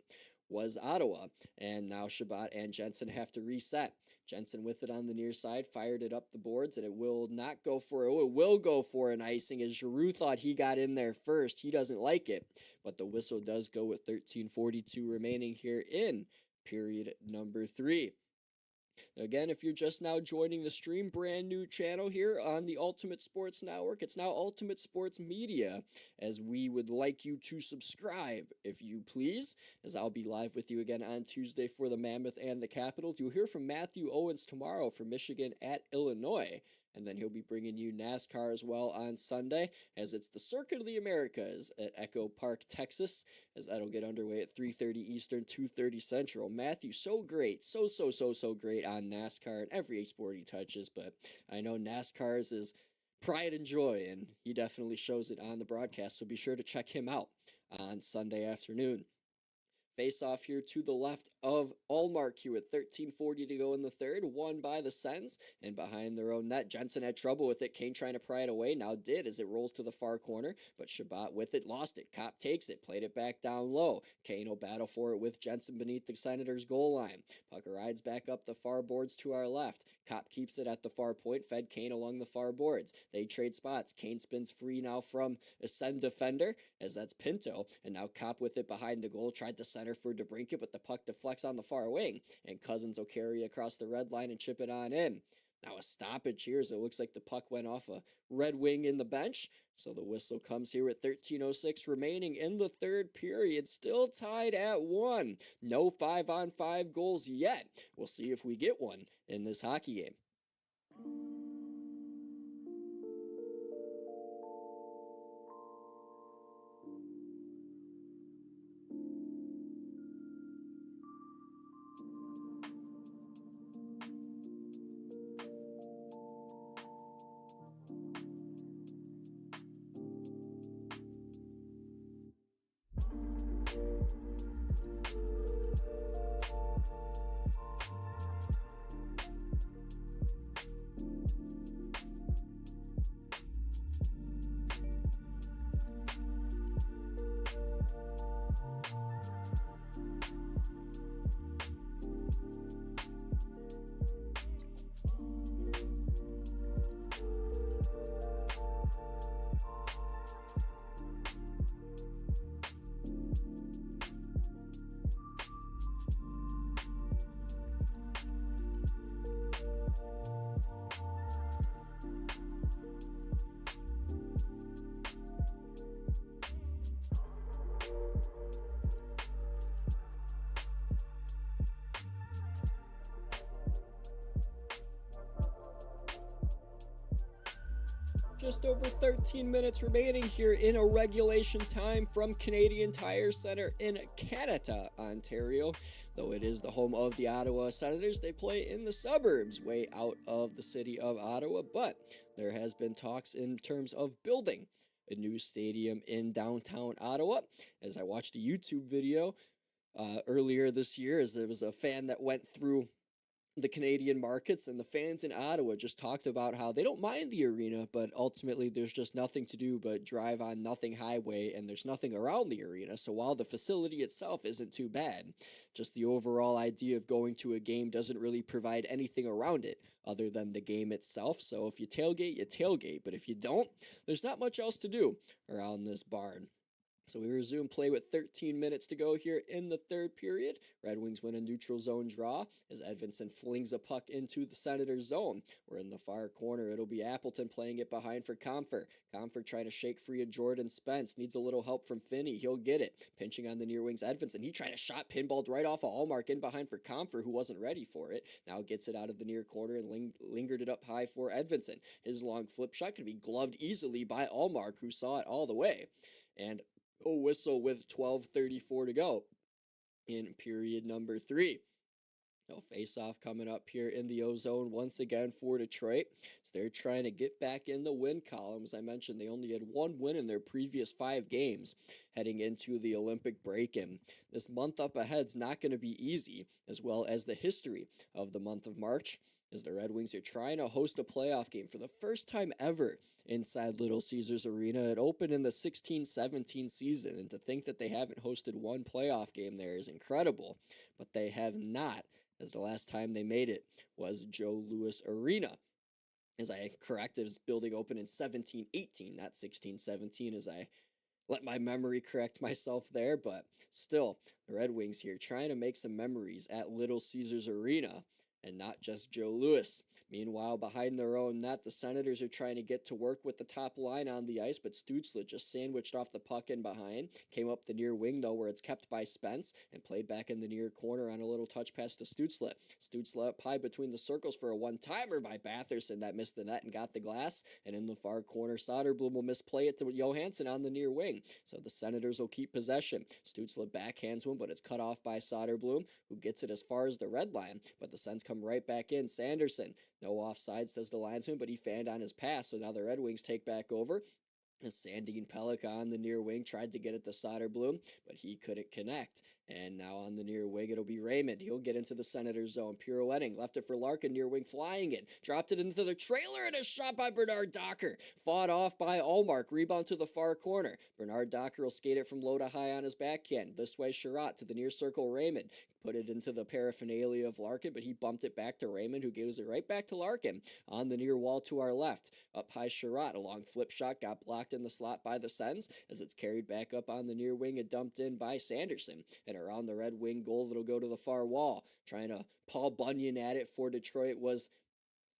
was Ottawa, and now Shabbat and Jensen have to reset. Jensen with it on the near side, fired it up the boards, and it will go for an icing, as Giroux thought he got in there first. He doesn't like it, but the whistle does go with 13:42 remaining here in period number 3. Again, if you're just now joining the stream, brand new channel here on the Ultimate Sports Network. It's now Ultimate Sports Media, as we would like you to subscribe, if you please, as I'll be live with you again on Tuesday for the Mammoth and the Capitals. You'll hear from Matthew Owens tomorrow for Michigan at Illinois, and then he'll be bringing you NASCAR as well on Sunday, as it's the Circuit of the Americas at Echo Park, Texas, as that'll get underway at 3:30 Eastern, 2:30 Central. Matthew, so great, so great on NASCAR and every sport he touches, but I know NASCAR's is pride and joy, and he definitely shows it on the broadcast, so be sure to check him out on Sunday afternoon. Face off here to the left of Ullmark here with 13:40 to go in the third, won by the Sens, and behind their own net, Jensen had trouble with it. Kane trying to pry it away, now did, as it rolls to the far corner, but Shabbat with it, lost it. Kopp takes it, played it back down low. Kane will battle for it with Jensen beneath the Senators' goal line. Puck rides back up the far boards to our left. Kopp keeps it at the far point, fed Kane along the far boards. They trade spots. Kane spins free now from a Sen defender, as that's Pinto, and now Kopp with it behind the goal, tried to center for DeBrincat, but the puck deflects on the far wing, and Cousins will carry across the red line and chip it on in. Now a stoppage here, so it looks like the puck went off a Red Wing in the bench, so the whistle comes here with 13:06 remaining in the third period, still tied at 1. No 5-on-5 goals yet. We'll see if we get one in this hockey game. Just over 13 minutes remaining here in a regulation time from Canadian Tire Center in Canada, Ontario. Though it is the home of the Ottawa Senators, they play in the suburbs, way out of the city of Ottawa. But there has been talks in terms of building a new stadium in downtown Ottawa. As I watched a YouTube video earlier this year, as there was a fan that went through the Canadian markets, and the fans in Ottawa just talked about how they don't mind the arena, but ultimately there's just nothing to do but drive on Nothing Highway, and there's nothing around the arena. So while the facility itself isn't too bad, just the overall idea of going to a game doesn't really provide anything around it other than the game itself. So if you tailgate, but if you don't, there's not much else to do around this barn. So we resume play with 13 minutes to go here in the third period. Red Wings win a neutral zone draw as Edvinsson flings a puck into the Senators zone. We're in the far corner. It'll be Appleton playing it behind for Comfer. Comfer trying to shake free of Jordan Spence. Needs a little help from Finney. He'll get it. Pinching on the near wings, Edvinsson. He tried a shot pinballed right off of Allmark in behind for Comfer, who wasn't ready for it. Now gets it out of the near corner and lingered it up high for Edvinsson. His long flip shot could be gloved easily by Allmark, who saw it all the way. And a whistle with 12:34 to go in period number 3. No face-off coming up here in the O-Zone once again for Detroit. So they're trying to get back in the win column. As I mentioned, they only had one win in their previous 5 games heading into the Olympic break. And this month up ahead is not going to be easy, as well as the history of the month of March, as the Red Wings are trying to host a playoff game for the first time ever inside Little Caesars Arena. It opened in the 16-17 season, and to think that they haven't hosted one playoff game there is incredible, but they have not, as the last time they made it was Joe Louis Arena. As I correct, it was building open in 17-18, not 16-17, as I let my memory correct myself there, but still, the Red Wings here trying to make some memories at Little Caesars Arena, and not just Joe Louis. Meanwhile, behind their own net, the Senators are trying to get to work with the top line on the ice, but Stützle just sandwiched off the puck in behind. Came up the near wing, though, where it's kept by Spence, and played back in the near corner on a little touch pass to Stützle. Stützle up high between the circles for a one-timer by Batherson that missed the net and got the glass. And in the far corner, Soderblom will misplay it to Johansson on the near wing. So the Senators will keep possession. Stützle backhands one, but it's cut off by Soderblom, who gets it as far as the red line. But the Sens come right back in. Sanderson, no offside, says the linesman, but he fanned on his pass, so now the Red Wings take back over. As Sandine Pellick on the near wing tried to get it to Soderblom, but he couldn't connect. And now on the near wing, it'll be Raymond. He'll get into the Senators zone, pirouetting, left it for Larkin, near wing, flying it, dropped it into the trailer, and a shot by Bernard Docker. Fought off by Allmark, rebound to the far corner. Bernard Docker will skate it from low to high on his backhand. This way, Sherratt to the near circle, Raymond. Put it into the paraphernalia of Larkin, but he bumped it back to Raymond, who gives it right back to Larkin. On the near wall to our left, up high Sherratt, a long flip shot, got blocked in the slot by the Sens, as it's carried back up on the near wing and dumped in by Sanderson. And around the Red Wing goal, it'll go to the far wall. Trying to Paul Bunyan at it for Detroit was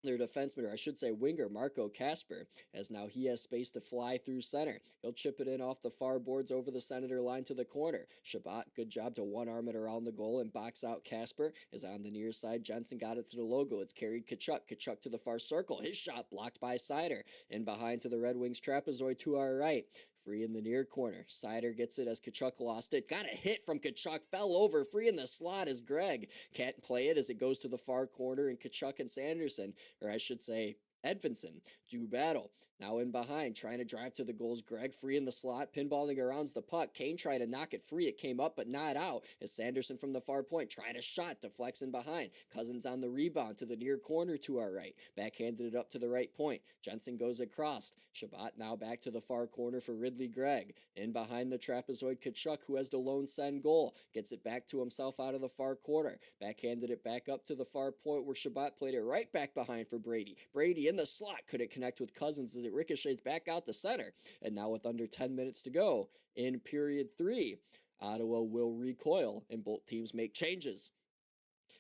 their defenseman, or I should say winger, Marco Kasper, as now he has space to fly through center. He'll chip it in off the far boards over the Senator line to the corner. Shabbat, good job to one-arm it around the goal and box out Kasper. Is on the near side. Jensen got it to the logo. It's carried Kachuk. Kachuk to the far circle. His shot blocked by Sider. And behind to the Red Wings trapezoid to our right. Free in the near corner. Sider gets it as Kachuk lost it. Got a hit from Kachuk. Fell over. Free in the slot as Greg can't play it as it goes to the far corner, and Kachuk and Sanderson, or I should say Edvinsson, do battle. Now in behind, trying to drive to the goals. Greg free in the slot, pinballing around the puck. Kane tried to knock it free. It came up, but not out. As Sanderson from the far point tried a shot, deflects in behind. Cousins on the rebound to the near corner to our right. Backhanded it up to the right point. Jensen goes across. Shabbat now back to the far corner for Ridley Gregg. In behind the trapezoid, Kachuk, who has the lone Sen goal. Gets it back to himself out of the far corner. Backhanded it back up to the far point where Shabbat played it right back behind for Brady. Brady in the slot couldn't connect with Cousins as it ricochets back out the center. And now with under 10 minutes to go in period 3, Ottawa will recoil and both teams make changes.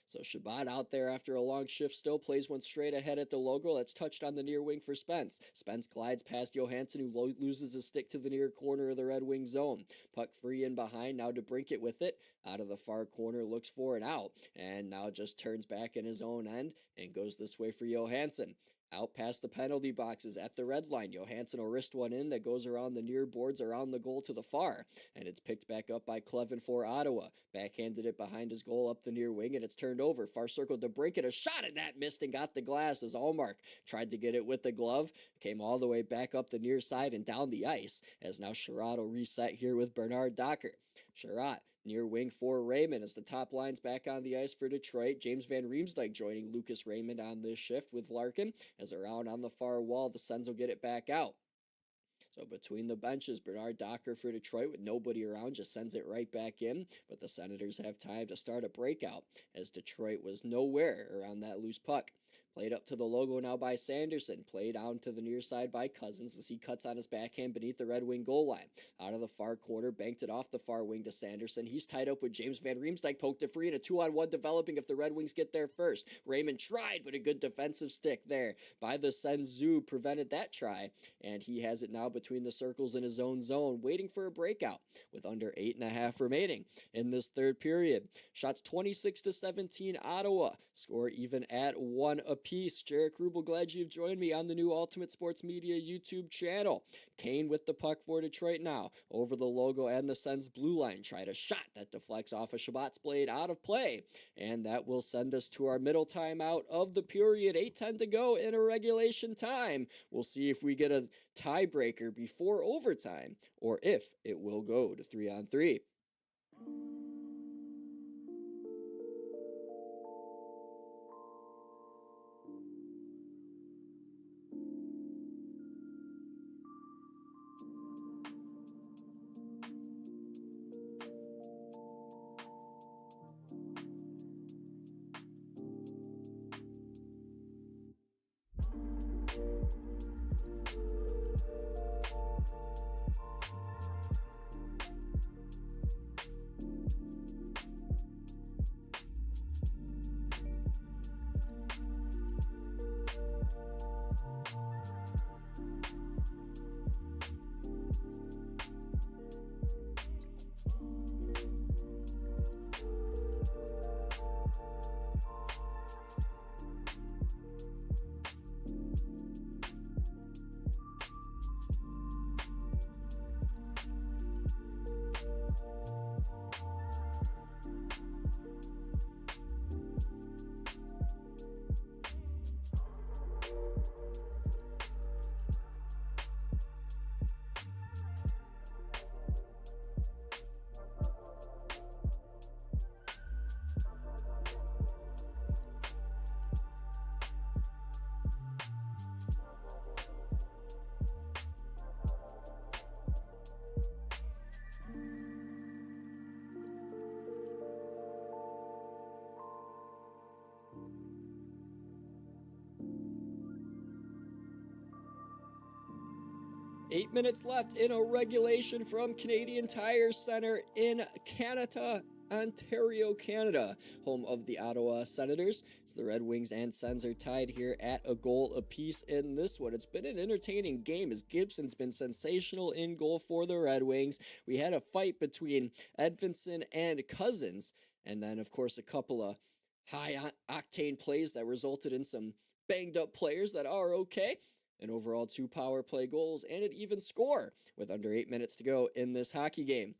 So Shabbat out there after a long shift still plays one straight ahead at the logo. That's touched on the near wing for Spence. Spence glides past Johansson, who loses his stick to the near corner of the Red Wing zone. Puck free in behind. Now DeBrincat with it. Out of the far corner, looks for an out. And now just turns back in his own end and goes this way for Johansson. Out past the penalty boxes at the red line. Johansson will wrist one in that goes around the near boards around the goal to the far. And it's picked back up by Clevin for Ottawa. Backhanded it behind his goal up the near wing and it's turned over. Far circle to break it. A shot at that missed and got the glass as Allmark tried to get it with the glove. Came all the way back up the near side and down the ice. As now Sherratt will reset here with Bernard Docker. Sherratt near wing for Raymond as the top line's back on the ice for Detroit. James Van Riemsdyk joining Lucas Raymond on this shift with Larkin. As around on the far wall, the Sens will get it back out. So between the benches, Bernard Docker for Detroit with nobody around just sends it right back in. But the Senators have time to start a breakout as Detroit was nowhere around that loose puck. Played up to the logo now by Sanderson. Played down to the near side by Cousins as he cuts on his backhand beneath the Red Wing goal line. Out of the far corner, banked it off the far wing to Sanderson. He's tied up with James Van Riemsdyk, poked it free, and a 2-on-1 developing if the Red Wings get there first. Raymond tried, but a good defensive stick there by the Sens Zoo prevented that try. And he has it now between the circles in his own zone, waiting for a breakout with under 8.5 remaining in this third period. Shots 26-17 Ottawa. Score even at 1 apiece. Jaric Rubel, glad you've joined me on the new Ultimate Sports Media YouTube channel. Kane with the puck for Detroit now. Over the logo and the Sens blue line. Tried a shot that deflects off of Shabbat's blade out of play. And that will send us to our middle timeout of the period. 8:10 to go in a regulation time. We'll see if we get a tiebreaker before overtime or if it will go to 3-on-3. 8 minutes left in a regulation from Canadian Tire Center in Canada, Ontario, Canada, home of the Ottawa Senators. So the Red Wings and Sens are tied here at a goal apiece in this one. It's been an entertaining game as Gibson's been sensational in goal for the Red Wings. We had a fight between Edvinsson and Cousins, and then, of course, a couple of high-octane plays that resulted in some banged-up players that are okay. And overall 2 power play goals and an even score with under 8 minutes to go in this hockey game.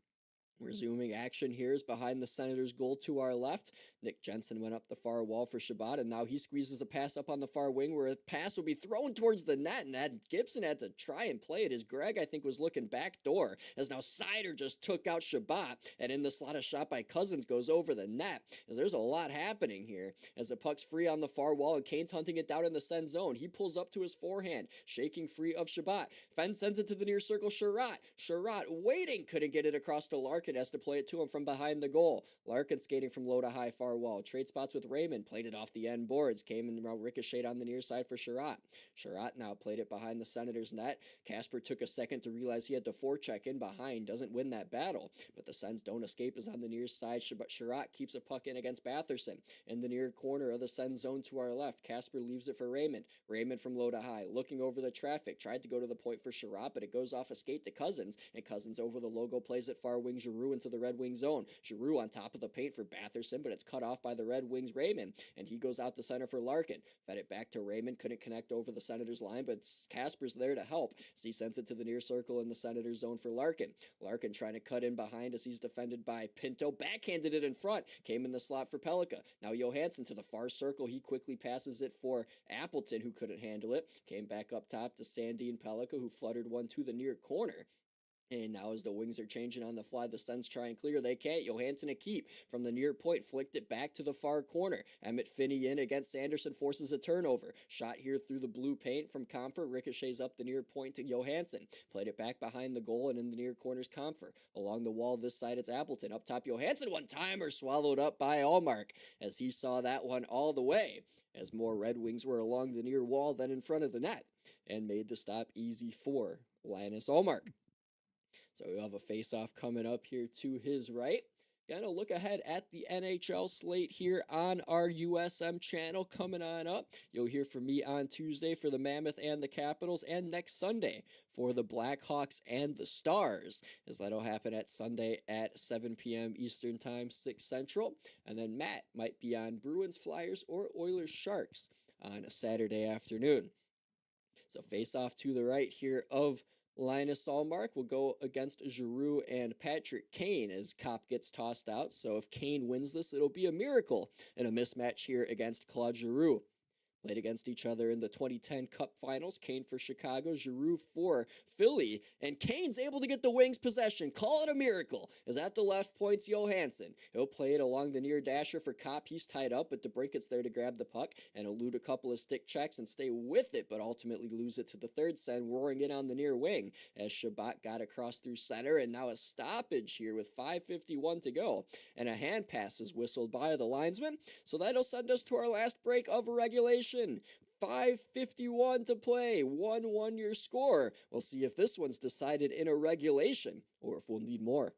Resuming action here is behind the Senators' goal to our left. Nick Jensen went up the far wall for Shabbat, and now he squeezes a pass up on the far wing where a pass will be thrown towards the net, and Gibson had to try and play it as Greg, I think, was looking back door, as now Sider just took out Shabbat, and in the slot a shot by Cousins goes over the net, as there's a lot happening here, as the puck's free on the far wall, and Kane's hunting it down in the Sen zone. He pulls up to his forehand, shaking free of Shabbat. Fenn sends it to the near circle, Sherratt waiting, couldn't get it across to Larkin, has to play it to him from behind the goal. Larkin skating from low to high far wall. Trade spots with Raymond. Played it off the end boards. Came and ricocheted on the near side for Sherratt. Sherratt now played it behind the Senators' net. Casper took a second to realize he had to forecheck in behind. Doesn't win that battle. But the Sens don't escape as on the near side. Sherratt keeps a puck in against Batherson. In the near corner of the Sens zone to our left. Casper leaves it for Raymond. Raymond from low to high. Looking over the traffic. Tried to go to the point for Sherratt, but it goes off a skate to Cousins. And Cousins over the logo plays it far wing. Giroux Giroux into the Red Wings zone. Giroux on top of the paint for Batherson, but it's cut off by the Red Wings Raymond, and he goes out to center for Larkin. Fed it back to Raymond, couldn't connect over the Senators line, but Kasper's there to help as he sends it to the near circle in the Senators zone for Larkin. Larkin trying to cut in behind as he's defended by Pinto, backhanded it in front, came in the slot for Pellikka. Now Johansson to the far circle, he quickly passes it for Appleton, who couldn't handle it, came back up top to Sandin Pellikka, who fluttered one to the near corner. And now as the Wings are changing on the fly, the Sens try and clear. They can't. Johansson a keep from the near point, flicked it back to the far corner. Emmett Finney in against Sanderson, forces a turnover. Shot here through the blue paint from Comfort, ricochets up the near point to Johansson. Played it back behind the goal and in the near corners Comfort. Along the wall this side it's Appleton. Up top Johansson, one-timer swallowed up by Allmark as he saw that one all the way. As more Red Wings were along the near wall than in front of the net and made the stop easy for Linus Allmark. So we have a face-off coming up here to his right. Gonna look ahead at the NHL slate here on our USM channel coming on up. You'll hear from me on Tuesday for the Mammoth and the Capitals, and next Sunday for the Blackhawks and the Stars, as that'll happen at Sunday at 7 p.m. Eastern Time, 6 Central. And then Matt might be on Bruins, Flyers, or Oilers, Sharks on a Saturday afternoon. So face-off to the right here of Linus Allmark will go against Giroux and Patrick Kane as Kopp gets tossed out. So if Kane wins this, it'll be a miracle in a mismatch here against Claude Giroux. Played against each other in the 2010 Cup Finals. Kane for Chicago, Giroux for Philly. And Kane's able to get the Wings possession. Call it a miracle. As at the left point's Johansson. He'll play it along the near dasher for Kopp. He's tied up, but DeBrincat's there to grab the puck and elude a couple of stick checks and stay with it, but ultimately lose it to the third Sen, roaring in on the near wing as Shabbat got across through center. And now a stoppage here with 5:51 to go. And a hand pass is whistled by the linesman. So that'll send us to our last break of regulation. 5:51 to play, 1-1 your score. We'll see if this one's decided in a regulation or if we'll need more.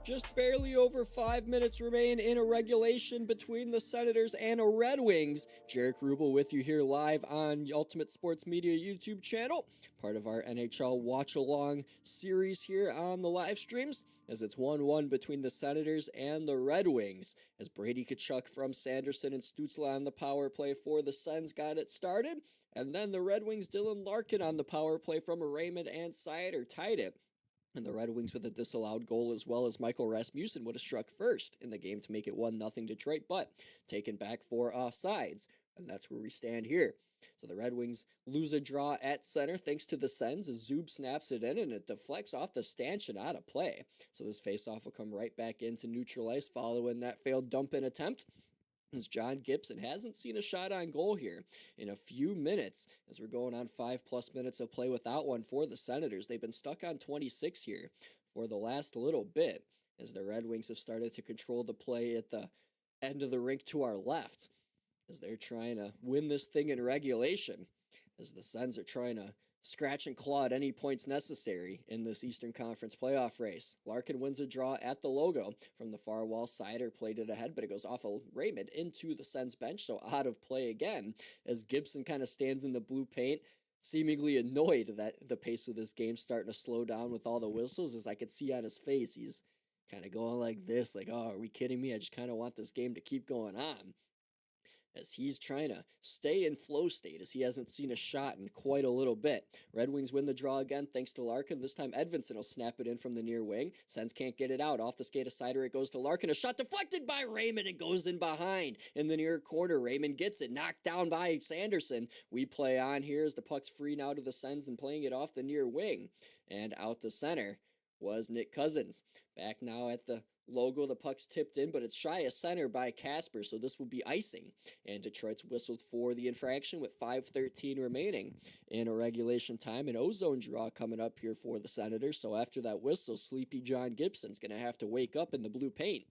Just barely over 5 minutes remain in a regulation between the Senators and the Red Wings. Jaric Rubel with you here live on Ultimate Sports Media YouTube channel, part of our NHL Watch-Along series here on the live streams, as it's 1-1 between the Senators and the Red Wings, as Brady Tkachuk from Sanderson and Stützle on the power play for the Sens got it started, and then the Red Wings' Dylan Larkin on the power play from Raymond and Sider tied it. And the Red Wings with a disallowed goal, as well as Michael Rasmussen would have struck first in the game to make it 1-0 Detroit, but taken back for offsides. And that's where we stand here. So the Red Wings lose a draw at center thanks to the Sens as Zub snaps it in and it deflects off the stanchion out of play. So this faceoff will come right back into neutral ice following that failed dump-in attempt, as John Gibson hasn't seen a shot on goal here in a few minutes, as we're going on 5+ minutes of play without one for the Senators. They've been stuck on 26 here for the last little bit, as the Red Wings have started to control the play at the end of the rink to our left, as they're trying to win this thing in regulation, as the Sens are trying to scratch and claw at any points necessary in this Eastern Conference playoff race. Larkin wins a draw at the logo from the far wall. Sider played it ahead, but it goes off of Raymond into the Sens bench, so out of play again as Gibson kind of stands in the blue paint, seemingly annoyed that the pace of this game's starting to slow down with all the whistles. As I could see on his face, he's kind of going like this, like, oh, are we kidding me? I just kind of want this game to keep going on, as he's trying to stay in flow state, as he hasn't seen a shot in quite a little bit. Red Wings win the draw again thanks to Larkin. This time Edvinsson will snap it in from the near wing. Sens can't get it out. Off the skate of Sider, it goes to Larkin. A shot deflected by Raymond. It goes in behind in the near corner. Raymond gets it, knocked down by Sanderson. We play on here as the puck's free now to the Sens and playing it off the near wing. And out to center was Nick Cousins. Back now at the logo, the puck's tipped in, but it's shy of center by Casper, so this will be icing. And Detroit's whistled for the infraction with 5:13 remaining in a regulation time. An ozone draw coming up here for the Senators, so after that whistle, Sleepy John Gibson's going to have to wake up in the blue paint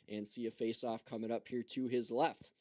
and see a face-off coming up here to his left.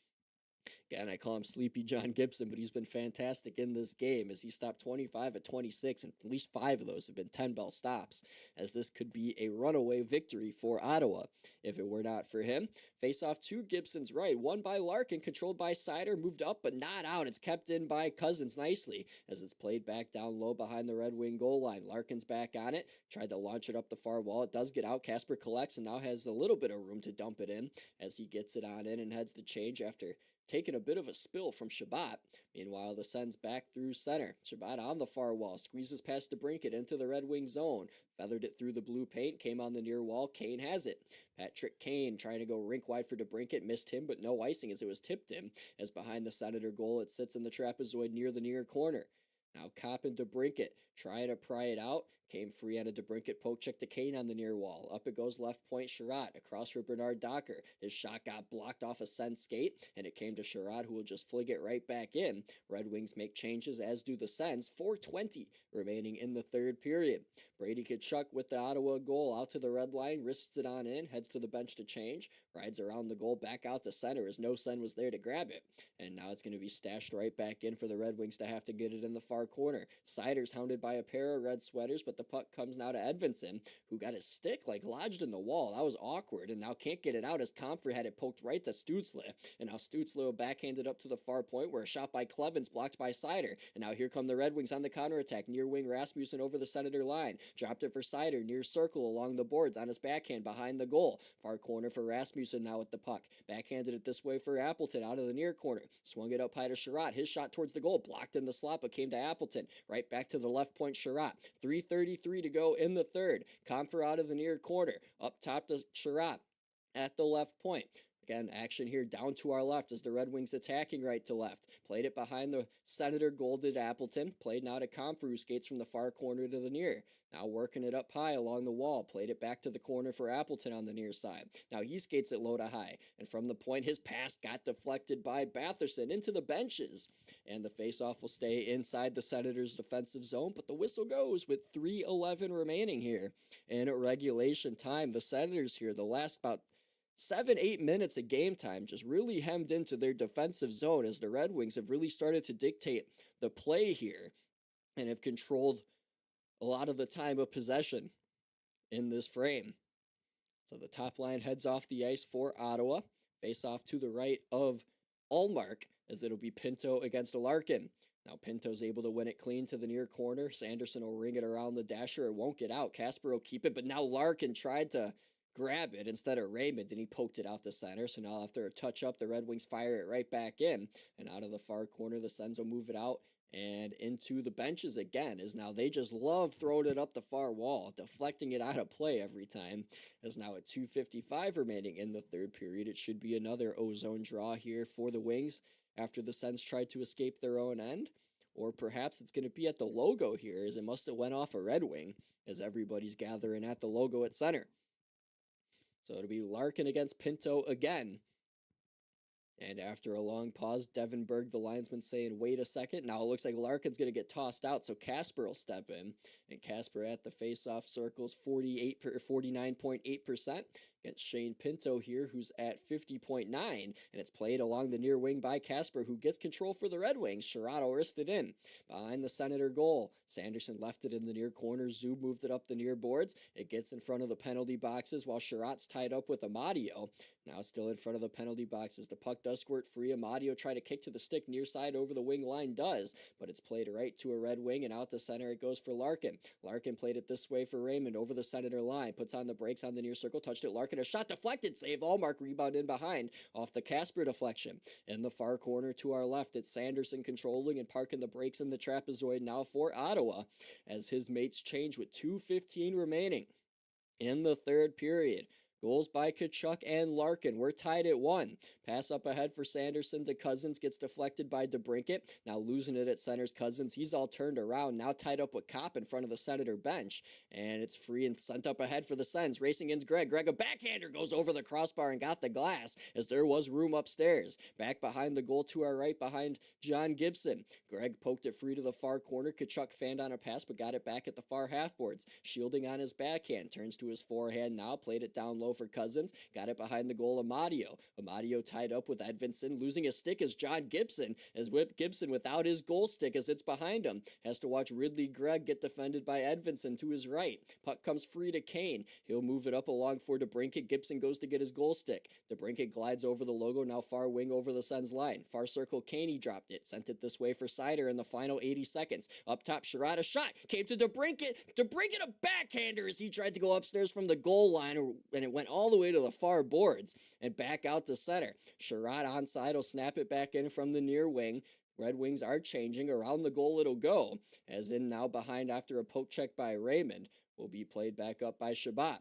Again, I call him Sleepy John Gibson, but he's been fantastic in this game as he stopped 25 of 26, and at least 5 of those have been 10-bell stops, as this could be a runaway victory for Ottawa if it were not for him. Face-off to Gibson's right, won by Larkin, controlled by Sider, moved up but not out. It's kept in by Cousins nicely as it's played back down low behind the Red Wing goal line. Larkin's back on it, tried to launch it up the far wall. It does get out. Casper collects and now has a little bit of room to dump it in as he gets it on in and heads to change after taking a bit of a spill from Shabbat. Meanwhile, the Sens back through center. Shabbat on the far wall, squeezes past DeBrincat into the Red Wing zone, feathered it through the blue paint, came on the near wall. Kane has it. Patrick Kane trying to go rink wide for DeBrincat, missed him, but no icing as it was tipped in. As behind the Senator goal, it sits in the trapezoid near the near corner. Now Coppin DeBrincat trying to pry it out. Came free on a DeBrincat poke check to Kane on the near wall. Up it goes left point, Sherratt. Across for Bernard Docker. His shot got blocked off a Sens skate, and it came to Sherratt, who will just flick it right back in. Red Wings make changes, as do the Sens. 4:20 remaining in the third period. Brady Tkachuk with the Ottawa goal out to the red line, risks it on in, heads to the bench to change, rides around the goal, back out to center as no Sen was there to grab it. And now it's going to be stashed right back in for the Red Wings to have to get it in the far corner. Sider's hounded by a pair of red sweaters, but the puck comes now to Edvinsson, who got his stick like lodged in the wall. That was awkward, and now can't get it out as Comfort had it poked right to Stutzle. And now Stutzle will backhand it up to the far point where a shot by Clevens blocked by Sider. And now here come the Red Wings on the counterattack. Near wing Rasmussen over the Senator line. Dropped it for Sider, near circle along the boards on his backhand behind the goal. Far corner for Rasmussen now with the puck. Backhanded it this way for Appleton out of the near corner. Swung it up high to Sherratt. His shot towards the goal, blocked in the slot, but came to Appleton. Right back to the left point, Sherratt. 3:33 to go in the third. Comfer out of the near corner. Up top to Sherratt at the left point. Again, action here down to our left as the Red Wings attacking right to left. Played it behind the Senator goal to Appleton. Played now to Comfer, who skates from the far corner to the near. Now working it up high along the wall. Played it back to the corner for Appleton on the near side. Now he skates it low to high. And from the point, his pass got deflected by Batherson into the benches. And the faceoff will stay inside the Senators' defensive zone. But the whistle goes with 3:11 remaining here in regulation time. The Senators here, the last about 7-8 minutes of game time, just really hemmed into their defensive zone as the Red Wings have really started to dictate the play here and have controlled a lot of the time of possession in this frame. So the top line heads off the ice for Ottawa. Face off to the right of Ullmark as it'll be Pinto against Larkin. Now Pinto's able to win it clean to the near corner. Sanderson will ring it around the dasher. It won't get out. Casper will keep it, but now Larkin tried to grab it instead of Raymond, and he poked it out the center. So now after a touch up, the Red Wings fire it right back in, and out of the far corner, the Sens will move it out and into the benches again, as now they just love throwing it up the far wall, deflecting it out of play every time. As now at 2:55 remaining in the third period, it should be another ozone draw here for the Wings after the Sens tried to escape their own end. Or perhaps it's going to be at the logo here, as it must have went off a Red Wing, as everybody's gathering at the logo at center. So it'll be Larkin against Pinto again. And after a long pause, Devin Berg, the linesman, saying, wait a second. Now it looks like Larkin's going to get tossed out, so Casper will step in. And Casper at the face-off circles 49.8%. against Shane Pinto here, who's at 50.9, and it's played along the near wing by Kasper, who gets control for the Red Wings. Sherratt wristed in behind the Senator goal. Sanderson left it in the near corner. Zub moved it up the near boards. It gets in front of the penalty boxes while Sherratt's tied up with Amadio. Now still in front of the penalty boxes. The puck does squirt free. Amadio tried to kick to the stick near side over the wing line, does, but it's played right to a Red Wing, and out the center it goes for Larkin. Larkin played it this way for Raymond over the Senator line. Puts on the brakes on the near circle. Touched it. Larkin, a shot deflected. Save. Allmark rebound in behind off the Kasper deflection. In the far corner to our left, it's Sanderson controlling and parking the brakes in the trapezoid now for Ottawa as his mates change with 2:15 remaining in the third period. Goals by Tkachuk and Larkin. We're tied at 1. Pass up ahead for Sanderson to Cousins. Gets deflected by DeBrincat. Now losing it at center's Cousins. He's all turned around. Now tied up with Kopp in front of the Senator bench. And it's free and sent up ahead for the Sens. Racing in's Greg. Greg, a backhander, goes over the crossbar and got the glass as there was room upstairs. Back behind the goal to our right behind John Gibson. Greg poked it free to the far corner. Tkachuk fanned on a pass but got it back at the far half boards. Shielding on his backhand. Turns to his forehand now. Played it down low for Cousins. Got it behind the goal, Amadio. Amadio tied up with Edvinsson. Losing his stick is John Gibson, as Whip Gibson without his goal stick as it's behind him. Has to watch Ridley Gregg get defended by Edvinsson to his right. Puck comes free to Kane. He'll move it up along for DeBrincat. Gibson goes to get his goal stick. DeBrincat glides over the logo, now far wing over the Sens line. Far circle, Kane, he dropped it. Sent it this way for Seider in the final 80 seconds. Up top, Sherratt, a shot. Came to DeBrincat. DeBrincat, a backhander as he tried to go upstairs from the goal line, and it went all the way to the far boards and back out to center. Sherratt onside will snap it back in from the near wing. Red Wings are changing. Around the goal it'll go, as in now behind after a poke check by Raymond. Will be played back up by Shabbat.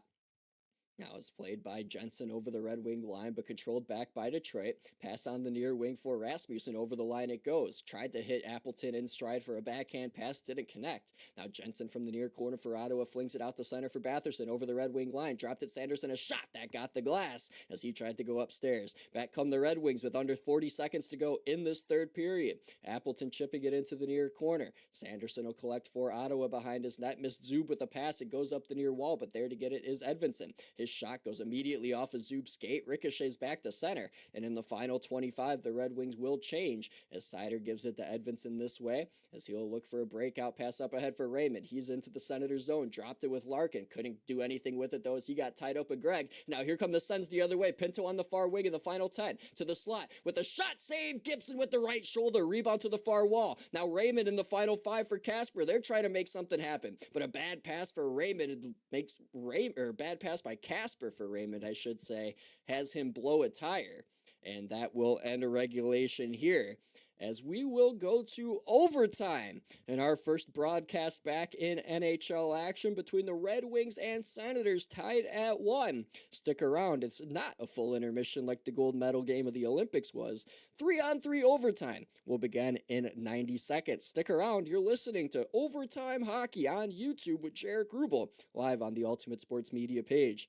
Now it's played by Jensen over the Red Wing line, but controlled back by Detroit. Pass on the near wing for Rasmussen. Over the line it goes. Tried to hit Appleton in stride for a backhand pass. Didn't connect. Now Jensen from the near corner for Ottawa flings it out the center for Batherson. Over the Red Wing line. Dropped it Sanderson. A shot that got the glass as he tried to go upstairs. Back come the Red Wings with under 40 seconds to go in this third period. Appleton chipping it into the near corner. Sanderson will collect for Ottawa behind his net. Missed Zub with the pass. It goes up the near wall, but there to get it is Edvinsson. His shot goes immediately off of Zub's skate, ricochets back to center, and in the final 25, the Red Wings will change as Seider gives it to Edvinsson this way, as he'll look for a breakout pass up ahead for Raymond. He's into the center zone, dropped it with Larkin, couldn't do anything with it though as he got tied up with Greg. Now here come the Sens the other way, Pinto on the far wing in the final 10, to the slot, with a shot save, Gibson with the right shoulder, rebound to the far wall. Now Raymond in the final 5 for Kasper, they're trying to make something happen, but a bad pass for Raymond makes bad pass by Kasper for Raymond, I should say, has him blow a tire. And that will end a regulation here, as we will go to overtime in our first broadcast back in NHL action between the Red Wings and Senators, tied at 1. Stick around, it's not a full intermission like the gold medal game of the Olympics was. 3-on-3 overtime will begin in 90 seconds. Stick around, you're listening to Overtime Hockey on YouTube with Jaric Rubel, live on the Ultimate Sports Media page.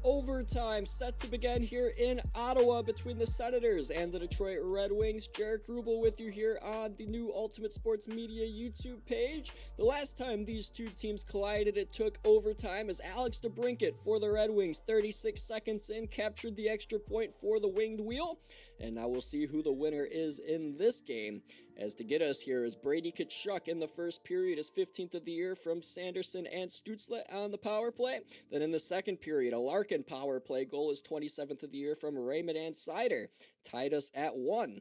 Overtime set to begin here in Ottawa between the Senators and the Detroit Red Wings. Jaric Rubel with you here on the new Ultimate Sports Media YouTube page. The last time these two teams collided, it took overtime as Alex DeBrincat for the Red Wings, 36 seconds in, captured the extra point for the winged wheel. And now we'll see who the winner is in this game. As to get us here is Brady Tkachuk in the first period, his 15th of the year from Sanderson and Stützle on the power play. Then in the second period, a Larkin power play goal, his 27th of the year from Raymond and Seider, tied us at 1.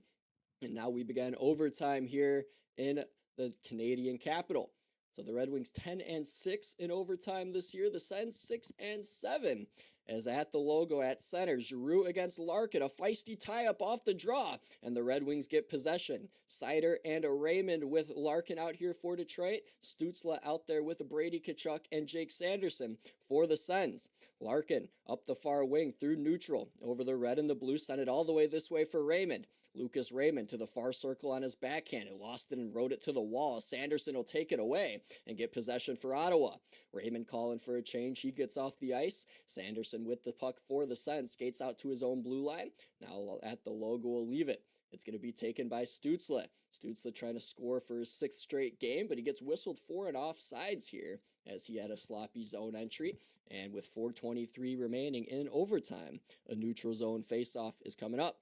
And now we began overtime here in the Canadian capital. So the Red Wings 10-6 in overtime this year. The Sens 6-7. As at the logo at center, Giroux against Larkin, a feisty tie-up off the draw, and the Red Wings get possession. Seider and Raymond with Larkin out here for Detroit. Stützle out there with Brady Tkachuk and Jake Sanderson for the Sens. Larkin up the far wing through neutral, over the red and the blue, sent it all the way this way for Raymond. Lucas Raymond to the far circle on his backhand, who lost it and rode it to the wall. Sanderson will take it away and get possession for Ottawa. Raymond calling for a change. He gets off the ice. Sanderson with the puck for the Sens, skates out to his own blue line. Now at the logo will leave it. It's going to be taken by Stützle. Stützle trying to score for his 6th straight game, but he gets whistled for an offsides here as he had a sloppy zone entry. And with 4:23 remaining in overtime, a neutral zone faceoff is coming up.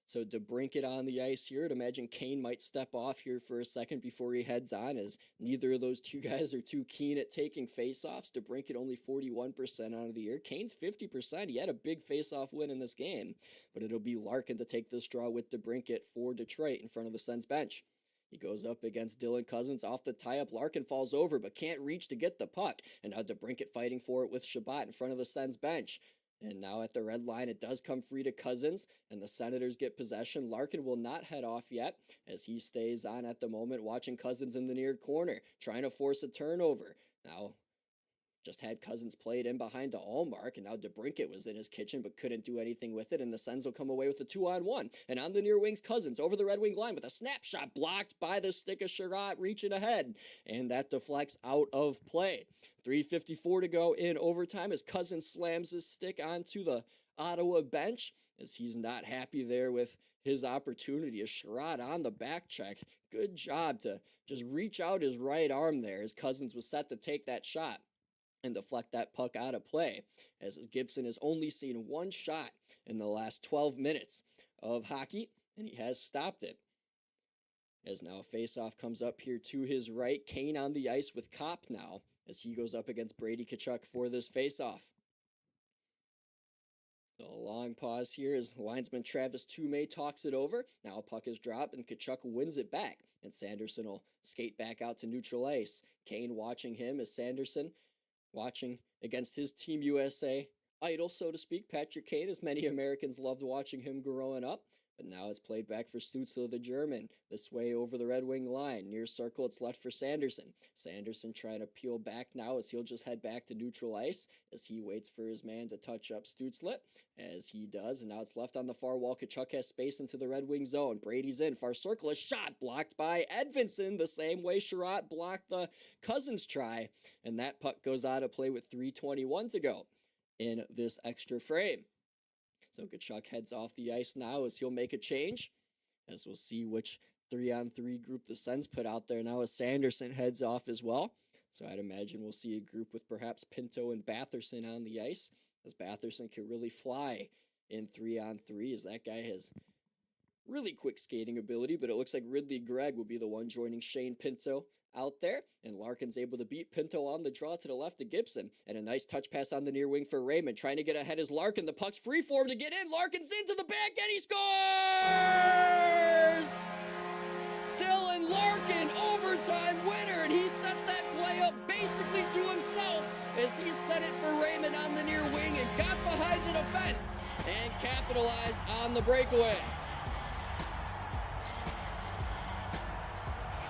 So DeBrincat on the ice here. I'd imagine Kane might step off here for a second before he heads on, as neither of those two guys are too keen at taking faceoffs. DeBrincat only 41% out of the year. Kane's 50%. He had a big faceoff win in this game, but it'll be Larkin to take this draw with DeBrincat for Detroit in front of the Sens bench. He goes up against Dylan Cousins off the tie-up. Larkin falls over but can't reach to get the puck. And now DeBrincat fighting for it with Shabbat in front of the Sens bench. And now at the red line, it does come free to Cousins, and the Senators get possession. Larkin will not head off yet, as he stays on at the moment, watching Cousins in the near corner, trying to force a turnover. Now, just had Cousins played in behind to Allmark, and now DeBrincat was in his kitchen but couldn't do anything with it, and the Sens will come away with a 2-on-1. And on the near wings, Cousins over the Red Wing line with a snapshot blocked by the stick of Sherratt reaching ahead, and that deflects out of play. 3:54 to go in overtime as Cousins slams his stick onto the Ottawa bench, as he's not happy there with his opportunity. A Sherratt on the back check. Good job to just reach out his right arm there as Cousins was set to take that shot and deflect that puck out of play, as Gibson has only seen one shot in the last 12 minutes of hockey, and he has stopped it. As now a faceoff comes up here to his right. Kane on the ice with Kopp now, as he goes up against Brady Tkachuk for this faceoff. So a long pause here as linesman Travis Toomey talks it over. Now a puck is dropped and Tkachuk wins it back, and Sanderson will skate back out to neutral ice. Kane watching him as Sanderson watching against his Team USA idol, so to speak, Patrick Kane, as many Americans loved watching him growing up. But now it's played back for Stützle, the German, this way over the Red Wing line. Near circle, it's left for Sanderson. Sanderson trying to peel back now as he'll just head back to neutral ice as he waits for his man to touch up Stützle, as he does. And now it's left on the far wall. Tkachuk has space into the Red Wing zone. Brady's in, far circle, a shot blocked by Edvinsson, the same way Sherratt blocked the Cousins try. And that puck goes out of play with 3:21 to go in this extra frame. So Tkachuk heads off the ice now as he'll make a change, as we'll see which 3-on-3 group the Sens put out there now as Sanderson heads off as well. So I'd imagine we'll see a group with perhaps Pinto and Batherson on the ice, as Batherson can really fly in 3-on-3, as that guy has really quick skating ability, but it looks like Ridley Gregg will be the one joining Shane Pinto out there, and Larkin's able to beat Pinto on the draw to the left of Gibson, and a nice touch pass on the near wing for Raymond, trying to get ahead as Larkin. The puck's free for him to get in. Larkin's into the back, and he scores! Dylan Larkin, overtime winner, and he set that play up basically to himself as he set it for Raymond on the near wing and got behind the defense and capitalized on the breakaway.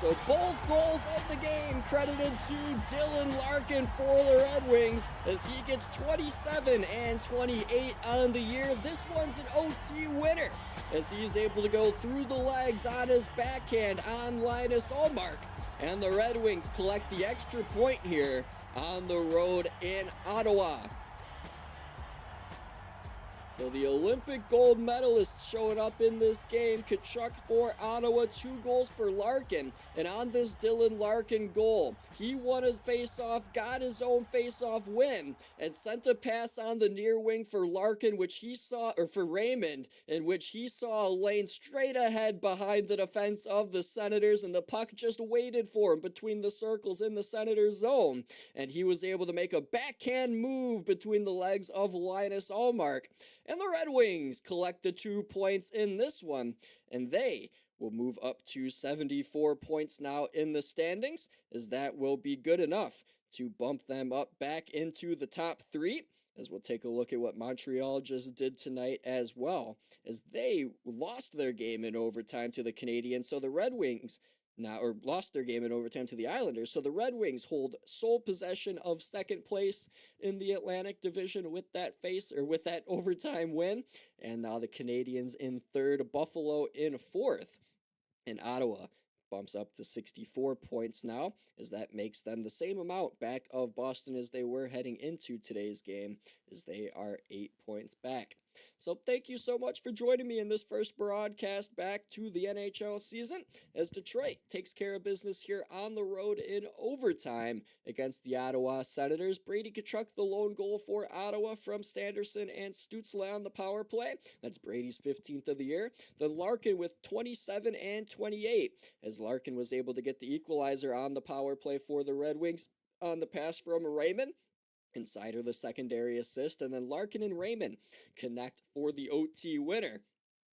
So both goals of the game credited to Dylan Larkin for the Red Wings, as he gets 27 and 28 on the year. This one's an OT winner, as he's able to go through the legs on his backhand on Linus Ullmark. And the Red Wings collect the extra point here on the road in Ottawa. So the Olympic gold medalist showing up in this game. Tkachuk for Ottawa, 2 goals for Larkin. And on this Dylan Larkin goal, he won his faceoff, got his own faceoff win, and sent a pass on the near wing for Larkin, which he saw, or for Raymond, in which he saw a lane straight ahead behind the defense of the Senators, and the puck just waited for him between the circles in the Senators zone. And he was able to make a backhand move between the legs of Linus Ullmark. And the Red Wings collect the 2 points in this one, and they will move up to 74 points now in the standings, as that will be good enough to bump them up back into the top 3, as we'll take a look at what Montreal just did tonight as well, as they lost their game in overtime to the Canadiens. So the Red Wings lost their game in overtime to the Islanders. So the Red Wings hold sole possession of second place in the Atlantic Division with that overtime win. And now the Canadiens in third, Buffalo in fourth, and Ottawa bumps up to 64 points now, as that makes them the same amount back of Boston as they were heading into today's game, as they are 8 points back. So thank you so much for joining me in this first broadcast back to the NHL season, as Detroit takes care of business here on the road in overtime against the Ottawa Senators. Brady Tkachuk, the lone goal for Ottawa from Sanderson and Stützle on the power play. That's Brady's 15th of the year. Then Larkin with 27 and 28, as Larkin was able to get the equalizer on the power play for the Red Wings on the pass from Raymond. And Seider the secondary assist, and then Larkin and Raymond connect for the OT winner.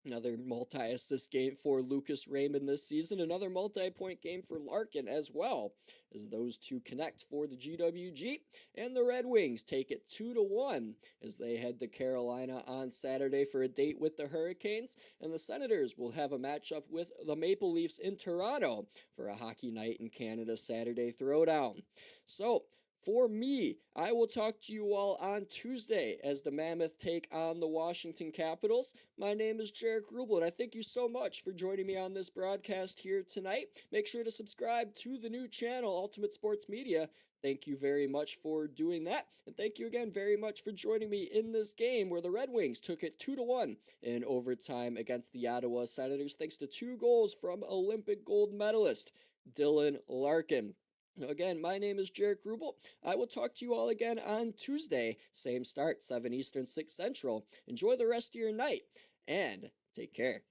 Another multi-assist game for Lucas Raymond this season. Another multi-point game for Larkin as well, as those two connect for the GWG. And the Red Wings take it 2-1 as they head to Carolina on Saturday for a date with the Hurricanes. And the Senators will have a matchup with the Maple Leafs in Toronto for a hockey night in Canada Saturday throwdown. So, for me, I will talk to you all on Tuesday as the Mammoth take on the Washington Capitals. My name is Jaric Rubel, and I thank you so much for joining me on this broadcast here tonight. Make sure to subscribe to the new channel, Ultimate Sports Media. Thank you very much for doing that, and thank you again very much for joining me in this game where the Red Wings took it 2-1 in overtime against the Ottawa Senators, thanks to 2 goals from Olympic gold medalist Dylan Larkin. Again, my name is Jaric Rubel. I will talk to you all again on Tuesday. Same start, 7 Eastern, 6 Central. Enjoy the rest of your night, and take care.